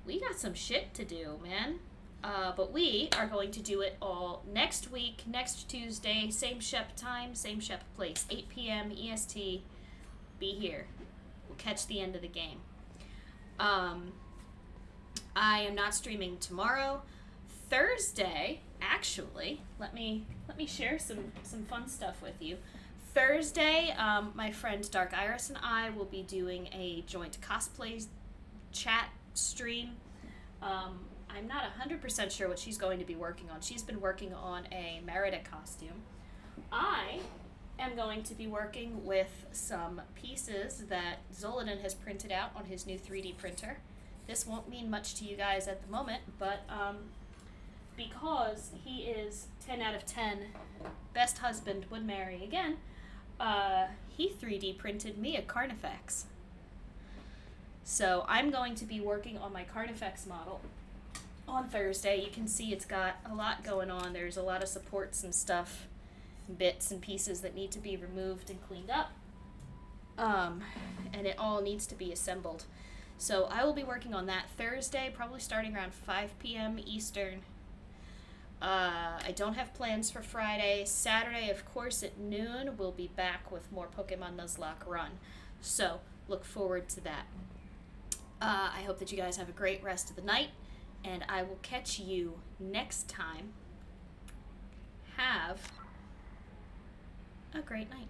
got some shit to do, man. But we are going to do it all next week, next Tuesday, same Shep time, same Shep place, 8 p.m. EST. Be here. We'll catch the end of the game. I am not streaming tomorrow. Thursday, actually, let me share some fun stuff with you. Thursday, my friend Dark Iris and I will be doing a joint cosplay chat stream. I'm not 100% sure what she's going to be working on. She's been working on a Merida costume. I am going to be working with some pieces that Zolodin has printed out on his new 3D printer. This won't mean much to you guys at the moment, but because he is 10 out of 10, best husband, would marry again, he 3D printed me a Carnifex. So I'm going to be working on my Carnifex model on Thursday. You can see it's got a lot going on. There's a lot of supports and stuff, bits and pieces that need to be removed and cleaned up. And it all needs to be assembled. So I will be working on that Thursday, probably starting around 5 p.m. Eastern. I don't have plans for Friday. Saturday, of course, at noon, we'll be back with more Pokemon Nuzlocke Run. So look forward to that. I hope that you guys have a great rest of the night, and I will catch you next time. Have a great night.